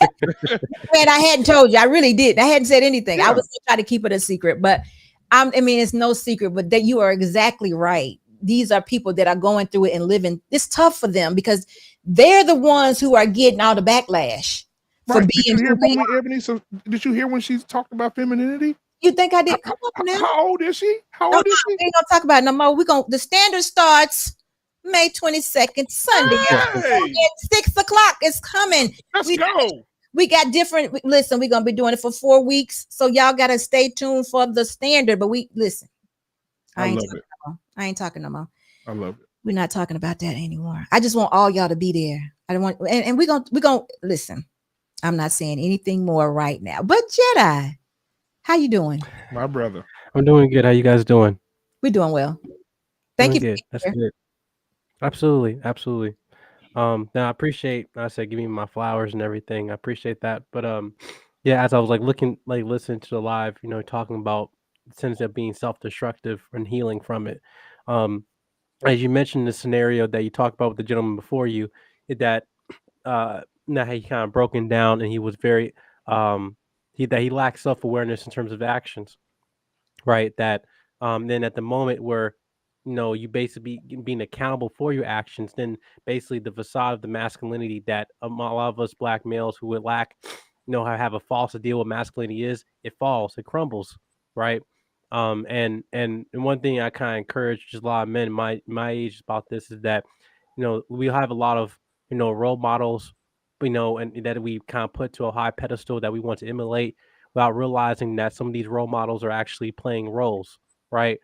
Man, I hadn't told you. I really did. I hadn't said anything. I was trying to keep it a secret, but I mean, it's no secret, but that you are exactly right. These are people that are going through it and living. It's tough for them because they're the ones who are getting all the backlash for Right. Did you being hear who they Mama are. Ebony? So did you hear when she talked about femininity? You think I did? Come on now. How old is she? How No, old is she? we ain't gonna talk about it no more. The standard starts May 22nd, Sunday. Hey, At 6 o'clock. It's coming. let's go. We got different. Listen, we're gonna be doing it for 4 weeks, so y'all gotta stay tuned for the standard. But we listen. I love it. I ain't talking no more. I love it. We're not talking about that anymore. I just want all y'all to be there. I don't want, and we're gonna listen. I'm not saying anything more right now. But Jedi, how you doing? My brother. I'm doing good. How you guys doing? We're doing well. Thank you. Doing good. That's good. Absolutely. Now I appreciate. I said, give me my flowers and everything. I appreciate that. But yeah, as I was like listening to the live, talking about the sense of being self-destructive and healing from it. As you mentioned the scenario that you talked about with the gentleman before you, that now he kind of broken down and he was very he lacked self-awareness in terms of actions, right? That then at the moment where you basically being accountable for your actions, then basically the facade of the masculinity that a lot of us black males who would lack, have a false idea what masculinity is, it falls, it crumbles, right? And one thing I kind of encourage just a lot of men my age about this is that, we have a lot of, role models, and that we kind of put to a high pedestal that we want to emulate without realizing that some of these role models are actually playing roles, right?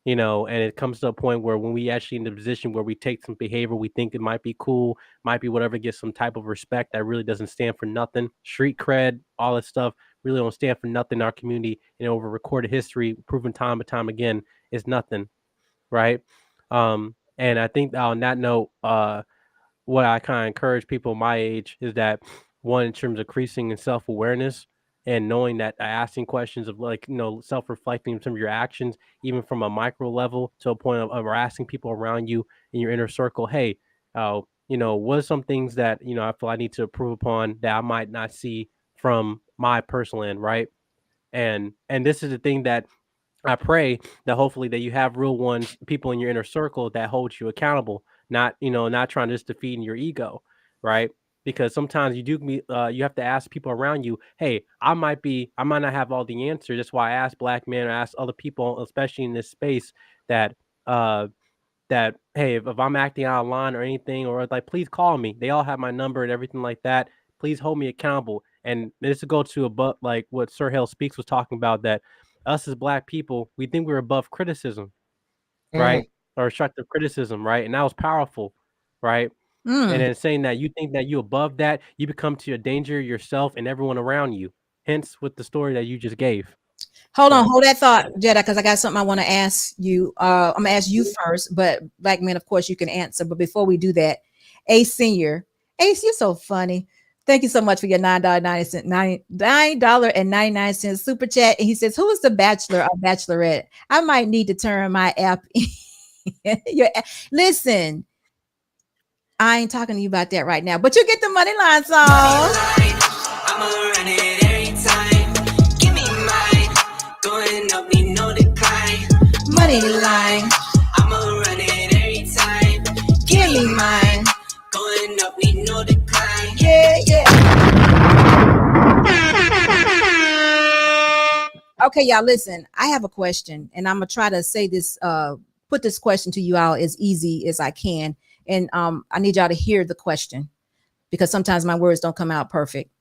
And it comes to a point where when we actually in the position where we take some behavior, we think it might be cool, might be whatever, get some type of respect that really doesn't stand for nothing. Street cred, all that stuff really don't stand for nothing in our community. Over recorded history, proven time and time again, is nothing, right? And I think on that note, what I kind of encourage people my age is that one, in terms of increasing in self-awareness and knowing that asking questions of self-reflecting in terms of your actions, even from a micro level to a point of asking people around you in your inner circle, hey, what are some things that, I feel I need to improve upon that I might not see from my personal end, right? And this is the thing that I pray that hopefully that you have real ones, people in your inner circle that hold you accountable, not trying to just defeat your ego, right? Because sometimes you have to ask people around you, hey, I might not have all the answers. That's why I ask black men or ask other people, especially in this space, that hey, if I'm acting out of line or anything, or like, please call me. They all have my number and everything like that. Please hold me accountable. And this to go to above, like what Sir Hale Speaks was talking about, that us as black people, we think we're above criticism, right? Or constructive criticism, right? And that was powerful, right? And then saying that you think that you above that, you become to a danger yourself and everyone around you. Hence, with the story that you just gave. Hold that thought, Jedi, because I got something I want to ask you. I'm gonna ask you first, but black men, of course, you can answer. But before we do that, Ace Senior, Ace, you're so funny. Thank you so much for your $9.99 super chat. And he says, "Who is the bachelor or bachelorette? I might need to turn my app." Listen, I ain't talking to you about that right now, but you get the money line song. I'ma run it every time. Give me mine. Going up, need no decline. Money line. I'ma run it every time. Give me mine. Going up, need no decline. Yeah. Okay, y'all, listen. I have a question, and I'm gonna try to say this, put this question to you all as easy as I can. And I need y'all to hear the question because sometimes my words don't come out perfect.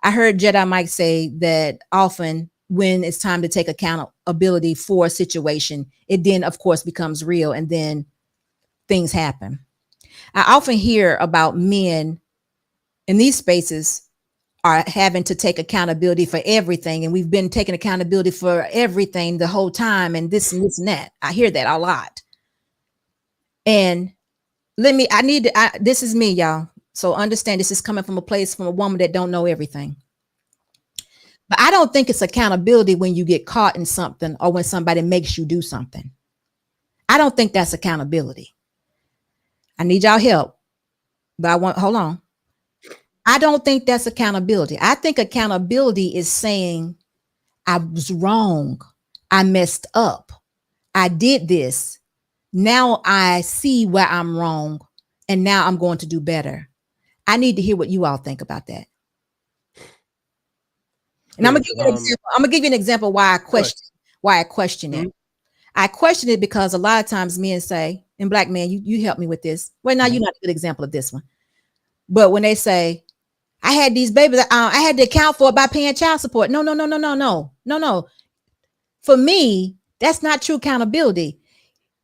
I heard Jedi Mike say that often when it's time to take accountability for a situation, it then, of course, becomes real and then things happen. I often hear about men in these spaces are having to take accountability for everything. And we've been taking accountability for everything the whole time and this and that. I hear that a lot. And this is me, y'all. So understand this is coming from a place from a woman that don't know everything. But I don't think it's accountability when you get caught in something or when somebody makes you do something. I don't think that's accountability. I need y'all help. But hold on. I don't think that's accountability. I think accountability is saying I was wrong. I messed up. I did this. Now I see where I'm wrong. And now I'm going to do better. I need to hear what you all think about that. And I'm gonna give you an example. I'm gonna give you an example why I question it. I question it because a lot of times men say, and black men, you help me with this. Well, now you're not a good example of this one. But when they say, I had these babies, I had to account for it by paying child support. No. For me, that's not true accountability.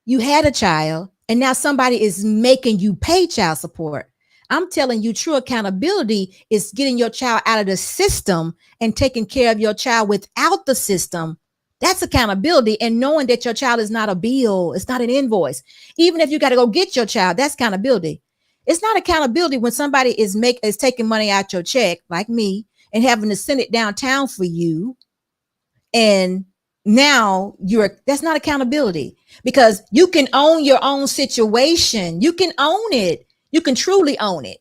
You had a child and now somebody is making you pay child support. I'm telling you, true accountability is getting your child out of the system and taking care of your child without the system. That's accountability, and knowing that your child is not a bill, it's not an invoice. Even if you got to go get your child, that's accountability. It's not accountability when somebody is taking money out your check, like me, and having to send it downtown for you. And now that's not accountability, because you can own your own situation. You can own it. You can truly own it.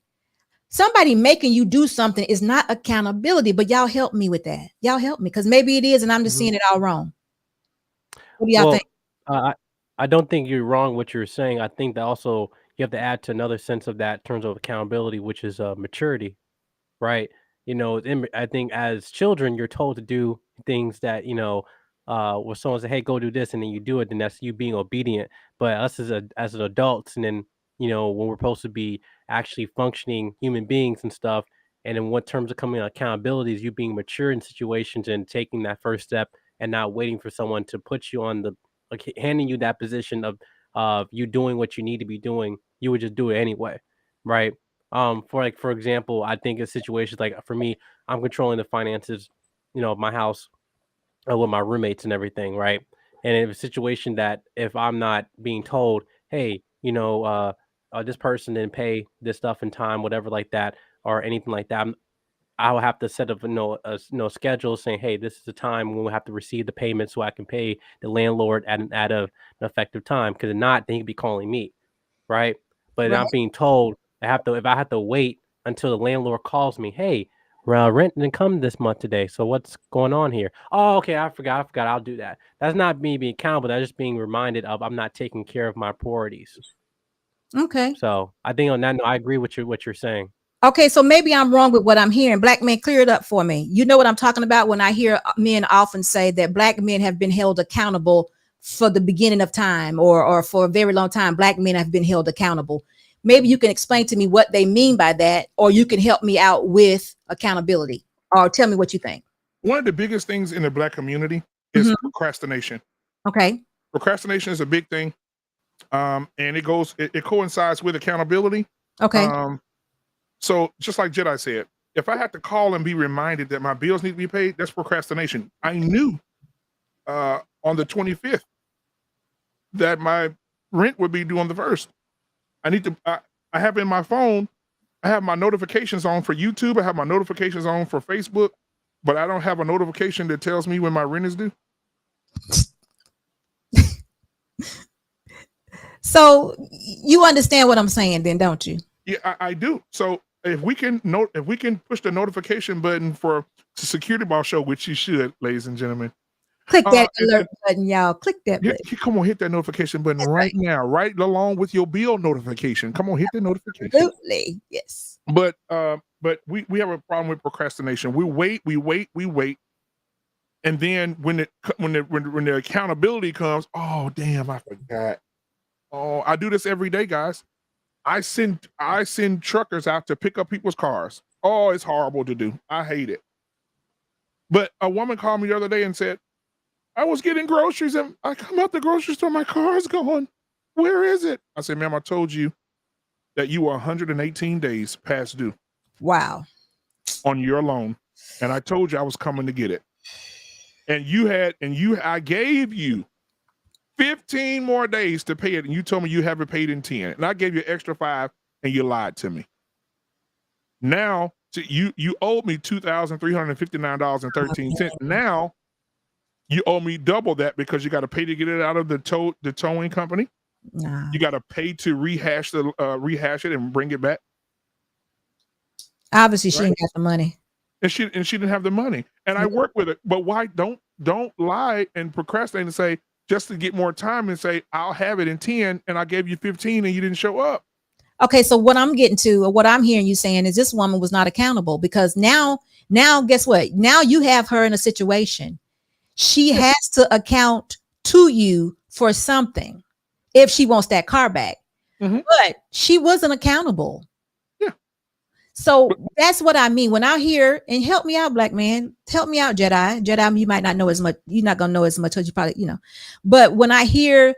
Somebody making you do something is not accountability, but y'all help me with that. Y'all help me, because maybe it is, and I'm just seeing it all wrong. What do y'all think? I don't think you're wrong what you're saying. I think that also you have to add to another sense of that in terms of accountability, which is maturity, right? I think as children, you're told to do things that, where someone says, hey, go do this, and then you do it, then that's you being obedient. But us as an adults, and then, when we're supposed to be actually functioning human beings and stuff, and in what terms of coming on accountability is you being mature in situations and taking that first step and not waiting for someone to put you on handing you that position of you doing what you need to be doing. You would just do it anyway, right? For example, I think in situations like for me, I'm controlling the finances, of my house with my roommates and everything, right? And in a situation that if I'm not being told, hey, this person didn't pay this stuff in time, whatever like that, or anything like that, I will have to set up a schedule saying, hey, this is the time when we have to receive the payment so I can pay the landlord at an effective time. Because if not, then he'd be calling me, right? But I'm being told if I have to wait until the landlord calls me, hey, rent didn't come this month today, so what's going on here? Oh, okay, I forgot. I'll do that. That's not me being accountable. That's just being reminded of I'm not taking care of my priorities. Okay. So I think on that note, I agree with what you're saying. Okay, so maybe I'm wrong with what I'm hearing. Black men, clear it up for me. You know what I'm talking about when I hear men often say that black men have been held accountable for the beginning of time, or for a very long time, black men have been held accountable. Maybe you can explain to me what they mean by that, or you can help me out with accountability, or tell me what you think. One of the biggest things in the black community is procrastination. Okay. Procrastination is a big thing. And it coincides with accountability. Okay. So just like Jedi said, if I had to call and be reminded that my bills need to be paid, that's procrastination. I knew on the 25th that my rent would be due on the 1st. I have in my phone, I have my notifications on for YouTube. I have my notifications on for Facebook, but I don't have a notification that tells me when my rent is due. So you understand what I'm saying then, don't you? Yeah, I do. So if we can push the notification button for the Security Boss Show, which you should, ladies and gentlemen. Click that alert button, y'all. Click that button. Come on, hit that notification button right now, right along with your bill notification. Come on, hit the notification. Absolutely, yes. But we have a problem with procrastination. We wait, and then when the accountability comes, oh damn, I forgot. Oh, I do this every day, guys. I send truckers out to pick up people's cars. Oh, it's horrible to do. I hate it. But a woman called me the other day and said, I was getting groceries and I come out the grocery store, my car's gone. Where is it? I said, ma'am, I told you that you were 118 days past due. Wow. On your loan. And I told you I was coming to get it. And I gave you 15 more days to pay it, and you told me you haven't paid in 10. And I gave you extra 5, and you lied to me. Now, you owed me $2,359.13. Now, you owe me double that because you got to pay to get it out of the towing company. Nah. You got to pay to rehash it and bring it back. Obviously, she ain't got the money. And she didn't have the money. And I work with it. But why don't lie and procrastinate and say, just to get more time and say, I'll have it in 10 and I gave you 15 and you didn't show up. Okay, so what I'm getting to, or what I'm hearing you saying, is this woman was not accountable, because now guess what? Now you have her in a situation. She has to account to you for something if she wants that car back. But she wasn't accountable. Yeah. So that's what I mean when I hear, and help me out, black man, help me out, Jedi, you might not know as much. You're not going to know as much as you probably, but when I hear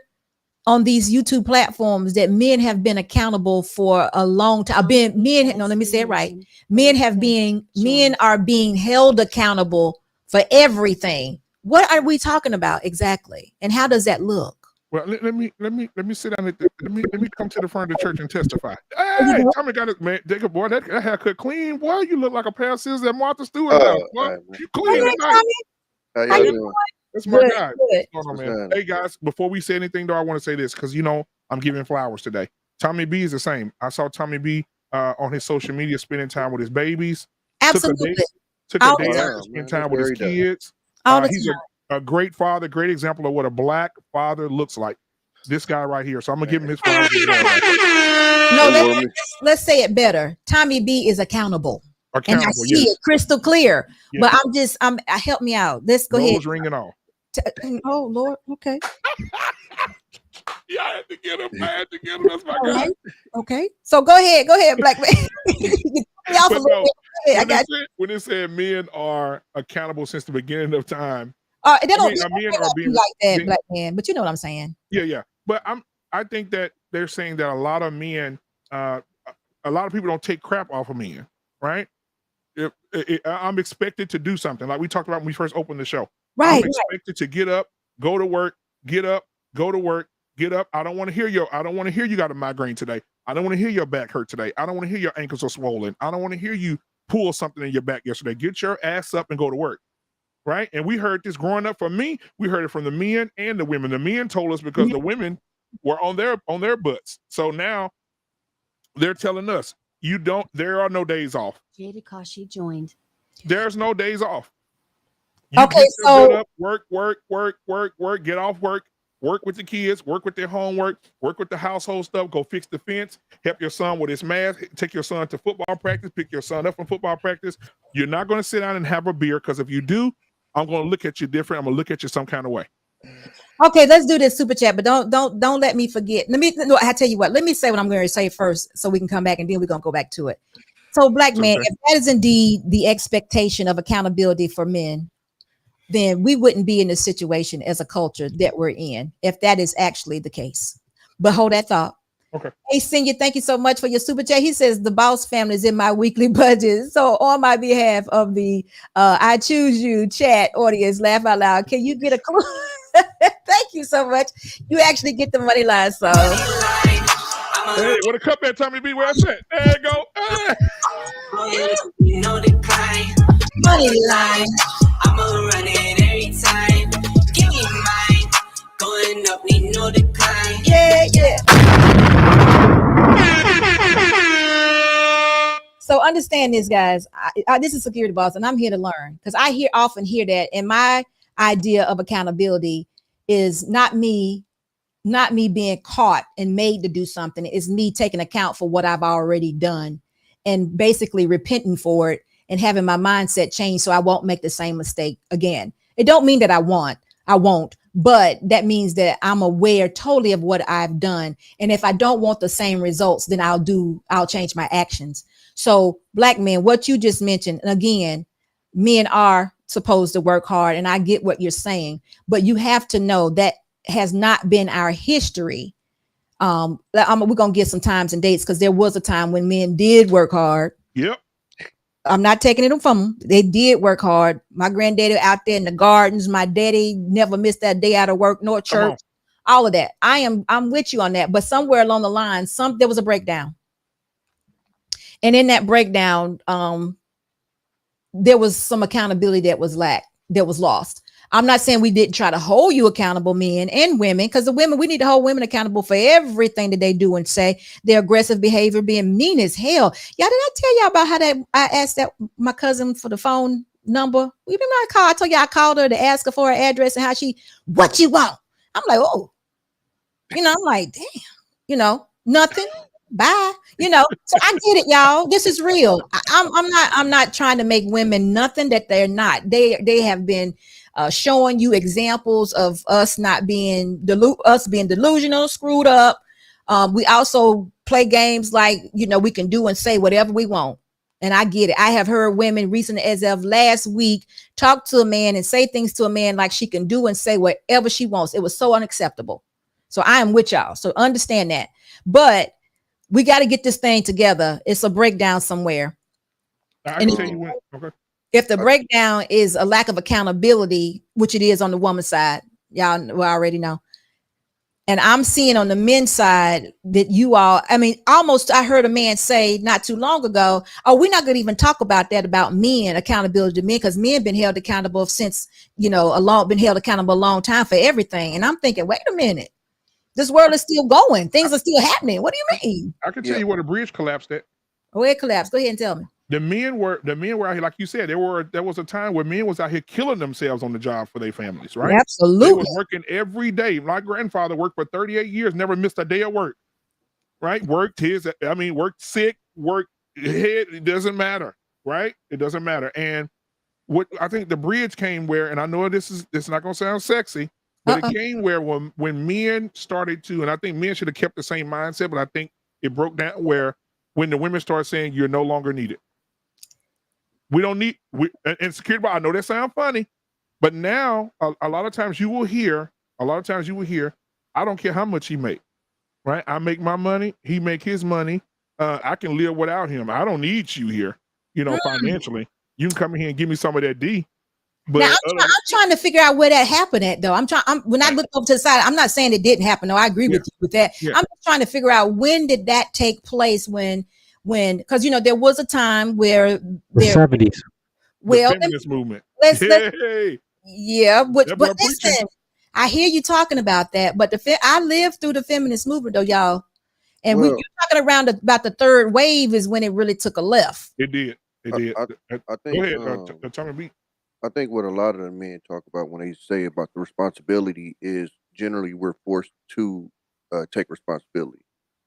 on these YouTube platforms that men have been accountable for a long time, let me say it right. Men are being held accountable for everything. What are we talking about exactly? And how does that look? Well, let me sit down. Let me come to the front of the church and testify. Hey, Tommy got it, man. Jacob, boy, that haircut clean. Boy, you look like a pair of scissors that Martha Stewart. You clean tonight. How you doing? That's my guy. What's going on, man? Hey guys, before we say anything though, I want to say this because I'm giving flowers today. Tommy B is the same. I saw Tommy B on his social media spending time with his babies. Absolutely. Took a day out to spend time with his kids. He's a great father, great example of what a black father looks like. This guy right here. So I'm gonna give him his flowers. No, let's say it better. Tommy B is accountable. And I see it crystal clear. Yes. But help me out. Let's go ahead. Ringing off. Oh Lord. Okay. Yeah, I had to get him. That's my guy. Okay. So go ahead, black man. When it said men are accountable since the beginning of time. They don't be like that, black man. But you know what I'm saying. Yeah. But I think that they're saying that a lot of men, a lot of people don't take crap off of men, right? I'm expected to do something like we talked about when we first opened the show. Right. I'm expected to get up, go to work, get up, go to work, get up. I don't want to hear you got a migraine today. I don't want to hear your back hurt today. I don't want to hear your ankles are swollen. I don't want to hear you pull something in your back yesterday. Get your ass up and go to work. Right. And we heard this growing up from me. We heard it from the men and the women. The men told us because the women were on their butts. So now they're telling us there are no days off. Jada Kashi joined. There's no days off. So work, get off work with the kids, work with their homework, work with the household stuff, go fix the fence, help your son with his math, take your son to football practice, pick your son up from football practice. You're not going to sit down and have a beer because if you do, I'm going to look at you different. I'm going to look at you some kind of way. Okay, let's do this super chat, but don't let me forget. I tell you what, let me say what I'm going to say first so we can come back and then we're going to go back to it. So black man, if that is indeed the expectation of accountability for men, then we wouldn't be in the situation as a culture that we're in if that is actually the case. But hold that thought. Okay. Hey, Senior, thank you so much for your super chat. He says the boss family is in my weekly budget. So on my behalf of the I Choose You chat audience, laugh out loud. Can you get a clue? Thank you so much. You actually get the money line. So hey, what a cup at Tommy B. Where I at? There you go. Money line. I'ma run it every time. Give me mine. Going up, need no decline. Yeah. So understand this, guys. This is Security Boss, and I'm here to learn because I often hear that. And my idea of accountability is not me being caught and made to do something. It's me taking account for what I've already done and basically repenting for it and having my mindset change so I won't make the same mistake again. It don't mean that I won't, but that means that I'm aware totally of what I've done. And if I don't want the same results, then I'll change my actions. So black men, what you just mentioned, and again, men are supposed to work hard, and I get what you're saying, but you have to know that has not been our history. We're going to get some times and dates because there was a time when men did work hard. Yep. I'm not taking it from them. They did work hard. My granddaddy out there in the gardens. My daddy never missed that day out of work nor church. All of that. I'm with you on that. But somewhere along the line, there was a breakdown. And in that breakdown, there was some accountability that was lost. I'm not saying we didn't try to hold you accountable, men and women, because the women, we need to hold women accountable for everything that they do and say. Their aggressive behavior, being mean as hell. Y'all, did I tell y'all about how that I asked that my cousin for the phone number? We remember I told you I called her to ask her for her address and how what you want? I'm like, oh, I'm like, damn, nothing. Bye. So I get it, y'all. This is real. I'm not trying to make women nothing that they're not. They have been showing you examples of us not being delusional, screwed up. We also play games like, we can do and say whatever we want. And I get it. I have heard women recently, as of last week, talk to a man and say things to a man like she can do and say whatever she wants. It was so unacceptable. So I am with y'all. So understand that. But we got to get this thing together. It's a breakdown somewhere. I can tell you what. Okay. If the breakdown is a lack of accountability, which it is on the woman's side, y'all already know. And I'm seeing on the men's side that I heard a man say not too long ago, oh, we're not going to even talk about that, about men, accountability to men, because men been held accountable since, been held accountable a long time for everything. And I'm thinking, wait a minute. This world is still going. Things are still happening. What do you mean? I can tell you where the bridge collapsed at. Oh, it collapsed. Go ahead and tell me. The men were out here, like you said, there was a time where men was out here killing themselves on the job for their families, right? Absolutely. They was working every day. My grandfather worked for 38 years, never missed a day of work, right? Worked sick, worked head. It doesn't matter, right? It doesn't matter. And what I think the bridge came where, and I know this is not going to sound sexy, but it came where when men started to, and I think men should have kept the same mindset, but I think it broke down where when the women started saying you're no longer needed. We don't need, and security, I know that sounds funny, but now a lot of times you will hear, I don't care how much he make, right? I make my money, he make his money. I can live without him. I don't need you here, financially. You can come in here and give me some of that D. But now I'm trying to figure out where that happened at, though. When I look over to the side, I'm not saying it didn't happen. No, I agree with you with that. Yeah. I'm just trying to figure out, when did that take place? Because there was a time where the 70s. Well, the feminist movement. But listen, I hear you talking about that, but I lived through the feminist movement, though, y'all. And we're talking around about the third wave is when it really took a left. It did. It did. I think. Go ahead, Tommy B. I think what a lot of the men talk about when they say about the responsibility is generally we're forced to take responsibility.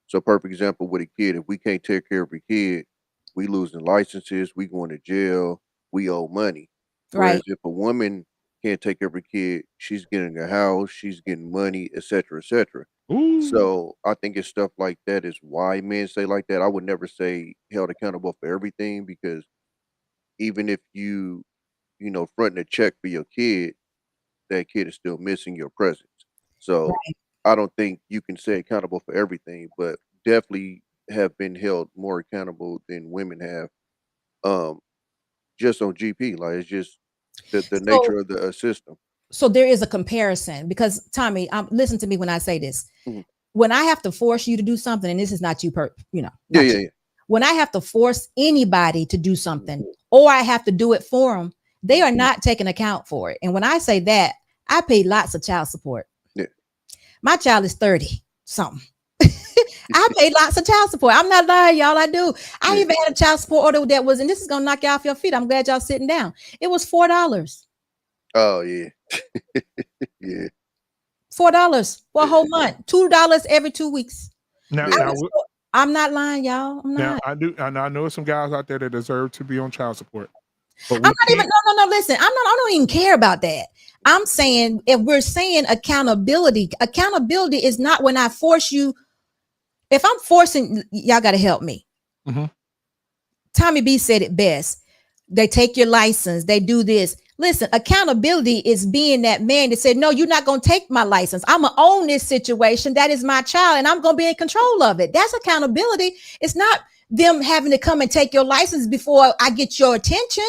So, perfect example with a kid, if we can't take care of a kid, we losing licenses, we going to jail, we owe money. Right. Whereas if a woman can't take care of a kid, she's getting a house, she's getting money, etc., etc. So I think it's stuff like that is why men say like that. I would never say held accountable for everything, because even if you fronting a check for your kid, that kid is still missing your presence. So I don't think you can say accountable for everything, but definitely have been held more accountable than women have. Just on GP, like it's just the nature of the system. So there is a comparison, because Tommy, listen to me when I say this. Mm-hmm. When I have to force you to do something, and this is not you, Yeah. When I have to force anybody to do something, or I have to do it for them, they are not taking account for it. And when I say that, I pay lots of child support. Yeah. My child is 30 something. I pay lots of child support. I'm not lying, y'all. I do. I even had a child support order that was, and this is gonna knock you off your feet. I'm glad y'all sitting down. It was $4. Oh yeah. Yeah. $4 for a whole month. $2 every 2 weeks. Now, I'm not lying, y'all. I'm not. I know some guys out there that deserve to be on child support. I'm not even. No. Listen, I don't even care about that. I'm saying, if we're saying accountability is not when I force you. If I'm forcing, y'all got to help me. Mm-hmm. Tommy B said it best. They take your license. They do this. Listen, accountability is being that man that said, no, you're not going to take my license. I'm going to own this situation. That is my child, and I'm going to be in control of it. That's accountability. It's not them having to come and take your license before I get your attention.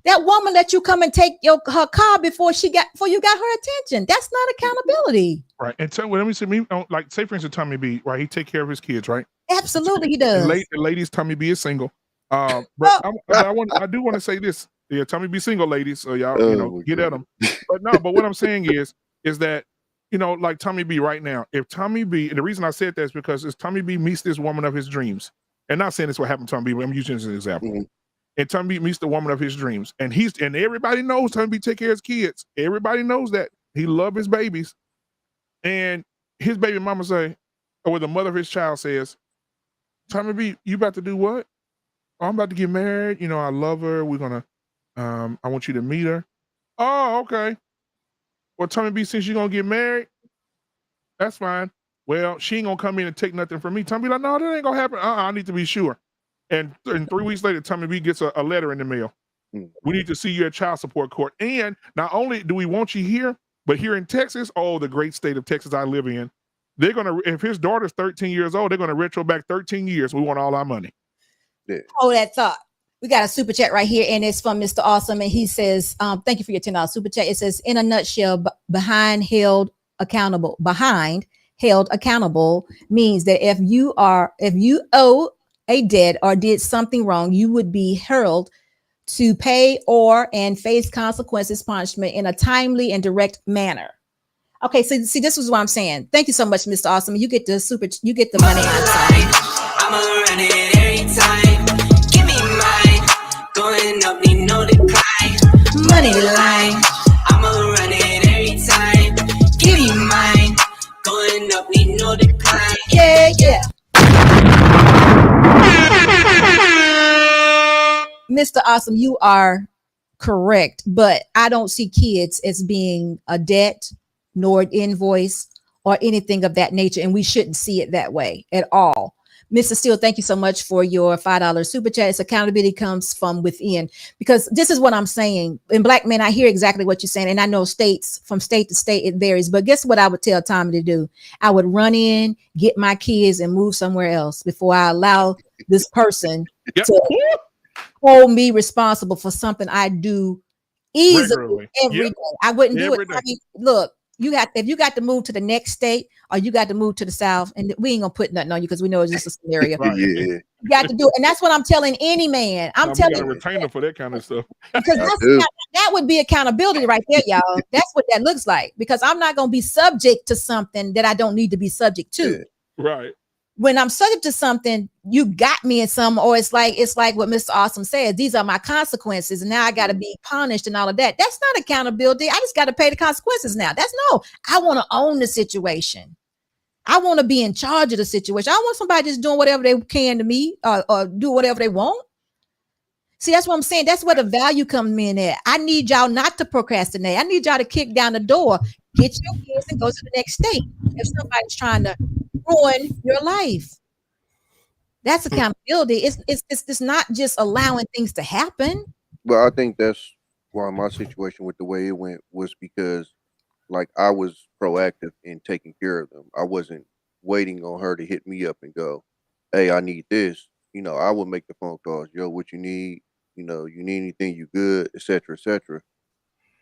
That woman let you come and take her car before you got her attention. That's not accountability. Right. And let me say, like, say for instance, Tommy B, right? He take care of his kids, right? Absolutely, he does. The ladies, Tommy B is single. But I do want to say this. Yeah, Tommy be single, ladies. So y'all, Oh, get at them. But no, but what I'm saying is that, like Tommy B right now, if Tommy B, and the reason I said that is because if Tommy B meets this woman of his dreams, and not saying this what happened to Tommy B, but I'm using this as an example. Mhm. And Tommy B meets the woman of his dreams, and everybody knows Tommy B take care of his kids. Everybody knows that he loves his babies, and his baby mama say, or the mother of his child says, Tommy B, you about to do what? Oh, I'm about to get married. I love her. We're gonna. I want you to meet her. Oh, okay. Well, Tommy B, since you're gonna get married, that's fine. Well, she ain't gonna come in and take nothing from me. Tommy B like, no, that ain't gonna happen. I need to be sure. And 3 weeks later, Tommy B gets a letter in the mail. We need to see you at child support court. And not only do we want you here, but here in Texas, the great state of Texas I live in, they're gonna, if his daughter's 13 years old, they're gonna retro back 13 years. We want all our money. Yeah. Hold that thought. We got a super chat right here, and it's from Mr. Awesome, and he says, "Thank you for your $10 super chat." It says, "In a nutshell, behind held accountable means that if you owe a debt or did something wrong, you would be held to pay and face consequences, punishment in a timely and direct manner." Okay, so see, this is what I'm saying. Thank you so much, Mr. Awesome. You get the money. I'ma run it every time. Give me mine. Going up, need no decline. Money line. I'ma run it every time. Give me mine. Going up, need no decline. Yeah. Mr. Awesome, you are correct, but I don't see kids as being a debt nor an invoice or anything of that nature, and we shouldn't see it that way at all. Mr. Steele, thank you so much for your $5 super chat. It's accountability comes from within, because this is what I'm saying. In Black Men, I hear exactly what you're saying, and I know from state to state it varies, but guess what I would tell Tommy to do? I would run in, get my kids, and move somewhere else before I allow this person to hold me responsible for something I do easily every day. I wouldn't do it. I mean, look, if you got to move to the next state or you got to move to the South, and we ain't gonna put nothing on you because we know it's just a scenario. Yeah. You got to do it, and that's what I'm telling any man. I'm telling you, a retainer for that kind of stuff. because that would be accountability right there, y'all. That's what that looks like, because I'm not gonna be subject to something that I don't need to be subject to. Yeah. Right. When I'm subject to something, you got me in some, or it's like what Mr. Awesome says. These are my consequences, and now I got to be punished and all of that. That's not accountability. I just got to pay the consequences now. I want to own the situation. I want to be in charge of the situation. I don't want somebody just doing whatever they can to me or do whatever they want. See, that's what I'm saying. That's where the value comes in at. I need y'all not to procrastinate. I need y'all to kick down the door, get your kids, and go to the next state. If somebody's trying to ruin your life, that's accountability. It's not just allowing things to happen. Well, I think that's why my situation with the way it went was because, like, I was proactive in taking care of them. I wasn't waiting on her to hit me up and go, "Hey, I need this." I would make the phone calls. "Yo, what you need? You need anything? You good?" Etc. Etc.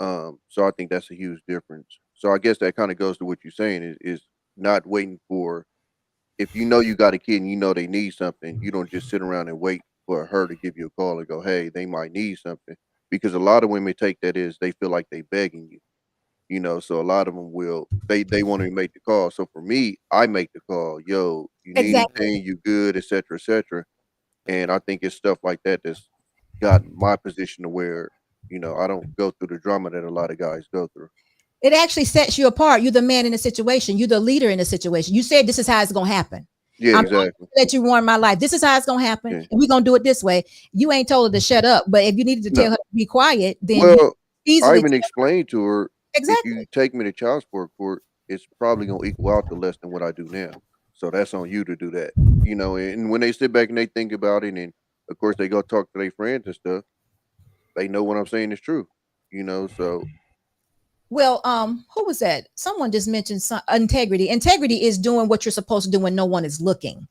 So I think that's a huge difference. So I guess that kind of goes to what you're saying is not waiting for, if you got a kid and they need something, you don't just sit around and wait for her to give you a call and go, "Hey, they might need something," because a lot of women take that as they feel like they begging you. So a lot of them they want to make the call. So for me, I make the call. "Yo, you need anything? You good?" Etc. Etc. And I think it's stuff like that that's got my position to where I don't go through the drama that a lot of guys go through. It actually sets you apart. You're the man in the situation. You're the leader in the situation. You said this is how it's gonna happen. Yeah, I'm exactly. not let you ruin my life. This is how it's gonna happen. Yeah. And we're gonna do it this way. You ain't told her to shut up, but if you needed to tell her to be quiet, then Well, easily I even explained to her, exactly. if you take me to child support court, it's probably gonna equal out to less than what I do now. So that's on you to do that. And when they sit back and they think about it, and of course they go talk to their friends and stuff, they know what I'm saying is true. So Well, who was that? Someone just mentioned integrity. Integrity is doing what you're supposed to do when no one is looking.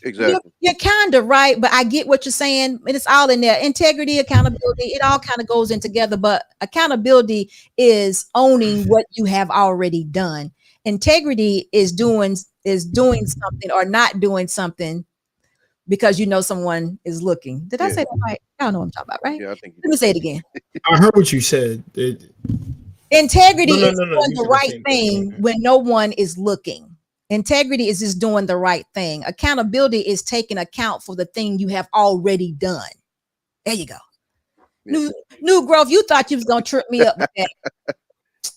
exactly. You're kind of right, but I get what you're saying, and it's all in there. Integrity, accountability, it all kind of goes in together. But accountability is owning what you have already done. Integrity is doing something or not doing something because you know someone is looking. Did I Yeah. say that right? I don't know what I'm talking about, right? Yeah, I think you Let me did. say it again. I heard what you said. Integrity No, is doing you the said the right same thing. thing when no one is looking. Integrity is just doing the right thing. Accountability is taking account for the thing you have already done. There you go. Yeah. New growth. You thought you was gonna trip me up with that.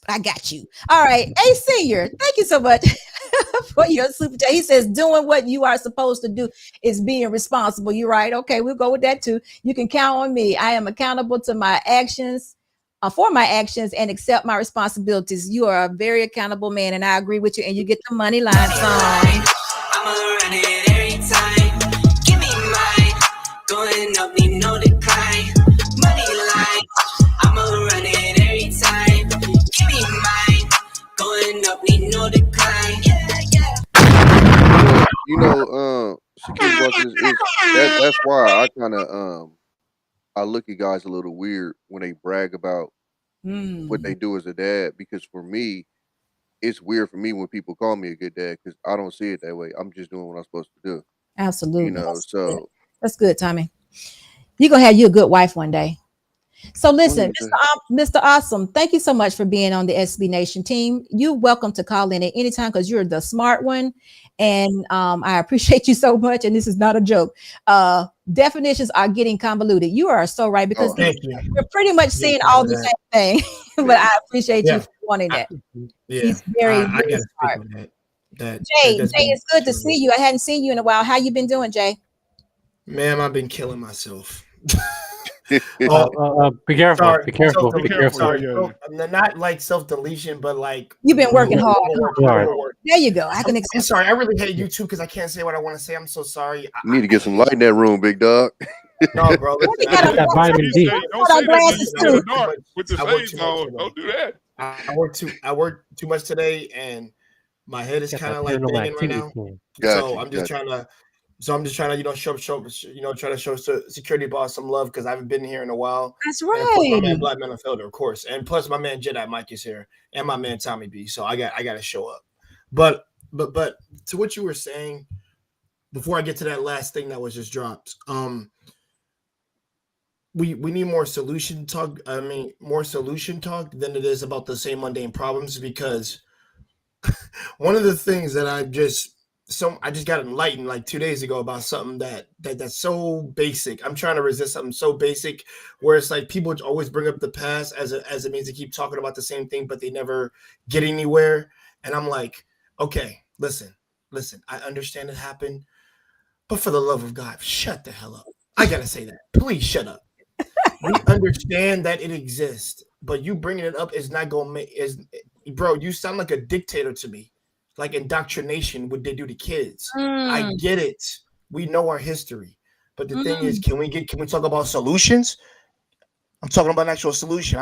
I got you. All right. Hey, senior, thank you so much for your super chat. He says, doing what you are supposed to do is being responsible. You're right. Okay, we'll go with that too. You can count on me. I am accountable to my actions, for my actions, and accept my responsibilities. You are a very accountable man, and I agree with you. And you get the money line song. I'ma run it every time. Give me mine. Going up, need no decline. Money line. I'ma run it every time. Give me mine. Going up, need no decline. Security boss is that's why I kind of I look at guys a little weird when they brag about what they do as a dad, because for me, it's weird for me when people call me a good dad because I don't see it that way. I'm just doing what I'm supposed to do. Absolutely. That's good, Tommy. You're gonna have you a good wife one day. So listen, Mr. Awesome, thank you so much for being on the SB Nation team. You're welcome to call in at any time because you're the smart one. And I appreciate you so much. And this is not a joke. Definitions are getting convoluted. You are so right, because we're pretty much saying all the same thing. But I appreciate you for wanting that. He's very smart. Jay, it's good to see you. I hadn't seen you in a while. How you been doing, Jay? Ma'am, I've been killing myself. Be careful. Sorry, be careful. Be careful. Sorry. Not like self-deletion, but like you've been working hard. There you go. I can accept. I'm sorry. I really hate you too because I can't say what I want to say. I'm so sorry. You need to get some light in that room, big dog. No, bro. That vitamin D. Don't do that. I work too much today, and my head is kind of like banging right now. So I'm just trying to. So I'm just trying to, try to show security boss some love because I haven't been here in a while. That's right. And plus my man Black Man Felder, of course, and plus my man Jedi Mike is here, and my man Tommy B. So I got to show up. But to what you were saying before I get to that last thing that was just dropped, we need more solution talk. I mean, more solution talk than it is about the same mundane problems, because one of the things that I just got enlightened like 2 days ago about something that's so basic. I'm trying to resist something so basic where it's like people always bring up the past as a means to keep talking about the same thing, but they never get anywhere. And I'm like, okay, listen, I understand it happened, but for the love of God, shut the hell up. I gotta say that. Please shut up. We understand that it exists, but you bringing it up is not gonna bro, you sound like a dictator to me. Like indoctrination, what they do to kids. I get it. We know our history, but the thing is, can we talk about solutions? I'm talking about an actual solution.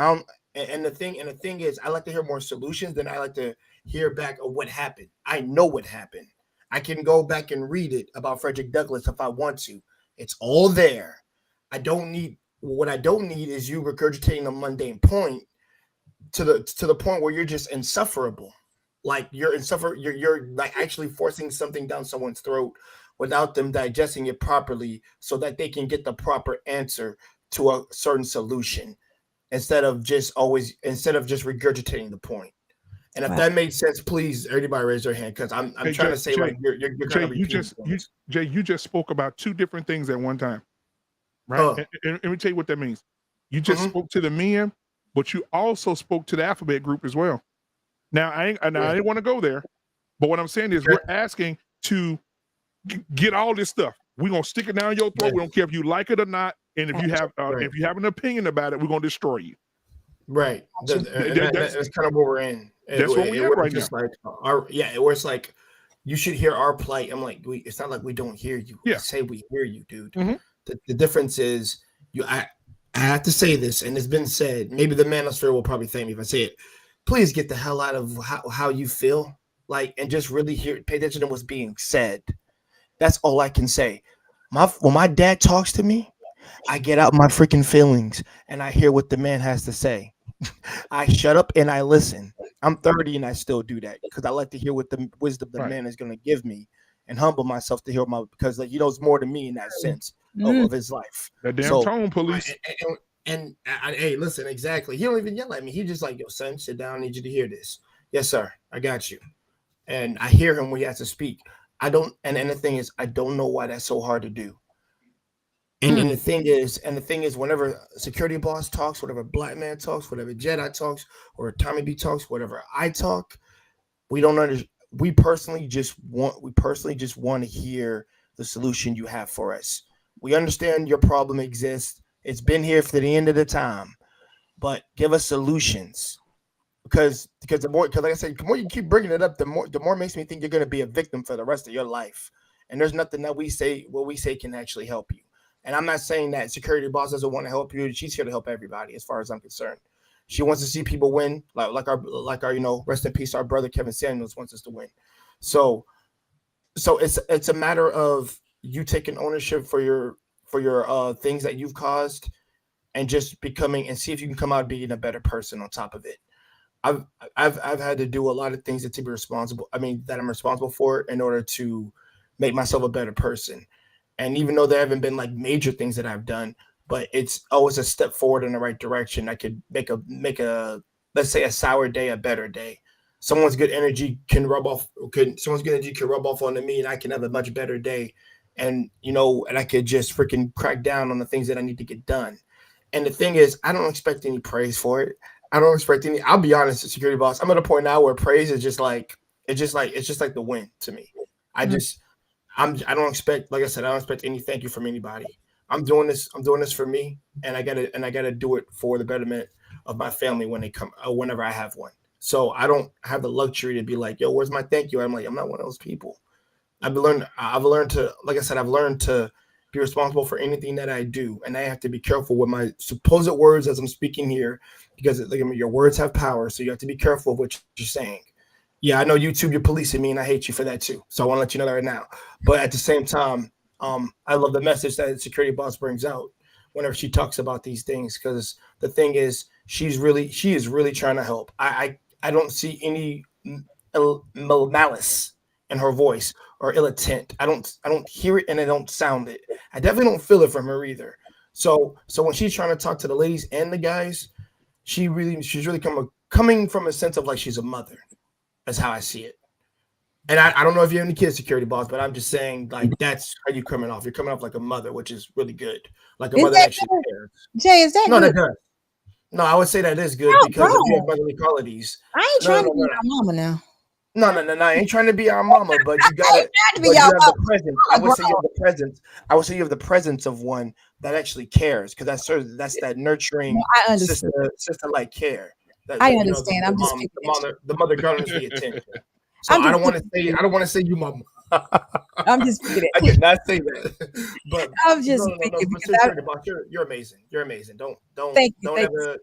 And the thing is, I like to hear more solutions than I like to hear back of what happened. I know what happened. I can go back and read it about Frederick Douglass if I want to. It's all there. What I don't need is you regurgitating a mundane point to the point where you're just insufferable. Like you're like actually forcing something down someone's throat without them digesting it properly so that they can get the proper answer to a certain solution instead of just regurgitating the point. And if that made sense, please everybody raise their hand, because I'm trying to say like you're kind of Jay, you just spoke about two different things at one time, right? And let me tell you what that means. You just spoke to the men, but you also spoke to the alphabet group as well. Now I didn't want to go there, but what I'm saying is we're asking to get all this stuff. We're gonna stick it down your throat. We don't care if you like it or not, and if you have an opinion about it, we're gonna destroy you. Right. That's kind of what we're in. That's what we're right now. Where it's like you should hear our plight. I'm like, it's not like we don't hear you. Yeah. We say we hear you, dude. The difference is I have to say this, and it's been said. Maybe the manosphere will probably thank me if I say it. Please get the hell out of how you feel, like, and just really pay attention to what's being said. That's all I can say. When my dad talks to me, I get out my freaking feelings and I hear what the man has to say. I shut up and I listen. I'm 30 and I still do that because I like to hear what the wisdom the man is going to give me and humble myself to hear because like, he knows more than me in that sense of his life. That damn tone police. And hey, listen, exactly. He don't even yell at me. He just like, yo, son, sit down. I need you to hear this. Yes, sir. I got you. And I hear him when he has to speak. I don't. And the thing is, I don't know why that's so hard to do. And the thing is, whenever security boss talks, whatever black man talks, whatever Jedi talks, or Tommy B talks, whatever I talk, we don't understand. We personally just want to hear the solution you have for us. We understand your problem exists. It's been here for the end of the time, but give us solutions. Because like I said, the more you keep bringing it up, the more makes me think you're going to be a victim for the rest of your life. And there's nothing that we say can actually help you. And I'm not saying that security boss doesn't want to help you. She's here to help everybody, as far as I'm concerned. She wants to see people win, like our rest in peace, our brother Kevin Samuels wants us to win. So it's a matter of you taking ownership for your things that you've caused, and just becoming, and see if you can come out being a better person on top of it. I've had to do a lot of things that I'm responsible for in order to make myself a better person. And even though there haven't been like major things that I've done, but it's always a step forward in the right direction. I could make a let's say a sour day a better day. Someone's good energy can rub off onto me, and I can have a much better day. And and I could just freaking crack down on the things that I need to get done. And the thing is, I don't expect any praise for it. I don't expect any. I'll be honest, security boss. I'm at a point now where praise is just like it's just like the win to me. I don't expect, like I said, I don't expect any thank you from anybody. I'm doing this for me, and I gotta do it for the betterment of my family when they come, whenever I have one. So I don't have the luxury to be like, yo, where's my thank you? I'm not one of those people. I've learned to, like I said, I've learned to be responsible for anything that I do, and I have to be careful with my supposed words as I'm speaking here, because look at me, your words have power, so you have to be careful of what you're saying. Yeah, I know YouTube, you're policing me, and I hate you for that too. So I want to let you know that right now. But at the same time, I love the message that the security boss brings out whenever she talks about these things, because the thing is, she is really trying to help. I don't see any malice in her voice or ill intent. I don't hear it, and I don't sound it. I definitely don't feel it from her either. So when she's trying to talk to the ladies and the guys, she's really coming from a sense of like she's a mother. That's how I see it. And I don't know if you have any kids, security boss, but I'm just saying, like, that's how you're coming off. You're coming off like a mother, which is really good. Like a mother that actually cares. Jay, is that no, good? That does. No, I would say that is good because of your motherly qualities. I ain't trying to be our mama now. No. I ain't trying to be our mama, but you got it. You have the presence. I would say you have the presence. I would say you have the presence of one that actually cares, because that's that nurturing sister-like care. I understand. I'm just the mother garners the attention. So I don't want to say you mama. I'm just picking I did not say that. But I'm just thinking you're amazing. You're amazing. Don't ever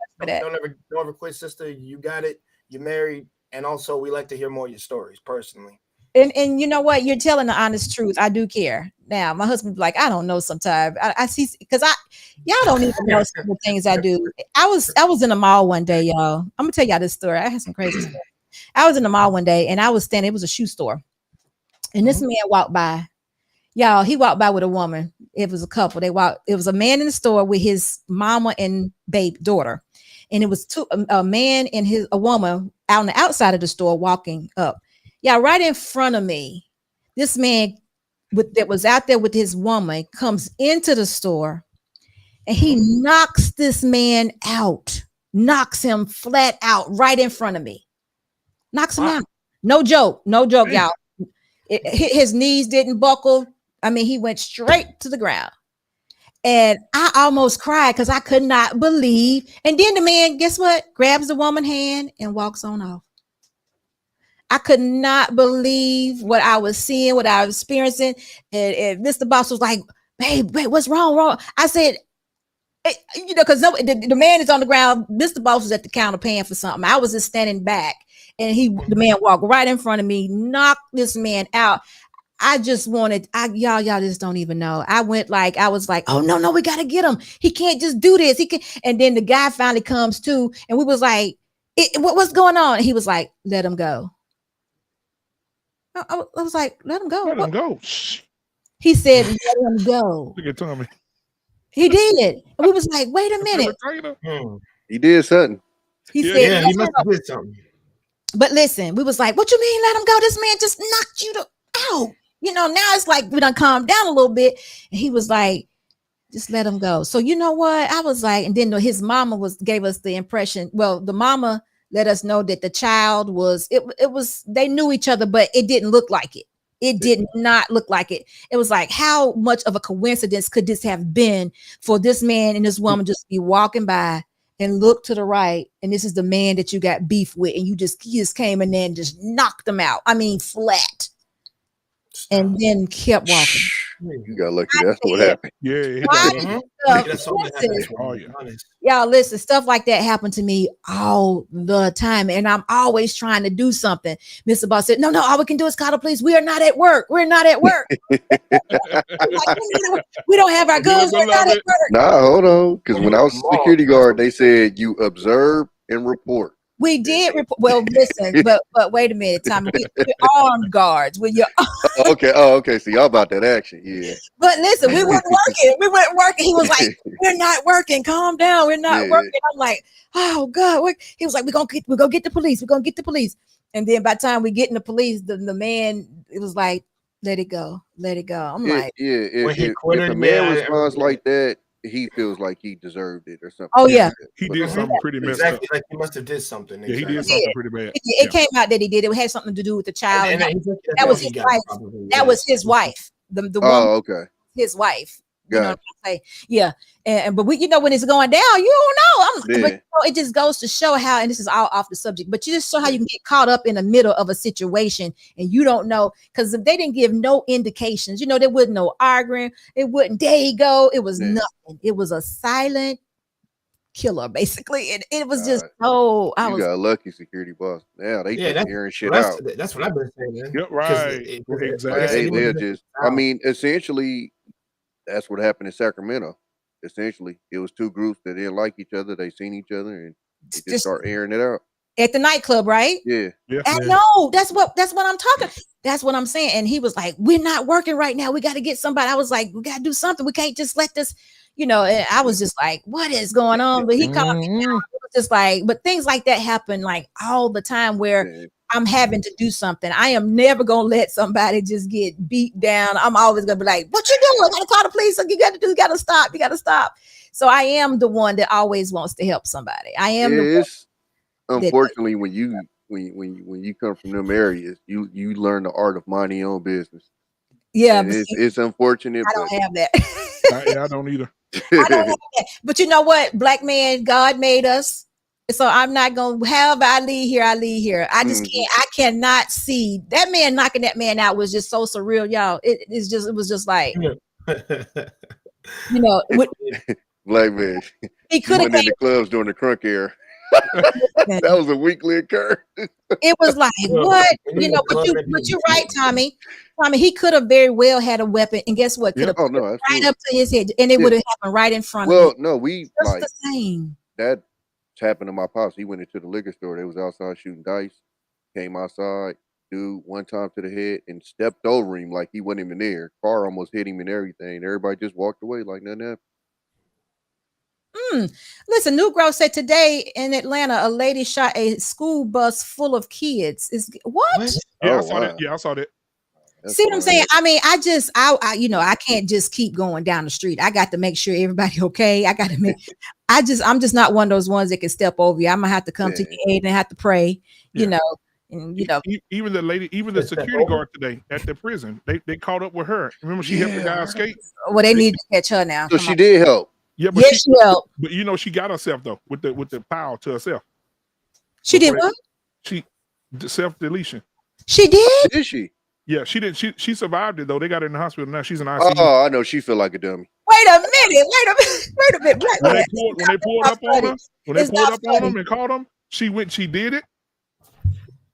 quit, sister. You got it. You're married, and also we like to hear more of your stories personally. And you know what? You're telling the honest truth. I do care. Now, my husband be like, I don't know sometimes. I see, because y'all don't even know some of the things I do. I was in the mall one day, y'all. I'm gonna tell y'all this story. I had some crazy stuff. I was in the mall one day, and I was standing. It was a shoe store, and this man walked by. Y'all, he walked by with a woman. It was a couple. It was a man in the store with his mama and daughter, and it was a man and a woman out on the outside of the store walking up. Yeah, right in front of me, this man that was out there with his woman comes into the store, and he knocks this man out, knocks him flat out right in front of me, knocks him out. No joke, y'all. His knees didn't buckle. I mean, he went straight to the ground, and I almost cried because I could not believe. And then the man, guess what? Grabs the woman's hand and walks on off. I could not believe what I was seeing, what I was experiencing. And Mr. Boss was like, babe, what's wrong? I said, because the man is on the ground. Mr. Boss was at the counter paying for something. I was just standing back, and the man walked right in front of me, knocked this man out. I just wanted, y'all just don't even know. I was like, oh no, we got to get him. He can't just do this. He can. And then the guy finally comes to, and we was like, what's going on? And he was like, let him go. I was like, let him go. Let him go. Shh. He said, let him go. Look at Tommy. He did. And we was like, wait a minute. He did something. He Yeah, said, Yeah, he must have did something. but listen, we was like, what you mean let him go? This man just knocked you out. You know, now it's like we done calmed down a little bit. And he was like, just let him go. So you know what? I was like, and then his mama gave us the impression. Well, the mama let us know that the child was they knew each other, but it didn't look like it. It did not look like it. It was like, how much of a coincidence could this have been for this man and this woman just be walking by and look to the right, and this is the man that you got beef with, and he just came in there and just knocked them out. I mean, flat. And then kept walking. You got lucky. That's what happened. Yeah. Y'all listen, stuff like that happened to me all the time, and I'm always trying to do something. Mr. Boss said, no, all we can do is call the police. We are not at work. We're not at work. Like, we don't have our guns. We're not at work. Nah, hold on. Because when I was a security guard, they said you observe and report. We did report. Well, listen, but wait a minute, Tommy. We're armed guards. When you're okay. So y'all about that action, yeah. But listen, we weren't working. We weren't working. He was like, "We're not working. Calm down. We're not working." I'm like, "Oh God!" He was like, "We're gonna get the police. We're gonna get the police." And then by the time we get in the police, the man, it was like, "Let it go. Let it go." I'm like, If a man responds like that, he feels like he deserved it or something. Oh yeah, he did something pretty messed up. Like he must have did something. Yeah, he did something pretty bad. It came out that he did. It had something to do with the child. And that was his wife. That was his wife. The woman. Oh, okay. His wife. Got you know what I'm saying? Yeah. And but we, when it's going down, you don't know. But it just goes to show how, and this is all off the subject, but you just show how you can get caught up in the middle of a situation and you don't know, because if they didn't give no indications, there wasn't no arguing, it wouldn't, there you go. It was nothing. It was a silent killer, basically. And it was just you got lucky, security boss. Now they just hearing shit out. That's what I've been saying, man. Yep, right. Exactly. They're just, I mean, essentially, that's what happened in Sacramento. Essentially, it was two groups that didn't like each other. They seen each other and they just start airing it out at the nightclub, right? Yeah. I know. That's what I'm talking. That's what I'm saying. And he was like, "We're not working right now. We got to get somebody." I was like, "We got to do something. We can't just let this." And I was just like, "What is going on?" But he called me down. It was just like, but things like that happen like all the time where I'm having to do something. I am never gonna let somebody just get beat down. I'm always gonna be like, "What you doing? I gotta call the police. You gotta stop. You gotta stop." So I am the one that always wants to help somebody. I am. Unfortunately, when you come from them areas, you learn the art of minding your own business. Yeah, it's unfortunate. I don't have that. I don't either. I don't have that. But you know what? Black man, God made us. So I'm not going to, however I leave here. I just can't, I cannot see that man knocking that man out was just so surreal, y'all. It was just like, Black man. He could have in the clubs during the crunk era. That was a weekly occurrence. It was like, what? But you're right, Tommy. He could have very well had a weapon, and guess what? Could have right up to his head, and it would have happened right in front of him. Well, no, we just like the same. That happened to my pops. He went into the liquor store. They was outside shooting dice. Came outside, dude, one time to the head and stepped over him like he wasn't even there. Car almost hit him and everything. Everybody just walked away like nothing happened. Listen, New Grove said today in Atlanta, a lady shot a school bus full of kids. What? Yeah, I saw that. Yeah, I saw that. See what I'm saying? I mean, I can't just keep going down the street. I got to make sure everybody okay. I got to make. I'm just not one of those ones that can step over you. I'm gonna have to come to your aid and have to pray. And even the lady, even the security guard today at the prison, they caught up with her. Remember, she helped the guy escape. Well, they need to catch her now. So she did help. Yeah, but she helped. But she got herself though with the power to herself. She did what? She self-deletion. She did? Did she? Yeah, she did. She survived it though. They got her in the hospital now. She's in ICU. Oh, I know. She feel like a dummy. Wait a minute. When they pulled up on her, and caught them, she did it.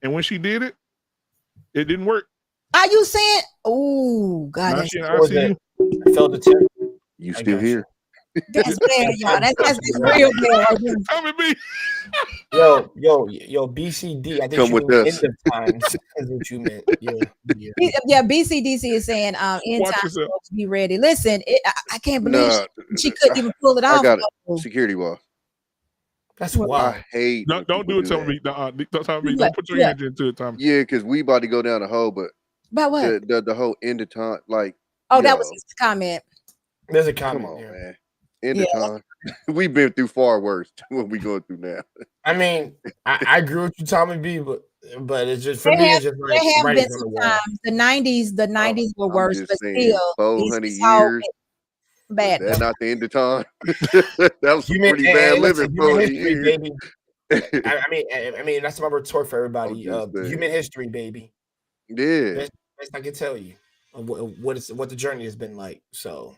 And when she did it, it didn't work. Are you saying? Oh, God. Now she in ICU. I felt the tip. You still here? That's bad, y'all. That's real bad. Tommy B. Yo, BCD. I think Come you with mean us. end of times is what you meant. Yeah. Yeah, BCDC is saying end Watch times, yourself. folks, be ready. Listen, I can't believe Nah, she couldn't even pull it I off. got it. though. Security boss. That's Well, wild. I hate when Don't people do it, do Tommy. that. Don't tell me. What? Don't put your What? energy into it, Tommy. Yeah, because we about to go down the hole, but About what? the whole end of time, like, Oh, that was yo, his comment. There's a come comment on, here. man. End Yeah. of time. We've been through far worse than what we going through now. I mean, I agree with you, Tommy B, but it's just for There me, have, it's just like there have writing been on some the wall. times. The 90s were I'm worse, just but saying, still, 400 it's all years. Was bad. that though. not the end of time? That was some Human, pretty bad living. listen, human 400 history, years. baby. I mean, that's my retort for everybody. I'm just saying. Human history, baby. Yeah. Best I can tell you of what the journey has been like. So,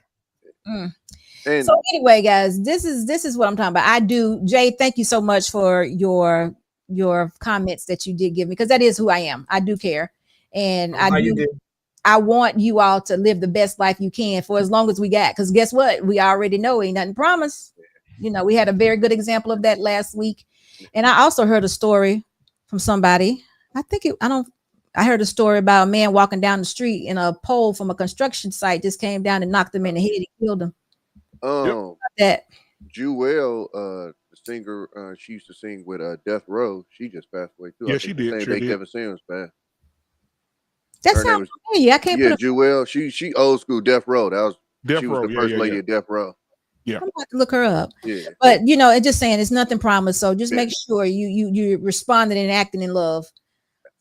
And So anyway, guys, this is what I'm talking about. I do, Jay. Thank you so much for your comments that you did give me, because that is who I am. I do care, and how you do? I want you all to live the best life you can for as long as we got. Because guess what? We already know ain't nothing promised. You know, we had a very good example of that last week, and I also heard a story from somebody. I heard a story about a man walking down the street and a pole from a construction site just came down and knocked him in the head and killed him. That Jewel, the singer, she used to sing with Death Row. She just passed away too. Yeah, she did. Same Sure day did. Kevin Samuels passed. That sounds familiar. I can't put a Jewel. She old school Death Row. She was Row, the first lady of Death Row. Yeah, I'm about to look her up. Yeah. But you know, it's just saying it's nothing promised. So just make sure you responding and acting in love.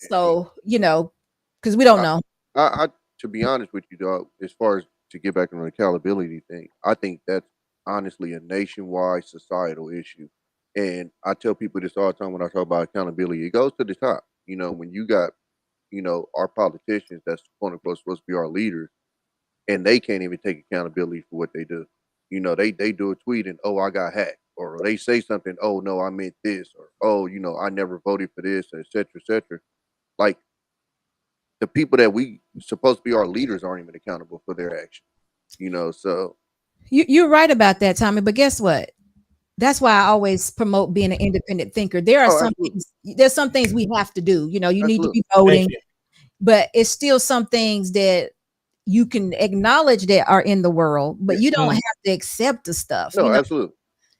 So you know, because we don't know. I to be honest with you, dog, as far as to get back on the accountability thing, I think that's honestly a nationwide societal issue. And I tell people this all the time when I talk about accountability. It goes to the top. You know, when you got, our politicians that's quote unquote supposed to be our leaders, and they can't even take accountability for what they do. You know, they do a tweet and I got hacked, or they say something, oh no, I meant this, or I never voted for this, etc., etc. Like the people that we supposed to be our leaders aren't even accountable for their actions. So You're right about that, Tommy. But guess what? That's why I always promote being an independent thinker. There are there's some things we have to do. You know, you need to be voting, but it's still some things that you can acknowledge that are in the world, but you don't have to accept the stuff. No, absolutely.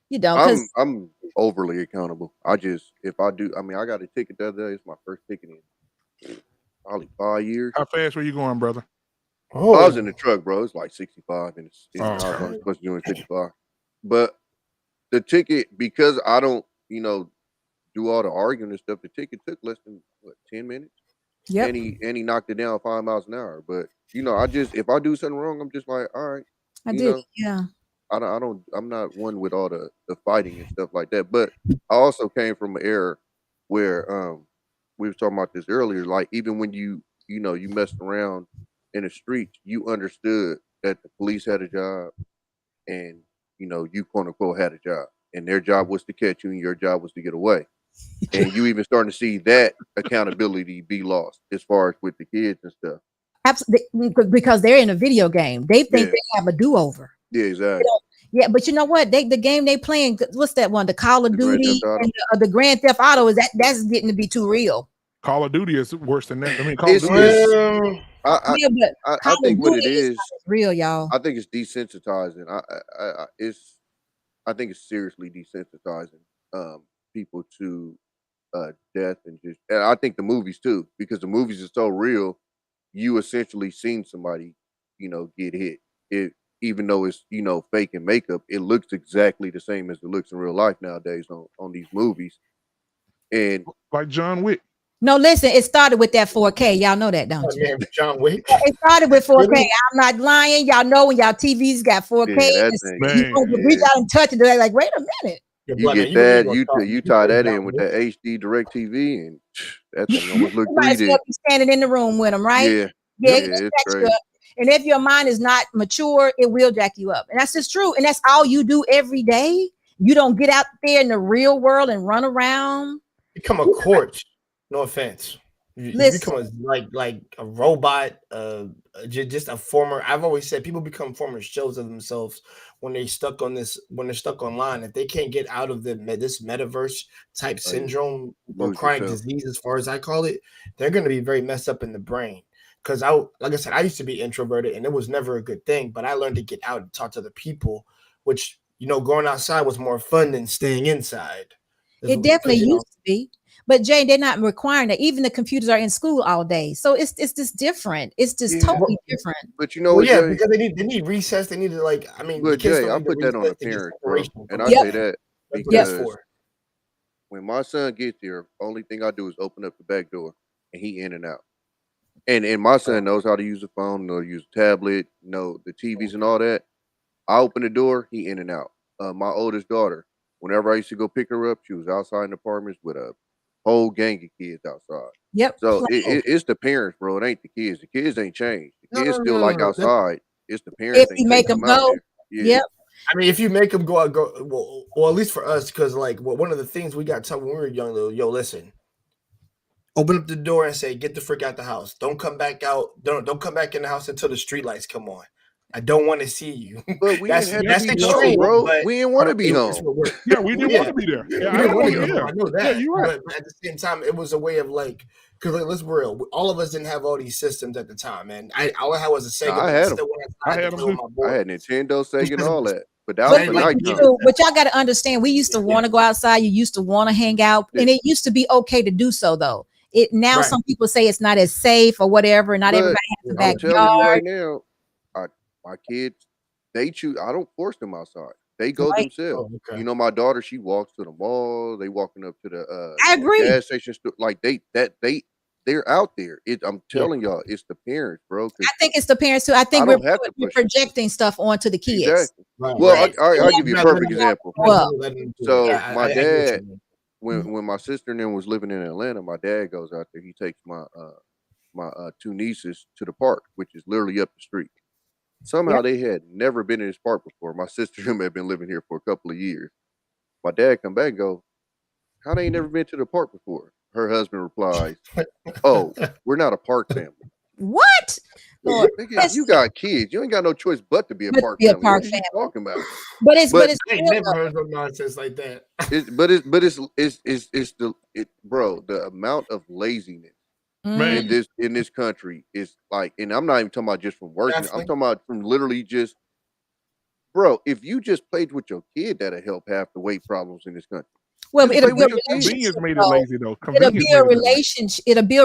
You know, I'm overly accountable. If I do, I got a ticket the other day. It's my first ticket in probably 5 years. How fast were you going, brother? I was in the truck, bro. It's like 65, and I was only supposed to do it 55. But the ticket, because I don't, do all the arguing and stuff, the ticket took less than 10 minutes. Yeah. And he knocked it down 5 miles an hour. But if I do something wrong, I'm just like, all right. Yeah. I'm not one with all the fighting and stuff like that. But I also came from an era where we were talking about this earlier. Like even when you messed around in the streets, you understood that the police had a job, and you quote unquote had a job, and their job was to catch you, and your job was to get away. And you even starting to see that accountability be lost as far as with the kids and stuff. Absolutely, because they're in a video game. They think they have a do-over. Yeah, exactly. Yeah, but you know what? The game they playing, what's that one? The Call of Duty and the Grand Theft Auto, that's getting to be too real. Call of Duty is worse than that. I mean, Call of Duty I think what it is real, y'all. I think it's desensitizing. I think it's seriously desensitizing people to death and I think the movies too, because the movies are so real. You essentially seen somebody, get hit. Even though it's fake and makeup, it looks exactly the same as it looks in real life nowadays on these movies. And like John Wick. No, listen, it started with that 4K. Y'all know that, don't you? John Wick. It started with 4K. Really? I'm not lying. Y'all know when y'all TVs got 4K, you reach out and touch it. They're like, wait a minute. You get that, you tie that in with that HD Direct TV, and that thing almost look 3D. Be standing in the room with them, right? Yeah, it's crazy. And if your mind is not mature, it will jack you up. And that's just true. And that's all you do every day. You don't get out there in the real world and run around. Become a corpse. No offense. You become like a robot, just a former. I've always said people become former shells of themselves when they're stuck online, if they can't get out of this metaverse type syndrome or chronic disease, as far as I call it, they're going to be very messed up in the brain. Because like I said, I used to be introverted and it was never a good thing, but I learned to get out and talk to the people, which, going outside was more fun than staying inside. It definitely used to be. But Jay, they're not requiring that. Even the computers are in school all day. So it's just different. It's just totally different. But because they need recess. They need to But Jay, I put that on the parents, bro. And I say that because when my son gets here, only thing I do is open up the back door and he in and out. And my son knows how to use a phone, knows how to use a tablet, the TVs and all that. I open the door, he in and out. My oldest daughter, whenever I used to go pick her up, she was outside in the apartments with a whole gang of kids outside. Yep. So it's the parents, bro. It ain't the kids. The kids ain't changed. The kids still like outside. It's the parents. If you make them go. Yep. I mean, if you make them go out, well, at least for us, because one of the things we got taught when we were young, listen. Open up the door and say, "Get the frick out the house. Don't come back out. Don't come back in the house until the street lights come on. I don't want to see you." But we that's extreme, bro. We didn't want to be home. Yeah, we didn't want to be there. Yeah, I know that. Yeah, you're right. But at the same time, it was a way of because let's be real. All of us didn't have all these systems at the time, man. All I had was a Sega. I had them. I had Nintendo, Sega, and all that. But that was but y'all got to understand, we used to want to go outside. You used to want to hang out, and it used to be okay to do so, though. Some people say it's not as safe or whatever. Not everybody has a backyard. I'm telling you right now, my kids, they choose. I don't force them outside. They go themselves. Oh, okay. My daughter, she walks to the mall. They walking up to the I agree. Gas station. They're out there. I'm telling y'all, it's the parents, bro. I think it's the parents too. I think we're projecting stuff onto the kids. Exactly. Right. Well, I'll give you a perfect example. So my dad. When my sister and them was living in Atlanta, my dad goes out there. He takes my two nieces to the park, which is literally up the street. Somehow they had never been in this park before. My sister and them had been living here for a couple of years. My dad come back and go, "How they ain't never been to the park before?" Her husband replies, "Oh, we're not a park family." What? Lord, you got kids. You ain't got no choice but to be a park family. What are you talking about? But it's I ain't never heard no nonsense like that. Bro, the amount of laziness in this country is and I'm not even talking about just from working. I'm talking about from literally just, bro, if you just played with your kid, that'll help half the weight problems in this country. Well, it'll build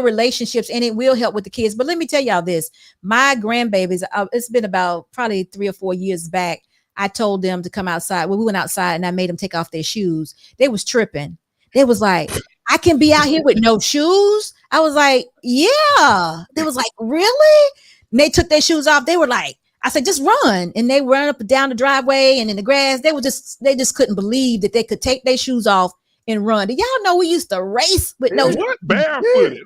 relationships, and it will help with the kids. But let me tell y'all this: my grandbabies. It's been about probably 3 or 4 years back. I told them to come outside. Well, we went outside, and I made them take off their shoes. They was tripping. They was like, "I can be out here with no shoes." I was like, "Yeah." They was like, "Really?" And they took their shoes off. They were like, I said, "Just run." And they ran up and down the driveway and in the grass. They just couldn't believe that they could take their shoes off and run. Did y'all know we used to race with no barefooted?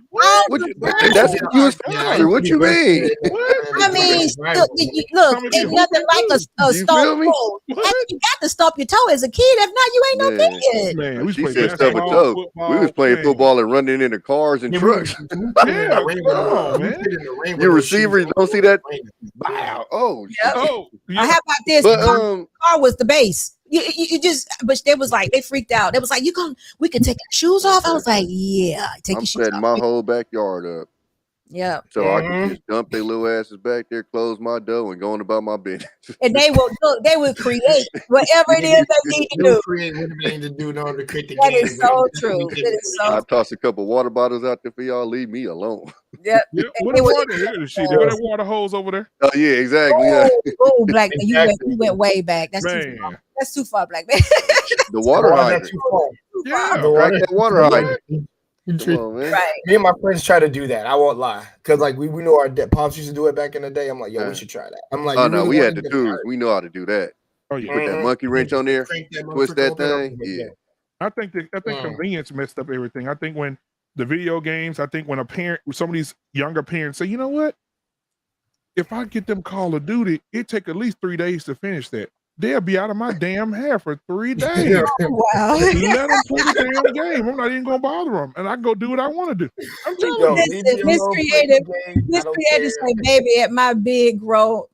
That's what you was faster. What you mean? I mean, look, ain't nothing like a stone cold. You got to stomp your toe as a kid. If not, you ain't no kid. Man, we was playing football and running into cars and trucks. Your receivers don't see that. Wow. Oh, how about this? Car was the base. But they was like, they freaked out. They was like, we can take our shoes off. I was like, yeah, take your shoes off. I'm setting my whole backyard up. Yeah. So I can just dump their little asses back there, close my door, and go on about my business. And they will create whatever it is they need to do. Create whatever they need to do in order to create the game. That is so true. That is so I toss a couple water bottles out there for y'all. Leave me alone. Yep. What that water hose over there? Oh yeah, exactly. Oh, Black man, you went way back. That's too far. That's too far, Black man. The water hydrant. Yeah, crack that water hydrant. Come on, man. Right. Me and my friends try to do that. I won't lie, because we know our pops used to do it back in the day. I'm like, yo, we should try that. I'm like, oh no, we had the tools. We know how to do that. Oh yeah, put that monkey wrench on there, twist that thing. Yeah, I think convenience messed up everything. I think when the video games, when some of these younger parents say, you know what, if I get them Call of Duty, it take at least 3 days to finish that. They'll be out of my damn hair for 3 days. Wow. Let them play the damn game. I'm not even gonna bother them, and I go do what I want to do. I'm telling you, Miss Creative say, baby, at my big grow,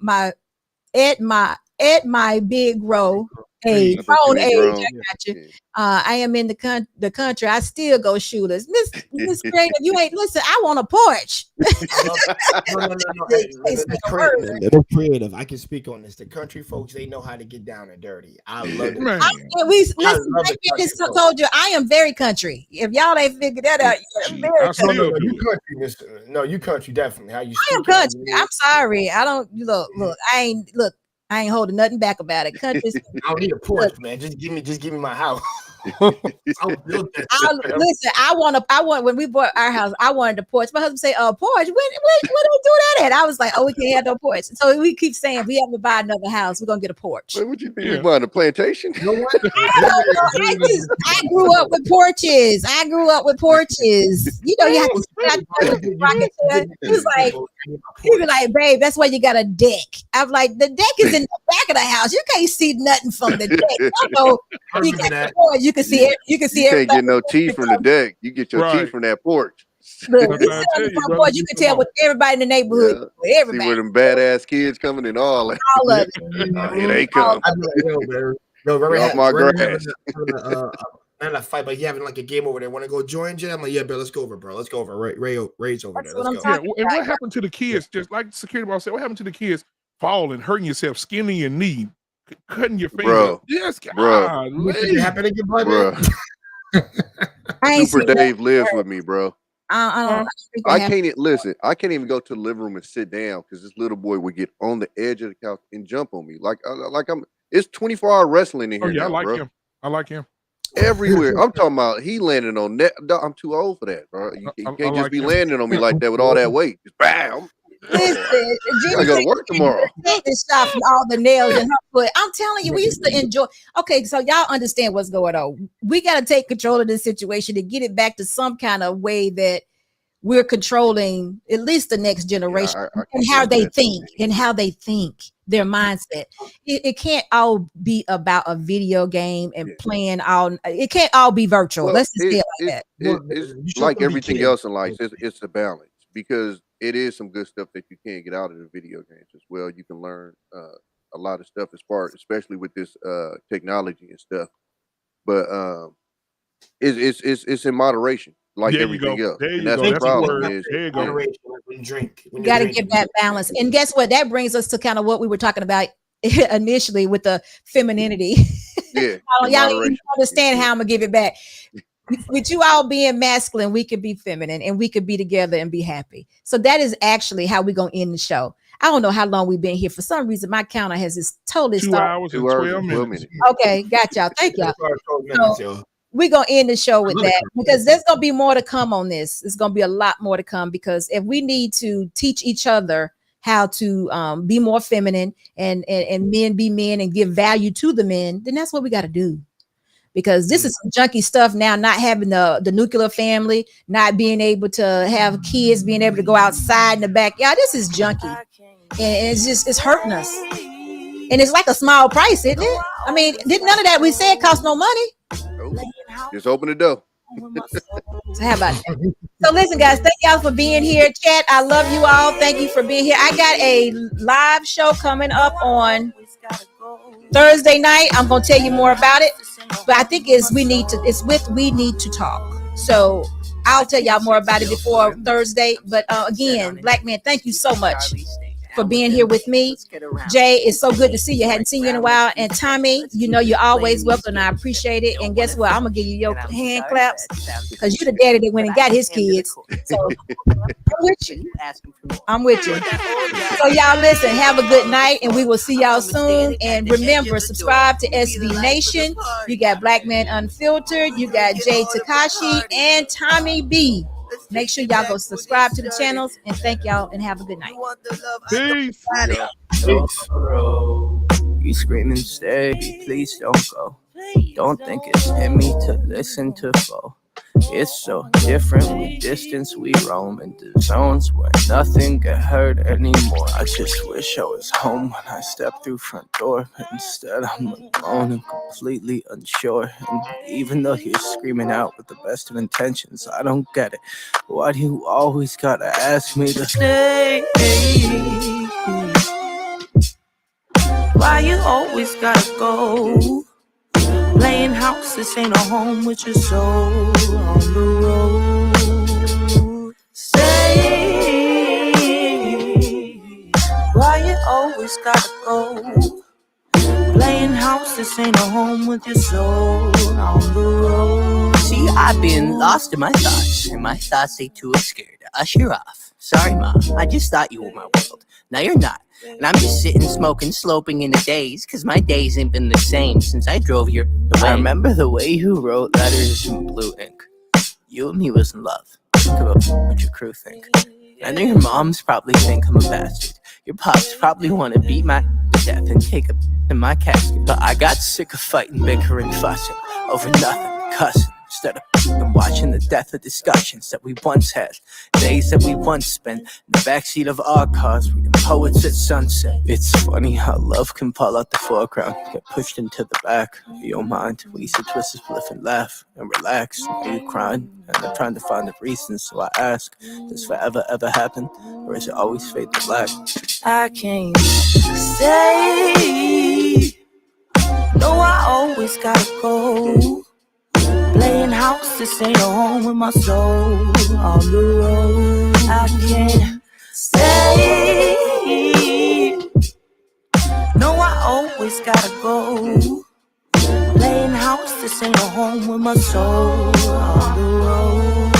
at my at my big grown age. I think you Grown ain't age, grown. I got you. Yeah. I am in the country. I still go shooters. Miss Creative, you ain't listen. I want a porch. No. Hey, they're creative. I can speak on this. The country folks, they know how to get down and dirty. I love it. Man. Listen, I just told you I am very country. If y'all ain't figured that out, I'm very I still No, do you it. country, mister. No, you country, definitely. How you I am speak. country. I'm sorry. I don't look. I ain't holding nothing back about it. Country. I don't need a porch, man. Just give me my house. Listen, I want when we bought our house, I wanted a porch. My husband say, porch, where do we do that at? I was like, we can't have no porch. So we keep saying we have to buy another house, we're gonna get a porch. Wait, what you think? We buying a plantation? You know what? I grew up with porches. You know, you have to he was like, he be like, babe, that's why you got a deck. I'm like, the deck is in the back of the house. You can't see nothing from the deck. You got the porch. You can see it. You can see it. You can't get no tea from the deck. You get your tea from that porch. Look, you sit on the front porch, you can tell with everybody in the neighborhood. Yeah. See where them badass kids coming and all that. All of it. Here they come. Off my grass. Not a fight, but you having like a game over there. Want to go join, Jay? I'm like, yeah, bro, let's go over, bro. Let's go over. Ray's over there. Let's go. Yeah, and what happened to the kids? Just like the security boss said, what happened to the kids falling, hurting yourself, skinning your knee, cutting your finger? Bro. Yes, bro. Super Dave lives with me, bro. I can't even go to the living room and sit down because this little boy would get on the edge of the couch and jump on me it's 24-hour wrestling in here. Yeah, now, him. I like him. Everywhere. I'm talking about he landing on that. I'm too old for that, bro. You can't just be landing on me like that with all that weight. Just bam. Listen, I gotta work tomorrow. This shot from all the nails in her foot. I'm telling you, we used to enjoy. Okay, so y'all understand what's going on. We got to take control of this situation and get it back to some kind of way that we're controlling at least the next generation and how they think, their mindset. It can't all be about a video game and playing all. It can't all be virtual. Well, let's just say it like that. It's like everything else in life. It's a balance because it is some good stuff that you can't get out of the video games as well. You can learn a lot of stuff especially with this technology and stuff. But it's in moderation. Like everything else. And that's the problem. There you go. You got to get that balance. And guess what? That brings us to kind of what we were talking about initially with the femininity. Yeah. Y'all don't even understand how I'm going to give it back. With you all being masculine, we could be feminine and we could be together and be happy. So that is actually how we're going to end the show. I don't know how long we've been here. For some reason, my counter has just totally 2 hours and 12 minutes. Okay, got y'all. Thank y'all. So, we're going to end the show with that because there's going to be more to come on this. There's going to be a lot more to come because if we need to teach each other how to be more feminine and men be men and give value to the men, then that's what we got to do. Because this is some junky stuff now, not having the nuclear family, not being able to have kids, being able to go outside in the backyard. This is junky. And it's hurting us. And it's like a small price, isn't it? I mean, none of that we said cost no money. Just open the door. So how about that? So listen, guys, thank y'all for being here. Chat, I love you all. Thank you for being here. I got a live show coming up on Thursday night. I'm gonna tell you more about it, but I think we need to talk. So I'll tell y'all more about it before Thursday. But again, Black Man, thank you so much for being here with me. Jay, it's so good to see you. Hadn't seen you in a while. And Tommy, you know you're always welcome. And I appreciate it. And guess what? I'm gonna give you your hand claps because you're the daddy that went and got his kids. So I'm with you. So y'all listen, have a good night, and we will see y'all soon. And remember, subscribe to SB Nation. You got Black Man Unfiltered. You got Jay Takashi and Tommy B. Make sure y'all go subscribe to the channels, and thank y'all and have a good night. Peace. You screaming, stay, please don't go. Don't think it's in me to listen to foe. It's so different, we distance, we roam into zones where nothing get hurt anymore. I just wish I was home when I stepped through front door, but instead I'm alone and completely unsure. And even though you're screaming out with the best of intentions, I don't get it. Why do you always gotta ask me to stay? Why Why you always gotta go? Playing house, this ain't a home with your soul on the road. Say, why you always gotta go? Playing house, this ain't a home with your soul on the road. See, I've been lost in my thoughts, and my thoughts they too scared to usher off. Sorry, Mom, I just thought you were my world. Now you're not. And I'm just sitting, smoking, sloping in the days, cause my days ain't been the same since I drove your away. I remember the way you wrote letters in blue ink. You and me was in love. Think about what your crew think. I know your moms probably think I'm a bastard. Your pops probably want to beat my death and take a in my casket. But I got sick of fighting, bickering, fussing over nothing, cussing. Instead of watching the death of discussions that we once had, days that we once spent in the backseat of our cars reading poets at sunset. It's funny how love can fall out the foreground, get pushed into the back of your mind. We used to twist a spliff and laugh and relax. Are you crying? And I'm trying to find the reasons, so I ask, does forever ever happen, or is it always fade to black? I can't say, no, I always gotta go. Playing house, this ain't a home with my soul on the road. I can't say, no, I always gotta go. Playing house, this ain't a home with my soul on the road.